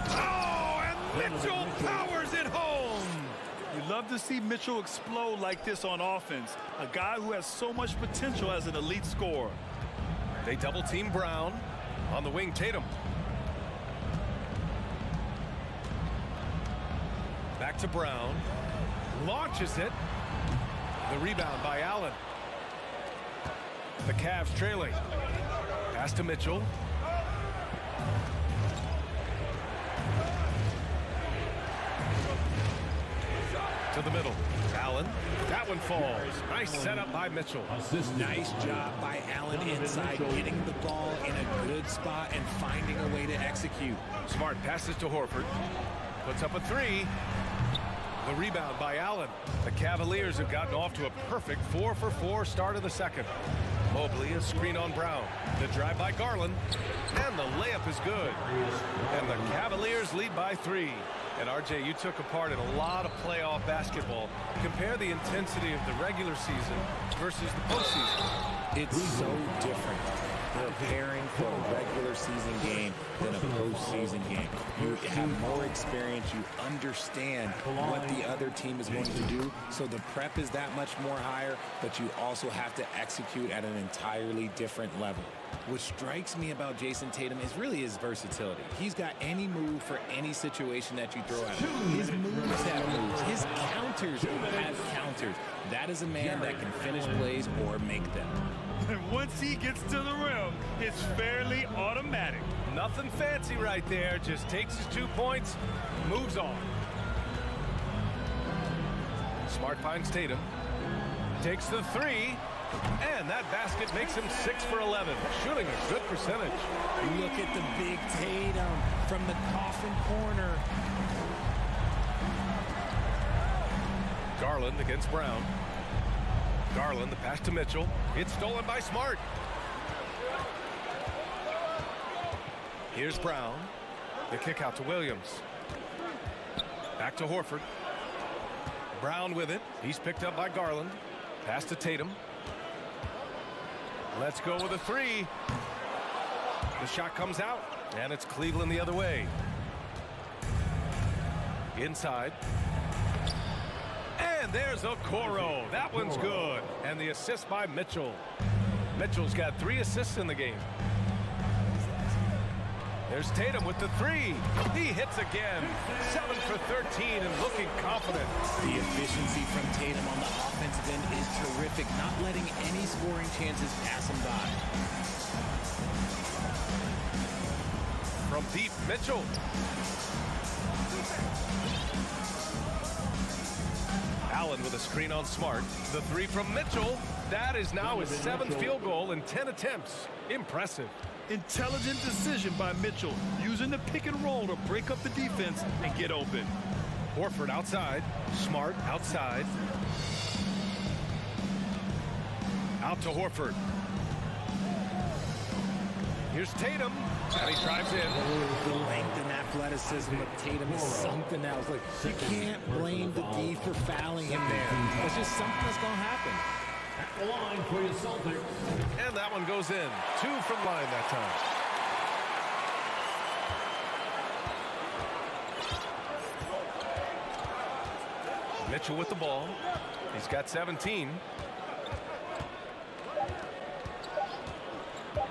Oh, and Mitchell powers it home. You love to see Mitchell explode like this on offense. A guy who has so much potential as an elite scorer. They double team Brown. On the wing, Tatum. Back to Brown. Launches it. The rebound by Allen. The Cavs trailing. Pass to Mitchell. To the middle. Allen. That one falls. Nice setup by Mitchell. Nice job by Allen inside, getting the ball in a good spot and finding a way to execute. Smart passes to Horford. Puts up a 3. The rebound by Allen. The Cavaliers have gotten off to a perfect 4-for-4 start of the second. Mobley, a screen on Brown. The drive by Garland. And the layup is good. And the Cavaliers lead by 3. And RJ, you took a part in a lot of playoff basketball. Compare the intensity of the regular season versus the postseason. It's so different preparing for a regular season game than a postseason game. You have more experience. You understand what the other team is going to do. So the prep is that much more higher, but you also have to execute at an entirely different level. What strikes me about Jason Tatum is really his versatility. He's got any move for any situation that you throw at him. His moves have moves. His counters have counters. That is a man that can finish plays or make them. And once he gets to the rim, it's fairly automatic. Nothing fancy right there. Just takes his 2 points, moves on. Smart finds Tatum. Takes the three. And that basket makes him 6 for 11. Shooting a good percentage. Look at the big Tatum from the coffin corner. Garland against Brown. Garland, the pass to Mitchell. It's stolen by Smart. Here's Brown. The kick out to Williams. Back to Horford. Brown with it. He's picked up by Garland. Pass to Tatum. Let's go with a three. The shot comes out, and it's Cleveland the other way. Inside. And there's Okoro. That one's good. And the assist by Mitchell. Mitchell's got 3 assists in the game. There's Tatum with the three. He hits again. 7 for 13 and looking confident. The efficiency from Tatum on the offensive end is terrific, not letting any scoring chances pass him by. From deep, Mitchell. Allen with a screen on Smart. The three from Mitchell. That is now his 7th field goal in 10 attempts. Impressive. Intelligent decision by Mitchell, using the pick and roll to break up the defense and get open. Horford outside. Smart outside. Out to Horford. Here's Tatum. And he drives in. The length and athleticism of Tatum is something else. Like, you can't blame the D for fouling him there. It's just something that's going to happen. At the line for your Celtics. And that one goes in. 2 from line that time. Mitchell with the ball. He's got 17.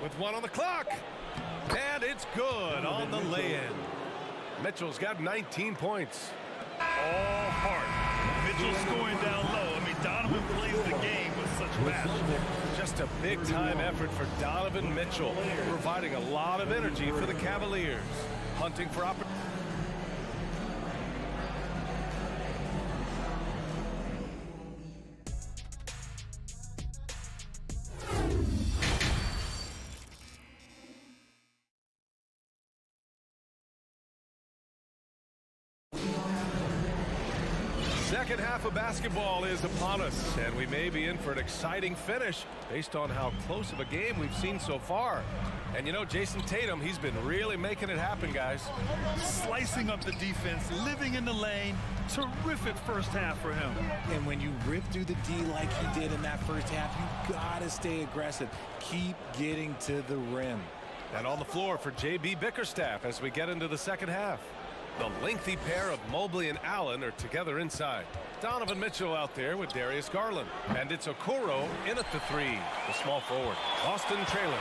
With 1 on the clock. And it's good on the lay-in. Mitchell's got 19 points. All heart. Mitchell scoring down low. I mean, Donovan plays the game with such passion. Just a big-time effort for Donovan Mitchell, providing a lot of energy for the Cavaliers. Hunting for opportunity. Second half of basketball is upon us, and we may be in for an exciting finish based on how close of a game we've seen so far. And you know, Jason Tatum, he's been really making it happen, guys. Slicing up the defense, living in the lane. Terrific first half for him. And when you rip through the D like he did in that first half, you gotta stay aggressive. Keep getting to the rim. And on the floor for J.B. Bickerstaff as we get into the second half. The lengthy pair of Mobley and Allen are together inside. Donovan Mitchell out there with Darius Garland. And it's Okoro in at the three, the small forward. Austin trailing.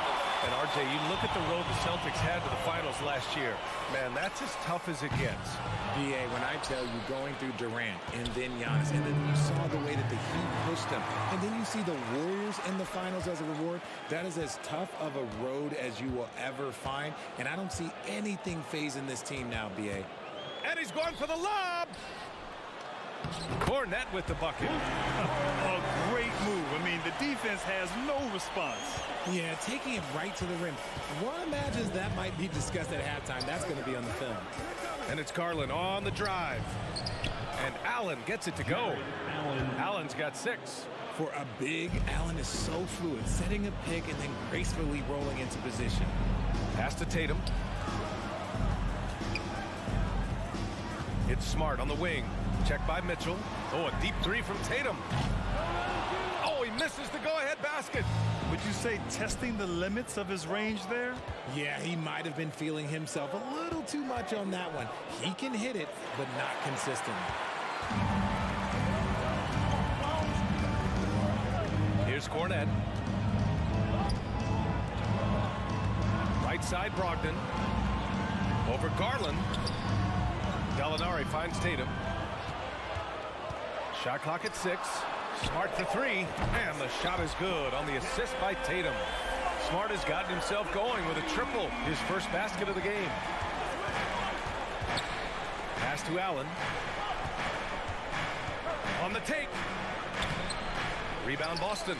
And RJ, you look at the road the Celtics had to the finals last year. Man, that's as tough as it gets. BA, when I tell you going through Durant and then Giannis, and then you saw the way that the Heat pushed them, and then you see the Warriors in the finals as a reward, that is as tough of a road as you will ever find. And I don't see anything phasing this team now, BA. And he's going for the lob. Cornette with the bucket. A great move. I mean, the defense has no response. Yeah, taking it right to the rim. One imagines that might be discussed at halftime. That's going to be on the film. And it's Garland on the drive. And Allen gets it to go. Allen's got 6. For a big, Allen is so fluid, setting a pick and then gracefully rolling into position. Pass to Tatum. It's Smart on the wing. Checked by Mitchell. Oh, a deep three from Tatum. Oh, he misses the go-ahead basket. Would you say testing the limits of his range there? Yeah, he might have been feeling himself a little too much on that one. He can hit it, but not consistently. Here's Cornette. side, Brogdon. Over Garland. Gallinari finds Tatum. Shot clock at 6. Smart for 3. And the shot is good on the assist by Tatum. Smart has gotten himself going with a triple. His first basket of the game. Pass to Allen. On the take. Rebound Boston.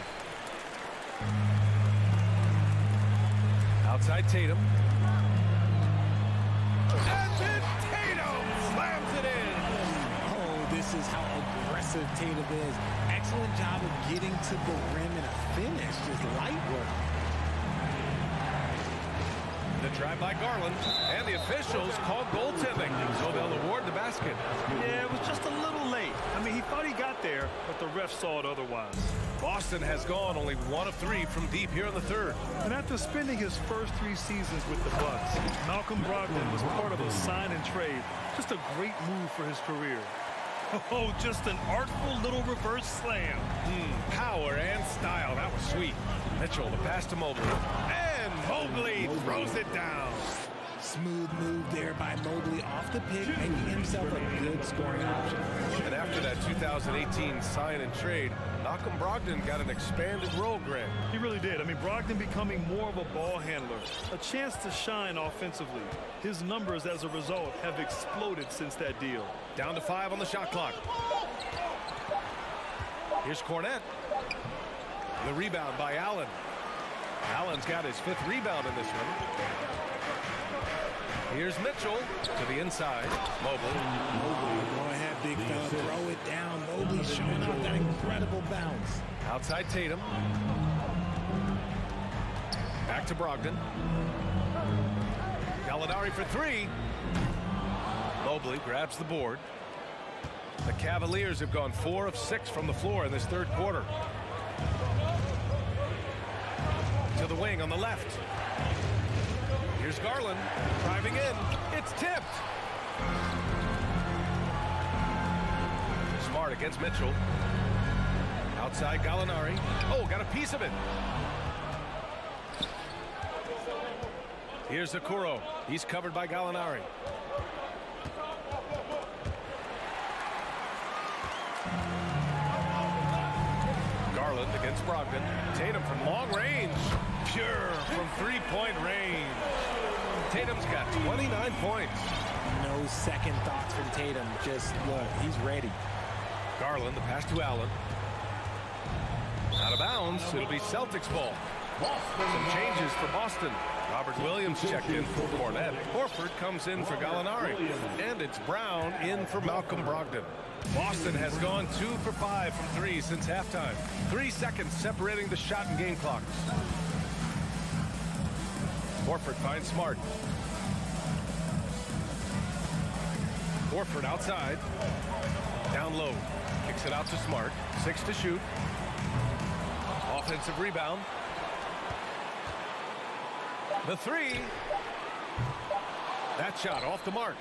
Outside Tatum. And then Tatum slams it in. Oh, this is how aggressive Tatum is. Excellent job of getting to the rim and a finish. Just light work. The drive by Garland, and the officials called goaltending, so they'll award the basket. Yeah, it was just a little late. I mean, he thought he got there, but the ref saw it otherwise. Boston has gone only 1 of 3 from deep here in the third. And after spending his first 3 seasons with the Bucks, Malcolm Brogdon was part of a sign and trade. Just a great move for his career. Oh, just an artful little reverse slam. Power and style. That was sweet. Mitchell, the pass to Mobley. And Mobley throws it down. Smooth move there by Mobley off the pick, making himself a good scoring option. And after that 2018 sign and trade, Malcolm Brogdon got an expanded role, Greg. He really did. I mean, Brogdon becoming more of a ball handler, a chance to shine offensively. His numbers as a result have exploded since that deal. Down to 5 on the shot clock. Here's Cornette. The rebound by Allen. Allen's got his 5th rebound in this one. Here's Mitchell to the inside. Mobley. Go ahead, big fella. Throw it down. Mobley showing off that incredible bounce. Outside Tatum. Back to Brogdon. Gallinari for 3. Mobley grabs the board. The Cavaliers have gone 4 of 6 from the floor in this third quarter. To the wing on the left. Here's Garland driving in. It's tipped. Smart against Mitchell. Outside Gallinari. Oh, got a piece of it. Here's Okoro. He's covered by Gallinari. Garland against Brogdon. Tatum from long range. Pure from 3-point range. Tatum's got 29 points. No second thoughts from Tatum. Just look, he's ready. Garland, the pass to Allen. Out of bounds. It'll be Celtics ball. Some changes for Boston. Robert Williams checked in for Cornette. Horford comes in for Gallinari. And it's Brown in for Malcolm Brogdon. Boston has gone 2 for 5 from 3 since halftime. 3 seconds separating the shot and game clocks. Horford finds Smart. Horford outside. Down low. Kicks it out to Smart. 6 to shoot. Offensive rebound. The 3. That shot off the mark.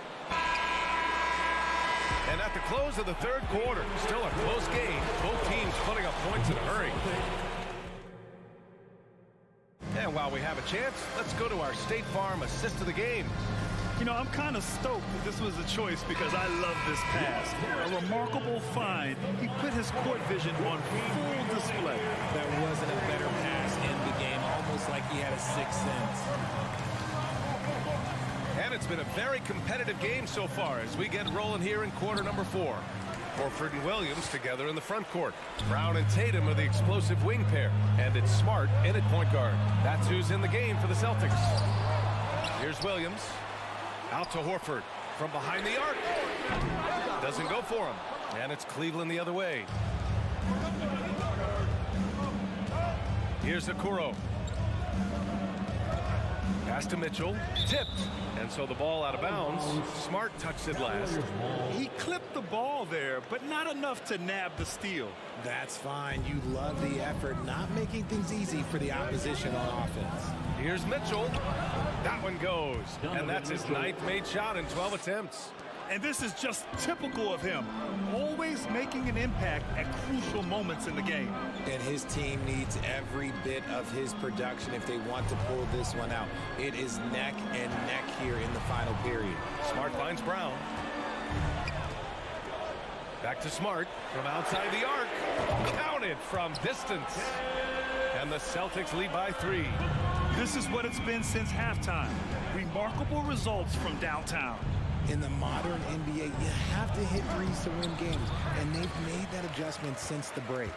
And at the close of the third quarter, still a close game. Both teams putting up points in a hurry. And while we have a chance, let's go to our State Farm assist of the game. You know, I'm kind of stoked that this was a choice because I love this pass. A remarkable find. He put his court vision on full display. There wasn't a better pass in the game, almost like he had a sixth sense. And it's been a very competitive game so far as we get rolling here in quarter number 4. Horford and Williams together in the front court. Brown and Tatum are the explosive wing pair. And it's Smart in at point guard. That's who's in the game for the Celtics. Here's Williams. Out to Horford from behind the arc. Doesn't go for him. And it's Cleveland the other way. Here's Okoro. Pass to Mitchell. Tipped. And so the ball out of bounds. Smart touched it last. He clipped the ball there, but not enough to nab the steal. That's fine. You love the effort, not making things easy for the opposition on offense. Here's Mitchell. That one goes. And that's his 9th made shot in 12 attempts. And this is just typical of him, always making an impact at crucial moments in the game. And his team needs every bit of his production if they want to pull this one out. It is neck and neck here in the final period. Smart finds Brown. Back to Smart from outside the arc. Counted from distance. And the Celtics lead by 3. This is what it's been since halftime. Remarkable results from downtown. In the modern NBA, you have to hit threes to win games, and they've made that adjustment since the break.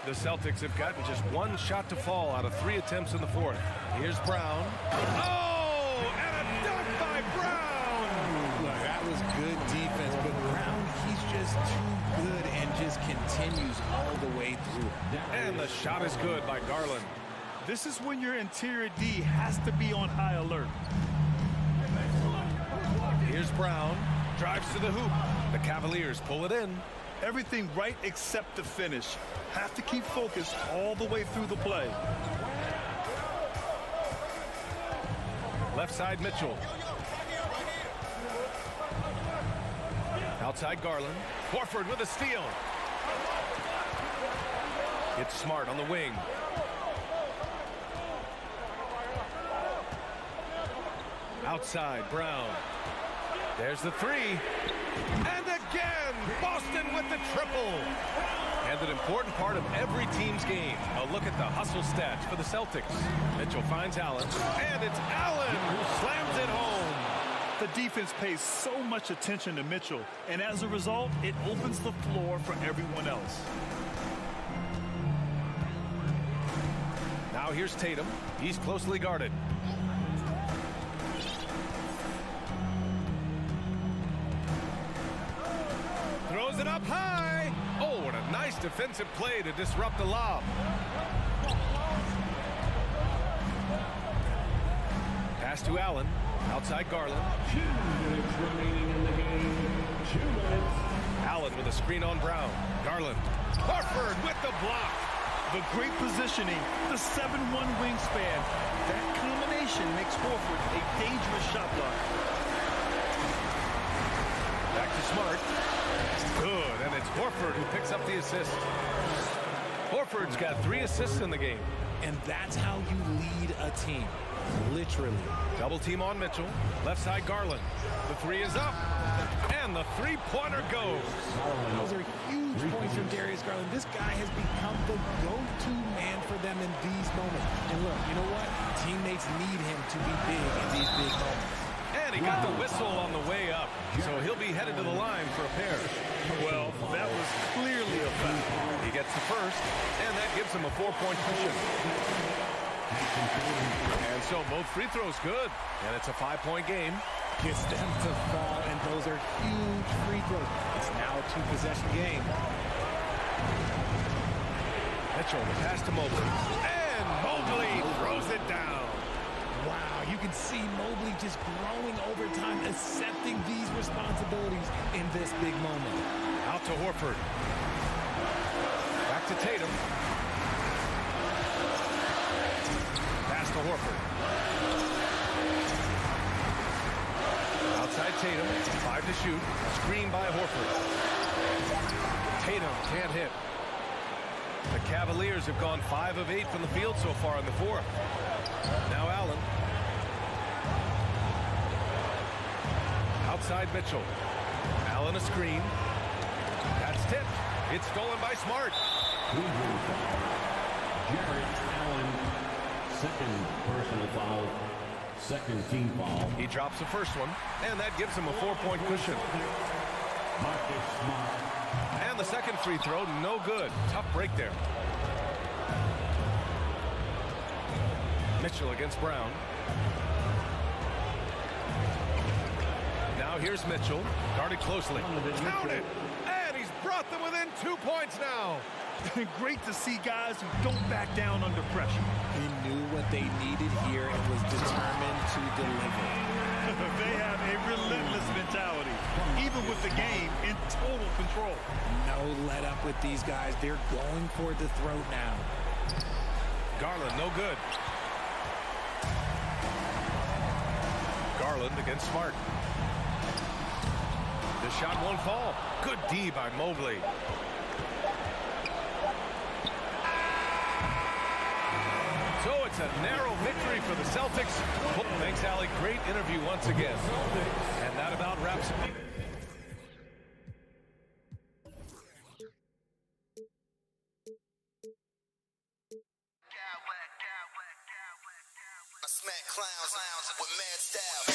The Celtics have gotten just 1 shot to fall out of 3 attempts in the 4th. Here's Brown. Oh, and a dunk by Brown! Look, that was good defense, but Brown, he's just too good and just continues all the way through. And the shot is good by Garland. This is when your interior D has to be on high alert. Here's Brown, drives to the hoop. The Cavaliers pull it in. Everything right except the finish. Have to keep focused all the way through the play. Left side, Mitchell. Outside, Garland. Horford with a steal. It's Smart on the wing. Outside, Brown. There's the 3. And again, Boston with the triple. And an important part of every team's game. A look at the hustle stats for the Celtics. Mitchell finds Allen. And it's Allen who slams it home. The defense pays so much attention to Mitchell. And as a result, it opens the floor for everyone else. Now here's Tatum. He's closely guarded. Throws it up high. Oh, what a nice defensive play to disrupt the lob. Pass to Allen. Outside Garland. 2 minutes remaining in the game. 2 minutes. Allen with a screen on Brown. Garland. Horford with the block. The great positioning, the 7'1" wingspan. That combination makes Horford a dangerous shot blocker. Back to Smart. Good, and it's Horford who picks up the assist. Horford's got 3 assists in the game. And that's how you lead a team. Literally. Double team on Mitchell. Left side Garland. The 3 is up. And the 3-pointer goes. Those are huge points from Darius Garland. This guy has become the go-to man for them in these moments. And look, you know what? Teammates need him to be big in these big moments. And he got the whistle on the way up. So he'll be headed to the line for a pair. Well, that was clearly a foul. He gets the first, and that gives him a 4-point cushion. And so both free throws good, and it's a 5-point game. Gets them to fall, and those are huge free throws. It's now a 2-possession game. Mitchell, the pass to Mobley. And Mobley throws it down. Wow, you can see Mobley just growing over time, accepting these responsibilities in this big moment. Out to Horford. Back to Tatum. Pass to Horford. Outside Tatum, 5 to shoot. Screen by Horford. Tatum can't hit. The Cavaliers have gone 5 of 8 from the field so far in the 4th. Now Allen. Outside Mitchell. Allen a screen. That's tipped. It's stolen by Smart. Jarrett Allen, second personal foul, second team foul. He drops the first one, and that gives him a 4-point cushion. Marcus Smart. And the second free throw, no good. Tough break there. Mitchell against Brown. Now here's Mitchell, guarded closely. Count it! And he's brought them within 2 points now. Great to see guys who don't back down under pressure. He knew what they needed here and was determined to deliver. They have a relentless mentality, even with the game in total control. No let up with these guys. They're going for the throat now. Garland, no good. Garland against Smart. The shot won't fall. Good D by Mobley. So it's a narrow victory for the Celtics. Thanks, Allie. Great interview once again. And that about wraps it. I smack clowns with mad style.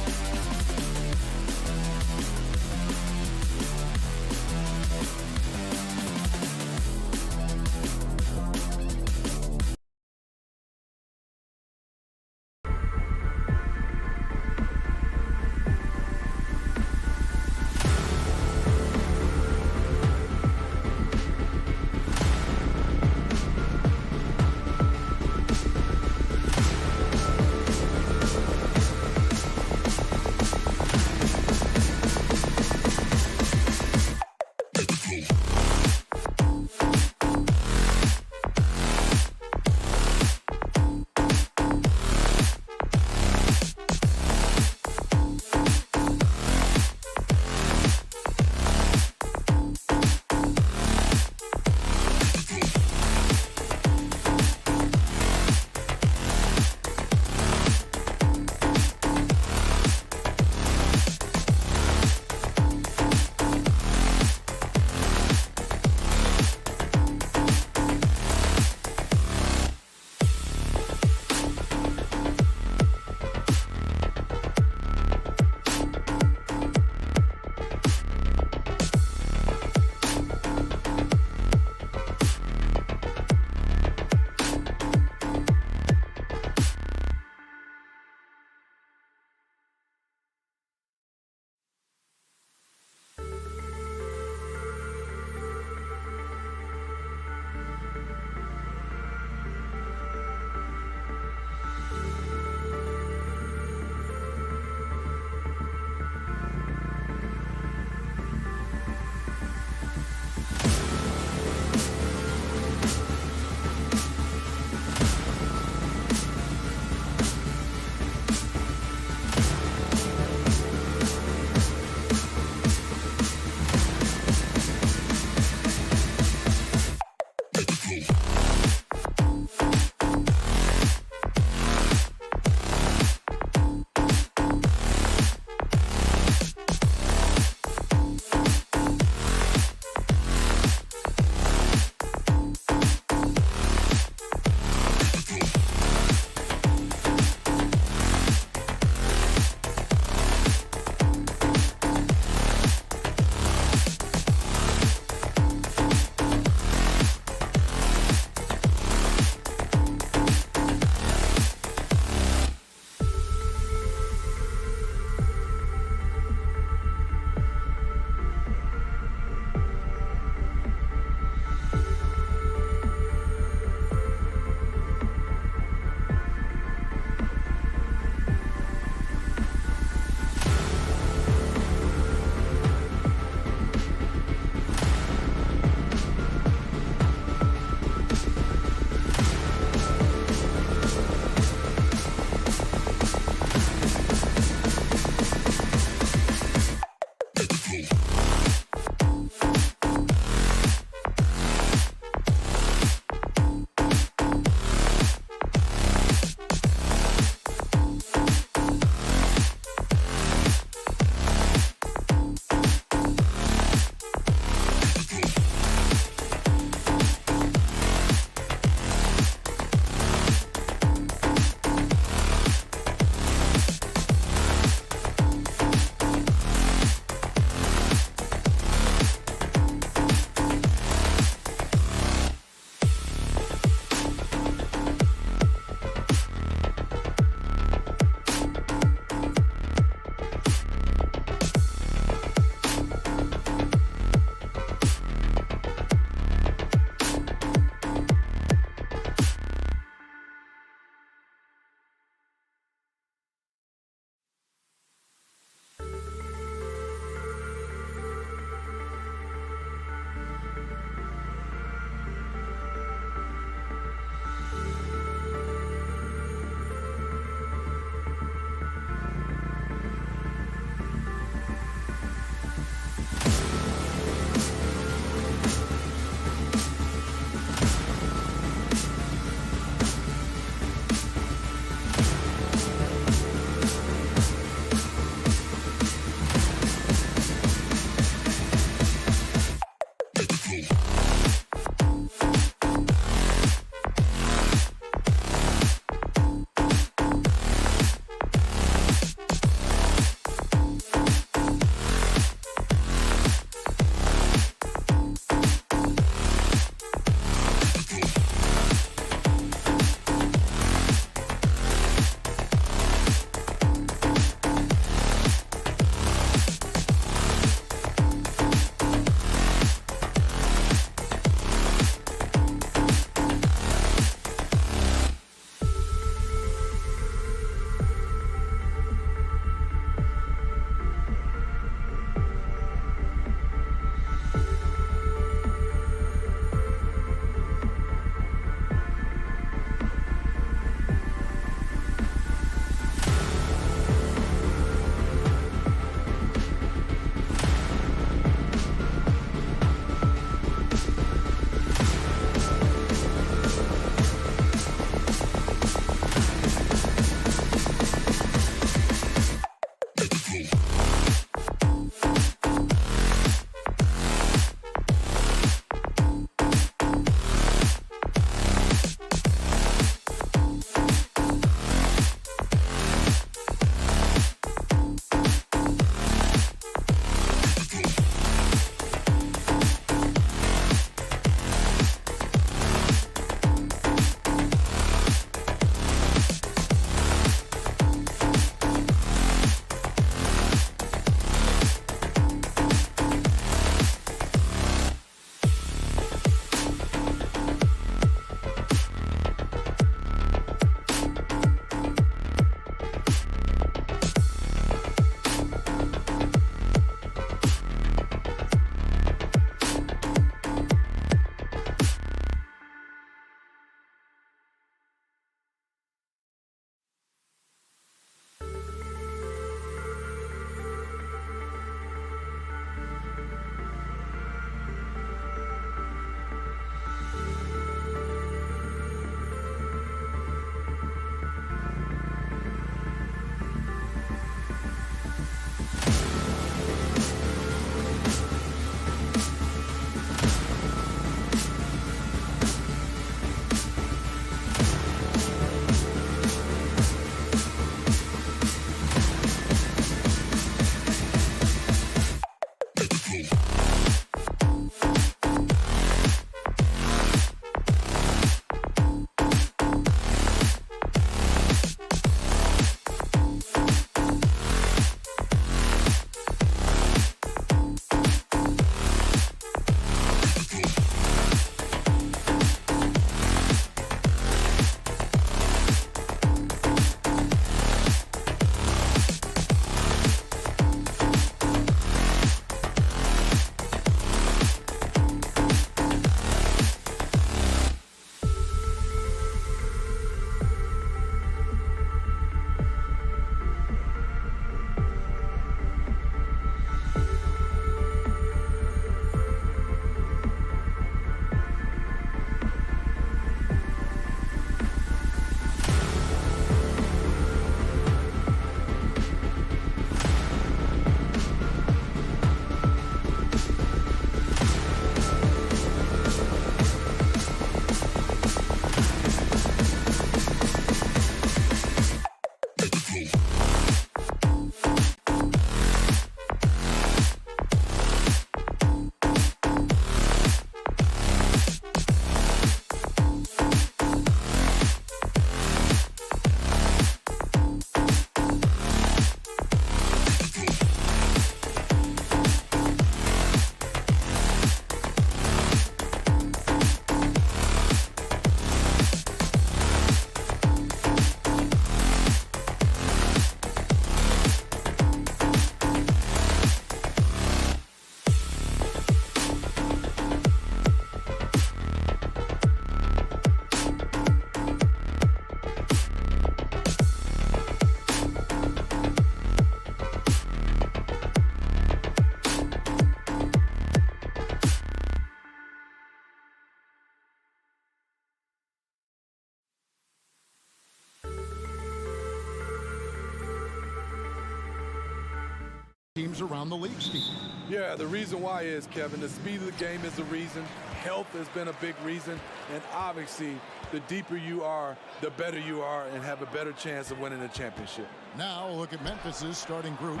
teams around the league, Steve. Yeah, the reason why is, Kevin, the speed of the game is the reason. Health has been a big reason. And obviously, the deeper you are, the better you are and have a better chance of winning a championship. Now look at Memphis's starting group.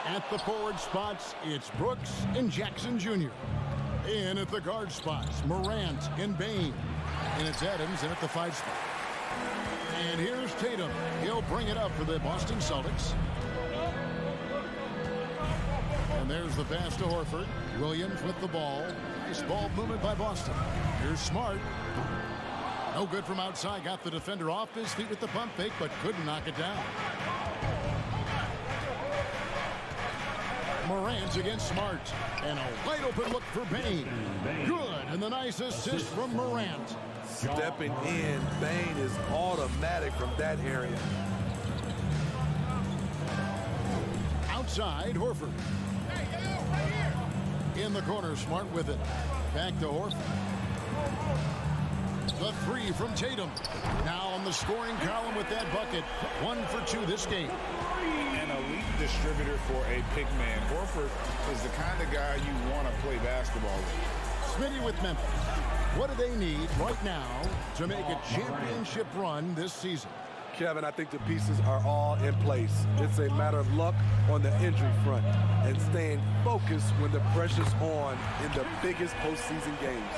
At the forward spots, it's Brooks and Jackson Jr. In at the guard spots, Morant and Bain. And it's Adams in at the 5 spot. And here's Tatum. He'll bring it up for the Boston Celtics. And there's the pass to Horford. Williams with the ball. Nice ball movement by Boston. Here's Smart. No good from outside. Got the defender off his feet with the pump fake, but couldn't knock it down. Morant against Smart. And a wide open look for Bain. Good. And the nice assist from Morant. Stepping in, Bain is automatic from that area. Outside, Horford. In the corner, Smart with it. Back to Horford. The 3 from Tatum. Now on the scoring column with that bucket. 1 for 2 this game. An elite distributor for a big man. Horford is the kind of guy you want to play basketball with. Smitty with Memphis. What do they need right now to make a championship run this season? Kevin, I think the pieces are all in place. It's a matter of luck on the injury front and staying focused when the pressure's on in the biggest postseason games.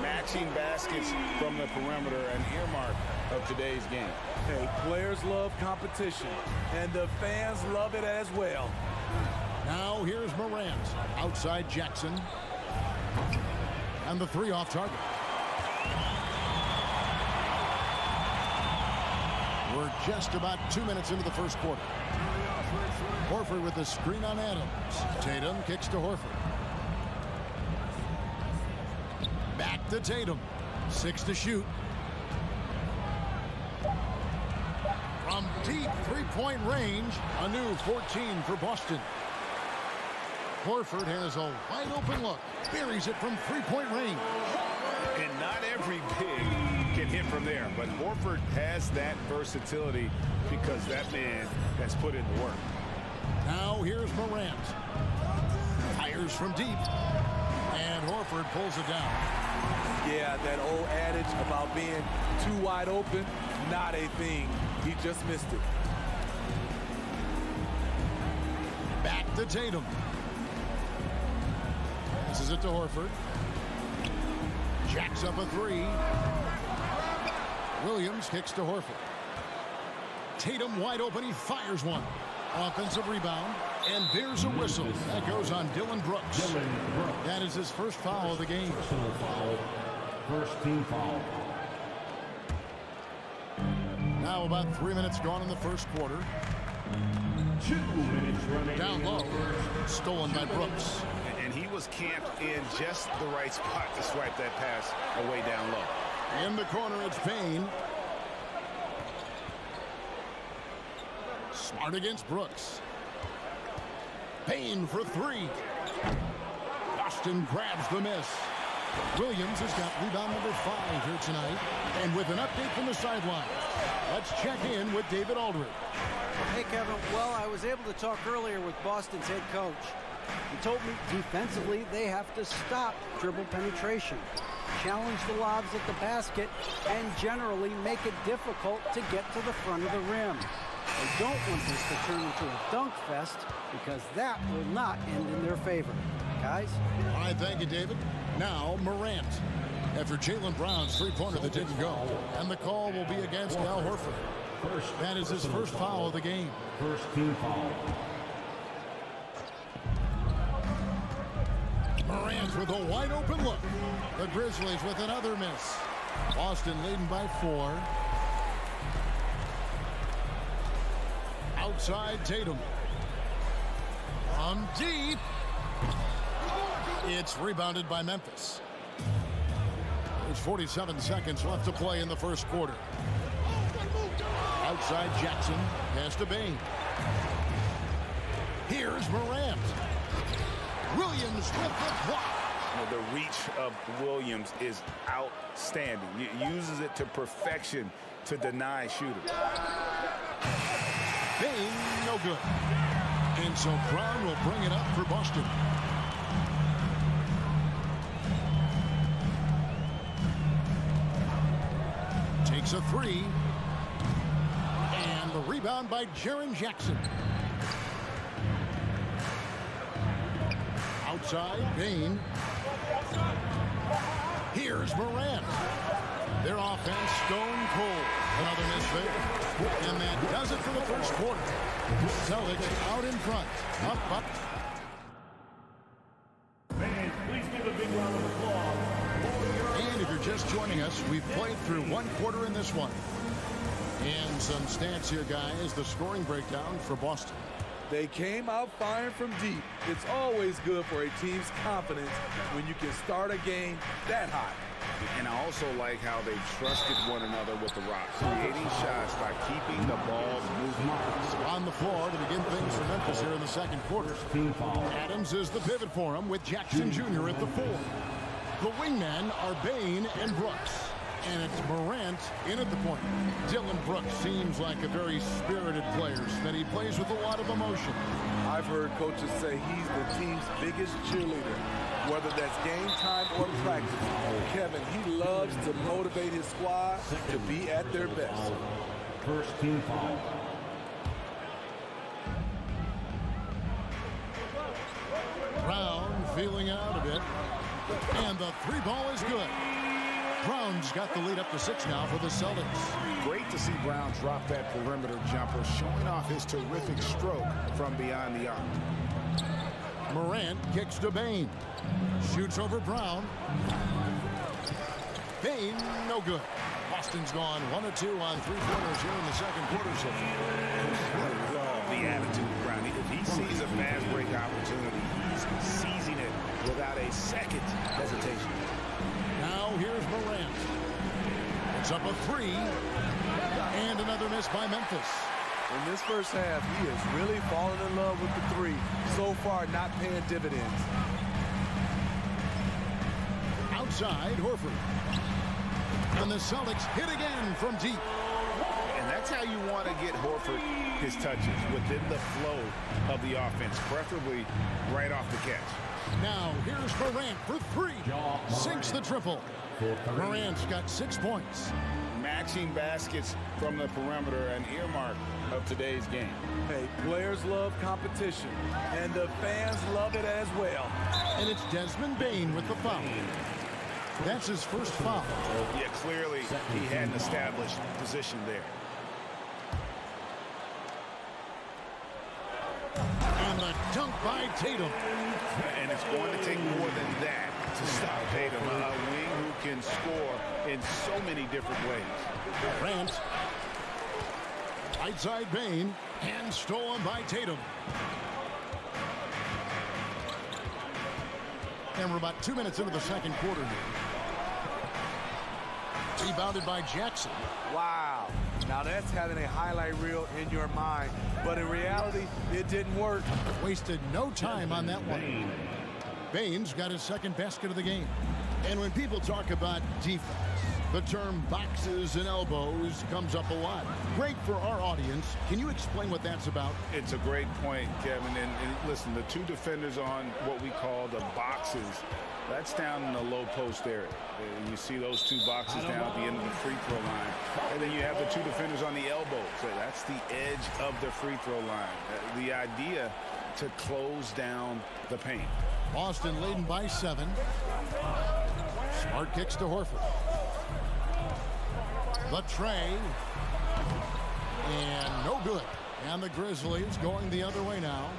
Matching baskets from the perimeter, an earmark of today's game. Hey, players love competition, and the fans love it as well. Now here's Morant. Outside Jackson. And the 3 off target. We're just about 2 minutes into the first quarter. Horford with the screen on Adams. Tatum kicks to Horford. Back to Tatum. 6 to shoot. From deep three-point range, a new 14 for Boston. Horford has a wide open look. Buries it from three-point range. And not every big can hit from there, but Horford has that versatility because that man has put in the work. Now here's Morant. Fires from deep. And Horford pulls it down. Yeah, that old adage about being too wide open, not a thing. He just missed it. Back to Tatum. This is it to Horford. Jacks up a 3. Williams kicks to Horford. Tatum wide open. He fires one. Offensive rebound. And there's a whistle. That goes on Dylan Brooks. That is his first foul of the game. First team foul. Now about 3 minutes gone in the first quarter. 2 minutes remaining. Down low. Stolen by Brooks. And he was camped in just the right spot to swipe that pass away down low. In the corner, it's Payne. Smart against Brooks. Payne for 3. Boston grabs the miss. Williams has got rebound number 5 here tonight. And with an update from the sideline, let's check in with David Aldridge. Hey, Kevin. Well, I was able to talk earlier with Boston's head coach. He told me defensively they have to stop dribble penetration, challenge the lobs at the basket, and generally make it difficult to get to the front of the rim. They don't want this to turn into a dunk fest because that will not end in their favor. Guys? All right, thank you, David. Now, Morant. After Jaylen Brown's three-pointer that didn't go. And the call will be against Al Horford. That is his first foul of the game. First team foul. Morant with a wide open look. The Grizzlies with another miss. Boston leading by 4. Outside Tatum. From deep. It's rebounded by Memphis. There's 47 seconds left to play in the first quarter. Outside Jackson. Pass to Bain. Here's Morant. Williams with the block. The reach of Williams is outstanding. He uses it to perfection to deny shooters. Bain, no good. And so Brown will bring it up for Boston. Takes a three. And the rebound by Jaren Jackson. Outside, Bain. Here's Morant. Their offense stone cold. Another miss there. And that does it for the first quarter. Celtics out in front. Up. Fans, please give a big round of applause for your... And if you're just joining us, we've played through one quarter in this one. And some stats here, guys. The scoring breakdown for Boston. They came out firing from deep. It's always good for a team's confidence when you can start a game that hot. And I also like how they trusted one another with the rock, creating shots by keeping the ball moving. On the floor to begin things for Memphis here in the second quarter. Adams is the pivot for him with Jackson Jr. at the 4. The wingmen are Bain and Brooks. And it's Morant in at the point. Dylan Brooks seems like a very spirited player, that he plays with a lot of emotion. I've heard coaches say he's the team's biggest cheerleader, whether that's game time or practice. Kevin, he loves to motivate his squad to be at their best. First team foul. Brown feeling out a bit. And the 3 ball is good. Brown's got the lead up to 6 now for the Celtics. Great to see Brown drop that perimeter jumper, showing off his terrific stroke from beyond the arc. Morant kicks to Bain. Shoots over Brown. Bain, no good. Boston's gone 1 of 2 on 3-pointers here in the second quarter. So the attitude of Brown. If he sees a fast break opportunity, he's seizing it without a second hesitation. Now here's Morant. It's up a 3. And another miss by Memphis. In this first half, he is really falling in love with the 3. So far, not paying dividends. Outside, Horford. And the Celtics hit again from deep. And that's how you want to get Horford his touches, within the flow of the offense, preferably right off the catch. Now here's Morant for 3. Sinks the triple. Morant's got 6 points. Matching baskets from the perimeter, an earmark of today's game. Hey, players love competition, and the fans love it as well. And it's Desmond Bain with the foul. That's his first foul. Yeah, clearly he had an established position there. And the dunk by Tatum. And it's going to take more than that to stop Tatum, a wing who can score in so many different ways. Grant. Right side Bain. And stolen by Tatum. And we're about 2 minutes into the second quarter here. Rebounded by Jackson. Wow. Now that's having a highlight reel in your mind. But in reality, it didn't work. Wasted no time on that one. Bain's got his second basket of the game. And when people talk about defense, the term boxes and elbows comes up a lot. Great for our audience. Can you explain what that's about? It's a great point, Kevin. And listen, the 2 defenders on what we call the boxes, that's down in the low post area. And you see those 2 boxes down at the end of the free throw line. And then you have the 2 defenders on the elbow. So that's the edge of the free throw line. The idea to close down the paint. Boston leading by 7. Smart kicks to Horford. The tray. And no good. And the Grizzlies going the other way now.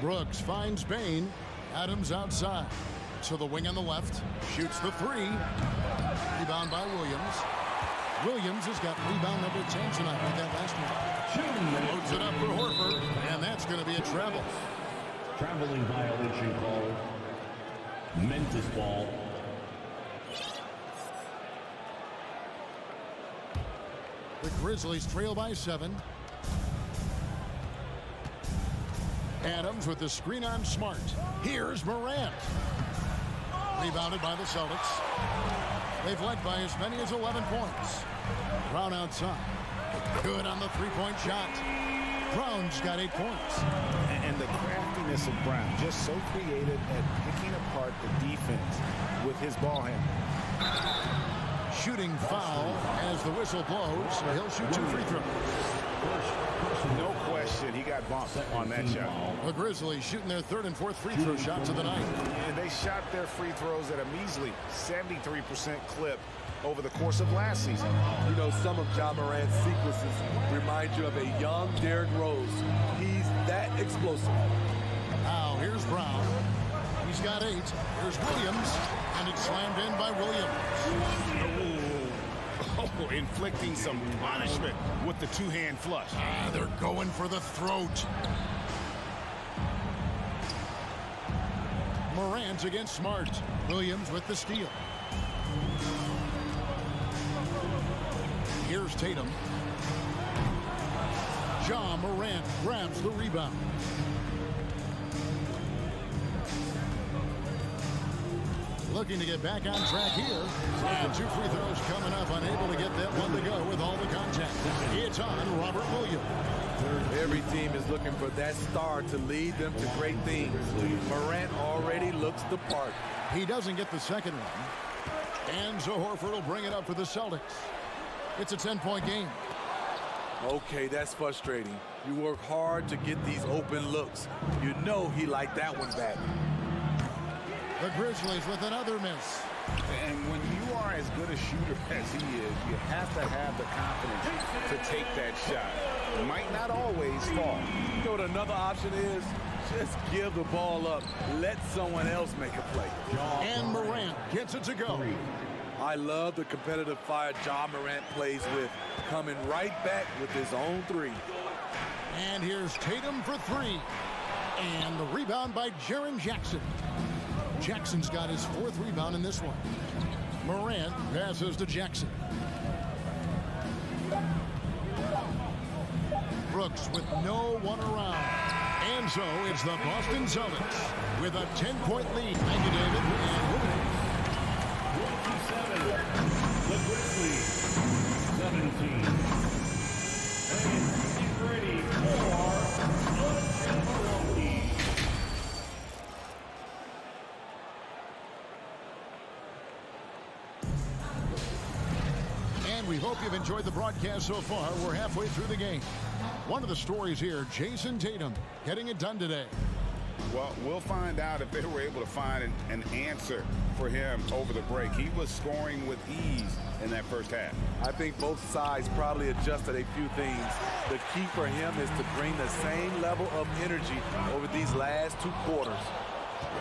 Brooks finds Bain. Adams outside. To the wing on the left. Shoots the 3. Rebound by Williams. Williams has got rebound number 10 tonight with that last one. Loads it up for Horford. And that's going to be a travel. Traveling violation called. Memphis ball. The Grizzlies trail by 7. Adams with the screen on Smart. Here's Morant. Rebounded by the Celtics. They've led by as many as 11 points. Brown outside. Good on the 3-point shot. Brown's got 8 points. And the craftiness of Brown, just so creative at picking apart the defense with his ball handle. Shooting foul as the whistle blows. He'll shoot 2 free throws. No question, he got bumped on that shot. The Grizzlies shooting their 3rd and 4th free throw shots of the night. And they shot their free throws at a measly 73% clip over the course of last season. You know, some of Ja Morant's sequences remind you of a young Derrick Rose. He's that explosive. Now, here's Brown. He's got 8. Here's Williams, and it's slammed in by Williams. Oh, inflicting some punishment with the 2-hand flush. They're going for the throat. Morant against Smart. Williams with the steal. Here's Tatum. Ja Morant grabs the rebound. Looking to get back on track here. And 2 free throws coming up. Unable to get that one to go with all the contact. It's on Robert Williams. Every team is looking for that star to lead them to great things. Morant already looks the part. He doesn't get the second one. And so Horford will bring it up for the Celtics. It's a 10-point game. Okay, that's frustrating. You work hard to get these open looks. You know he liked that one back. The Grizzlies with another miss. And when you are as good a shooter as he is, you have to have the confidence to take that shot. It might not always fall. You know what another option is? Just give the ball up. Let someone else make a play. And Morant gets it to go. I love the competitive fire Ja Morant plays with, coming right back with his own 3. And here's Tatum for 3. And the rebound by Jaren Jackson. Jackson's got his 4th rebound in this one. Morant passes to Jackson. Brooks with no one around. And so it's the Boston Celtics with a 10-point lead. Thank you, David. And 27, the Grizzlies, 17. And get ready for Milwaukee. We hope you've enjoyed the broadcast so far. We're halfway through the game. One of the stories here, Jason Tatum getting it done today. Well, we'll find out if they were able to find an answer for him over the break. He was scoring with ease in that first half. I think both sides probably adjusted a few things. The key for him is to bring the same level of energy over these last 2 quarters.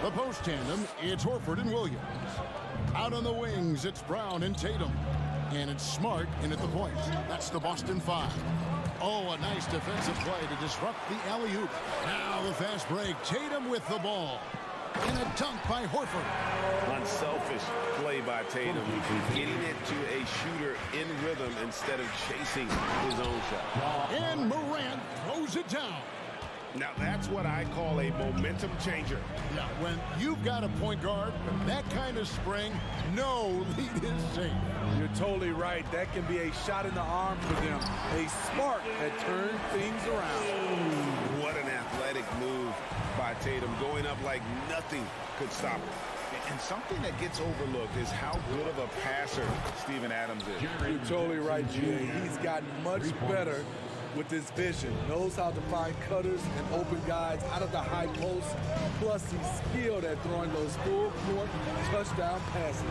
The post tandem, it's Horford and Williams. Out on the wings, it's Brown and Tatum. And it's Smart in at the point. That's the Boston 5. Oh, a nice defensive play to disrupt the alley-oop. Now the fast break. Tatum with the ball. And a dunk by Horford. Unselfish play by Tatum. Getting it to a shooter in rhythm instead of chasing his own shot. And Morant throws it down. Now that's what I call a momentum changer. Yeah, when you've got a point guard, that kind of spring, no lead is safe. You're totally right. That can be a shot in the arm for them. A spark that turns things around. What an athletic move by Tatum, going up like nothing could stop him. And something that gets overlooked is how good of a passer Steven Adams is. You're totally right, G.A. He's gotten much better with his vision, knows how to find cutters and open guys out of the high post. Plus, he's skilled at throwing those full-court touchdown passes.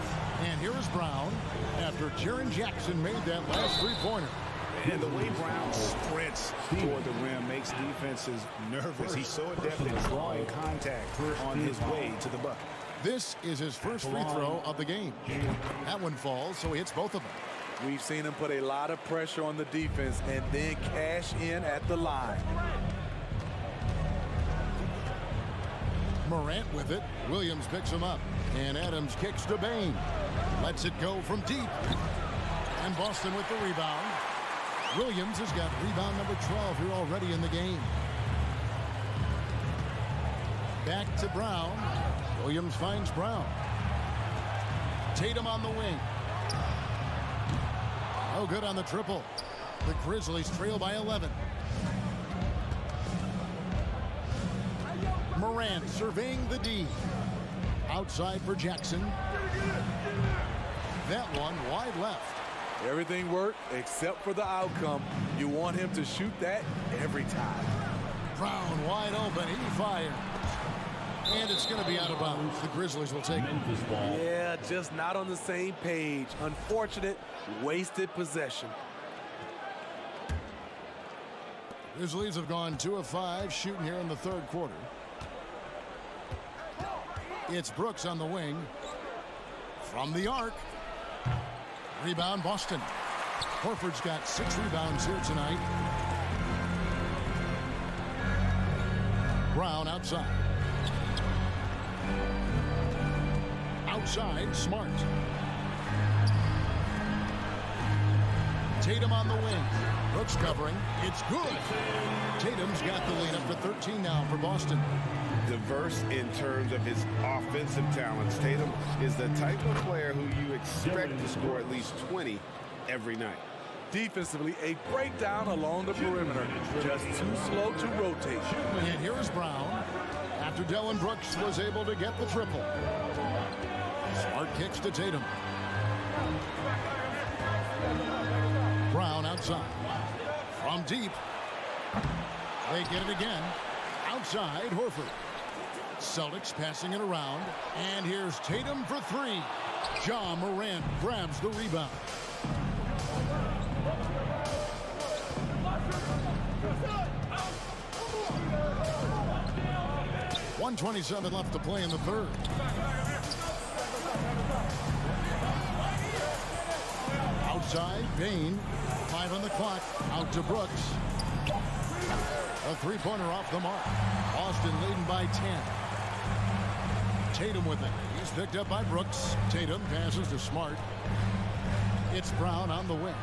And here is Brown after Jaren Jackson made that last three-pointer. And the way Brown sprints toward the rim makes defenses nervous. He's so adept at drawing contact on his way to the bucket. This is his first free throw of the game. That one falls, so he hits both of them. We've seen him put a lot of pressure on the defense and then cash in at the line. Morant with it. Williams picks him up. And Adams kicks to Bain. Lets it go from deep. And Boston with the rebound. Williams has got rebound number 12 here already in the game. Back to Brown. Williams finds Brown. Tatum on the wing. No good on the triple. The Grizzlies trail by 11. Morant surveying the D. Outside for Jackson. That one wide left. Everything worked except for the outcome. You want him to shoot that every time. Brown wide open. He fires. And it's going to be out of bounds. The Grizzlies will take Memphis ball. Yeah, just not on the same page. Unfortunate, wasted possession. Grizzlies have gone 2 of 5 shooting here in the third quarter. It's Brooks on the wing. From the arc. Rebound Boston. Horford's got 6 rebounds here tonight. Brown outside. Outside, Smart. Tatum on the wing. Brooks covering. It's good. Tatum's got the lead up to 13 now for Boston. Diverse in terms of his offensive talents. Tatum is the type of player who you expect to score at least 20 every night. Defensively, a breakdown along the perimeter. Just too slow to rotate. And here is Brown after Dillon Brooks was able to get the triple. Smart kicks to Tatum. Brown outside. From deep. They get it again. Outside, Horford. Celtics passing it around. And here's Tatum for 3. Ja Morant grabs the rebound. .127 left to play in the third. Outside, Bain. 5 on the clock. Out to Brooks. A three-pointer off the mark. Boston leading by 10. Tatum with it. He's picked up by Brooks. Tatum passes to Smart. It's Brown on the wing.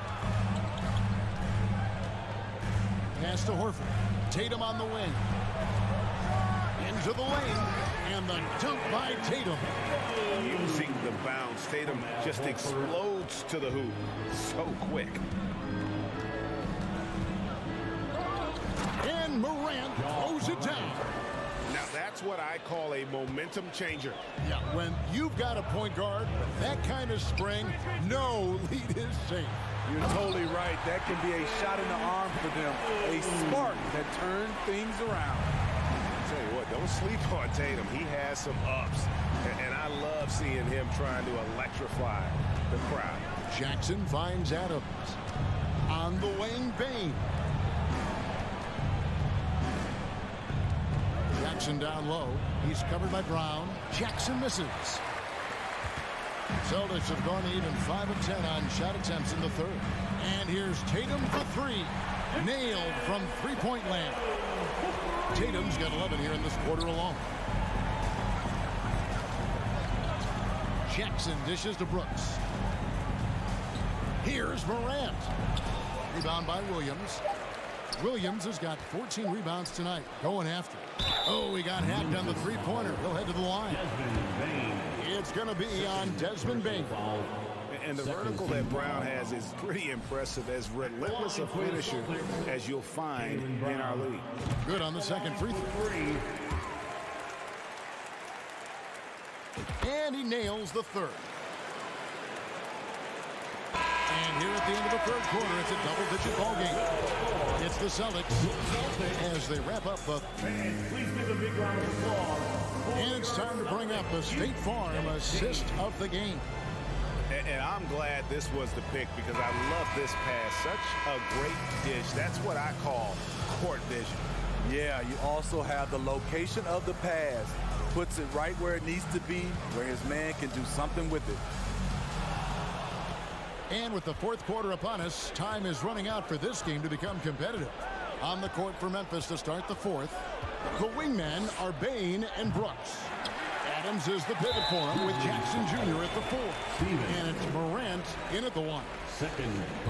Pass to Horford. Tatum on the wing. Into the lane. And the dunk by Tatum. Using the bounce, Tatum just explodes to the hoop. So quick. And Morant throws it down. Now that's what I call a momentum changer. Yeah, when you've got a point guard, that kind of spring, no lead is safe. You're totally right. That can be a shot in the arm for them. A spark that turns things around. I'll tell you what, don't sleep on Tatum. He has some ups. And I love seeing him trying to electrify the crowd. Jackson finds Adams. On the wing, Bain. Jackson down low. He's covered by Brown. Jackson misses. Celtics have gone even 5 of 10 on shot attempts in the third. And here's Tatum for 3. Nailed from three-point land. Tatum's got 11 here in this quarter alone. Jackson dishes to Brooks. Here's Morant. Rebound by Williams. Williams has got 14 rebounds tonight. Going after. Oh, he got hacked on the three-pointer. He'll head to the line. It's going to be on Desmond Bain. And the vertical that Brown has is pretty impressive, as relentless a finisher as you'll find in our league. Good on the second free throw. And he nails the third. And here at the end of the third quarter, it's a double-digit ball game. It's the Celtics as they wrap up the... And it's time to bring up the State Farm assist of the game. And I'm glad this was the pick because I love this pass. Such a great dish. That's what I call court vision. Yeah, you also have the location of the pass. Puts it right where it needs to be, where his man can do something with it. And with the fourth quarter upon us, time is running out for this game to become competitive. On the court for Memphis to start the fourth, the wingmen are Bain and Brooks. Adams is the pivot for him with Jackson Jr. at the 4. And it's Morant in at the 1.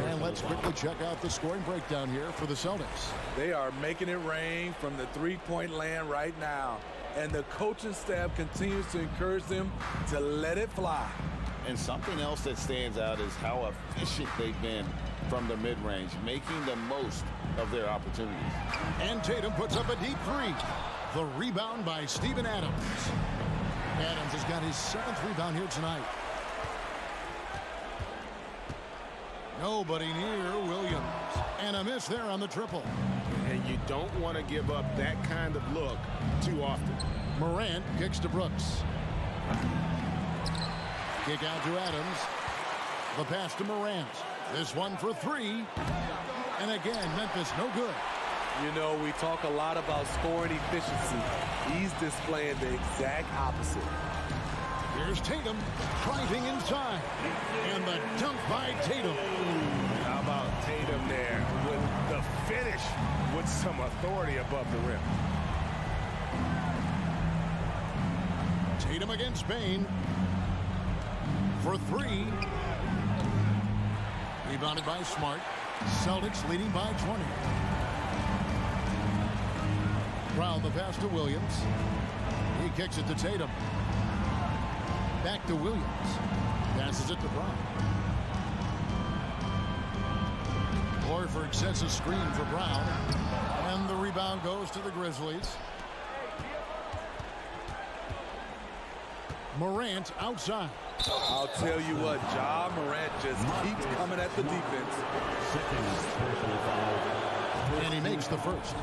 And let's quickly check out the scoring breakdown here for the Celtics. They are making it rain from the three-point land right now. And the coaching staff continues to encourage them to let it fly. And something else that stands out is how efficient they've been from the mid-range, making the most of their opportunities. And Tatum puts up a deep 3. The rebound by Steven Adams. Adams has got his 7th rebound here tonight. Nobody near Williams. And a miss there on the triple. And you don't want to give up that kind of look too often. Morant kicks to Brooks. Kick out to Adams. The pass to Morant. This one for 3. And again, Memphis no good. You know, we talk a lot about scoring efficiency. He's displaying the exact opposite. Here's Tatum driving inside. And the dunk by Tatum. How about Tatum there with the finish with some authority above the rim. Tatum against Bain. For 3. Rebounded by Smart. Celtics leading by 20. Brown the pass to Williams. He kicks it to Tatum. Back to Williams. Passes it to Brown. Horford sets a screen for Brown. And the rebound goes to the Grizzlies. Morant outside. I'll tell you what, Ja Morant just keeps coming at the defense. And he makes the first.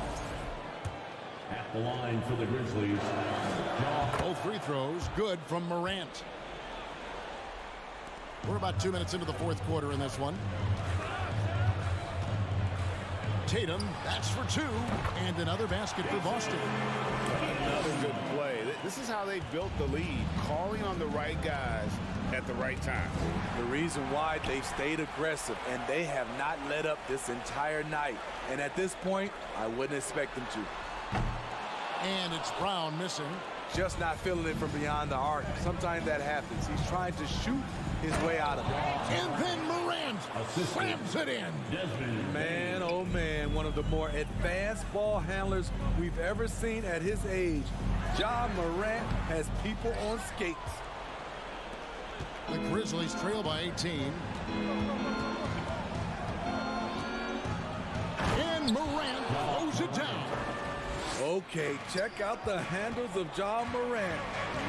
At the line for the Grizzlies. Both free throws good from Morant. We're about 2 minutes into the 4th quarter in this one. Tatum, that's for 2. And another basket for Boston. Another good play. This is how they built the lead, calling on the right guys at the right time. The reason why they've stayed aggressive, and they have not let up this entire night. And at this point, I wouldn't expect them to. And it's Brown missing. Just not feeling it from beyond the arc. Sometimes that happens. He's trying to shoot his way out of it. And then Morant slams it in. Man, oh man, one of the more advanced ball handlers we've ever seen at his age. Ja Morant has people on skates. The Grizzlies trail by 18. And Morant throws it down. Okay, check out the handles of Ja Morant.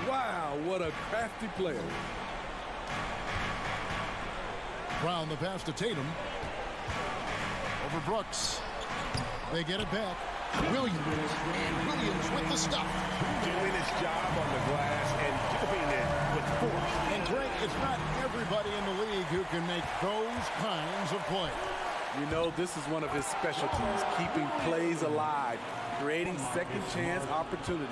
Wow, what a crafty player. Brown the pass to Tatum. Over Brooks. They get it back. Williams. And Williams with the stop. Doing his job on the glass and doing it with force. And Greg, it's not everybody in the league who can make those kinds of plays. You know, this is one of his specialties, keeping plays alive, creating second chance opportunities.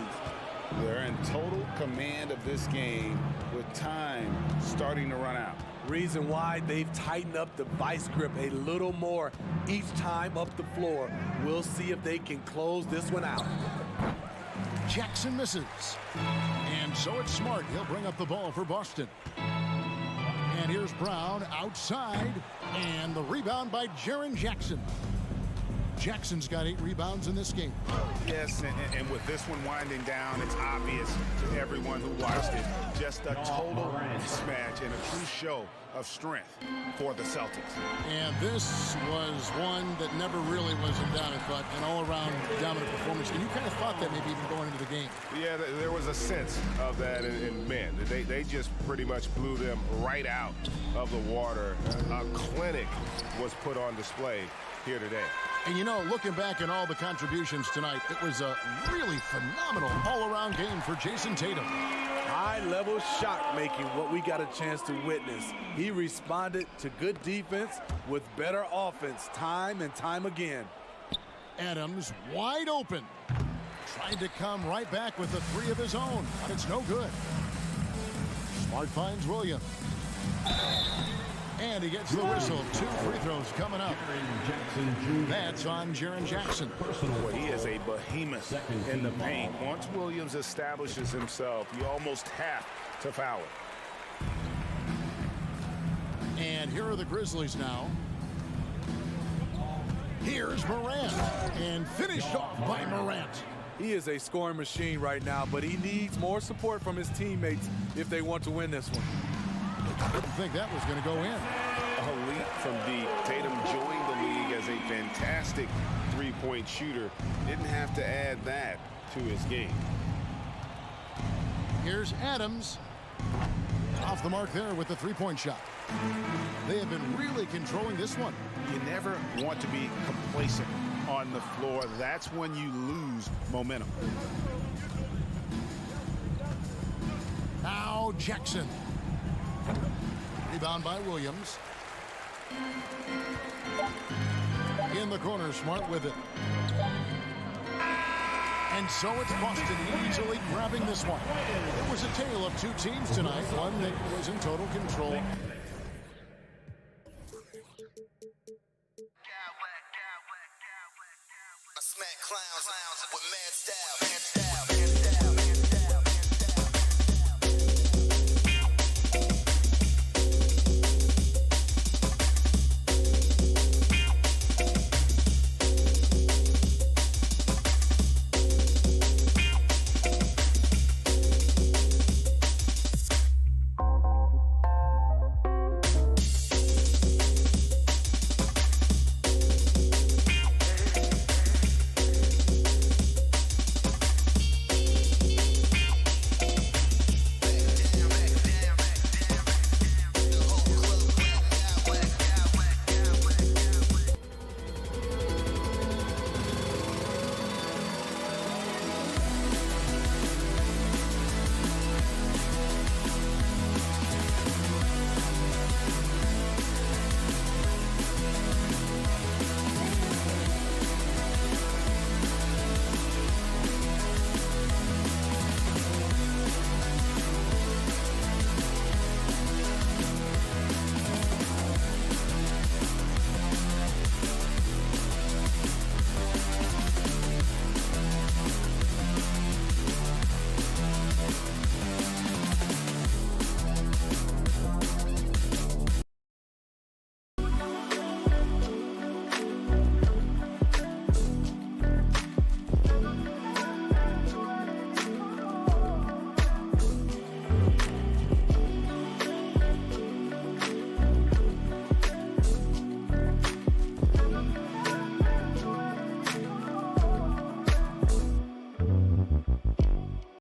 They're in total command of this game with time starting to run out. Reason why they've tightened up the vice grip a little more each time up the floor. We'll see if they can close this one out. Jackson misses. And so it's Smart. He'll bring up the ball for Boston. And here's Brown outside. And the rebound by Jaren Jackson. Jackson's got 8 rebounds in this game. Yes, and with this one winding down, it's obvious to everyone who watched it. Just a total mismatch and a true show of strength for the Celtics. And this was one that never really was in doubt. I thought an all-around dominant performance. And you kind of thought that maybe even going into the game. Yeah, there was a sense of that in men. They just pretty much blew them right out of the water. A clinic was put on display here today. And you know, looking back at all the contributions tonight, it was a really phenomenal all-around game for Jason Tatum. High-level shot making, what we got a chance to witness. He responded to good defense with better offense time and time again. Adams wide open. Tried to come right back with the 3 of his own, but it's no good. Smart finds Williams. And he gets the whistle. 2 free throws coming up. That's on Jaren Jackson. Well, he is a behemoth in the paint. Once Williams establishes himself, you almost have to foul it. And here are the Grizzlies now. Here's Morant. And finished off by Morant. He is a scoring machine right now, but he needs more support from his teammates if they want to win this one. I didn't think that was going to go in. A leap from deep. Tatum joined the league as a fantastic three-point shooter. Didn't have to add that to his game. Here's Adams. Off the mark there with the three-point shot. They have been really controlling this one. You never want to be complacent on the floor. That's when you lose momentum. Now Jackson. Rebound by Williams. In the corner, Smart with it. And so it's Boston easily grabbing this one. It was a tale of two teams tonight. One that was in total control.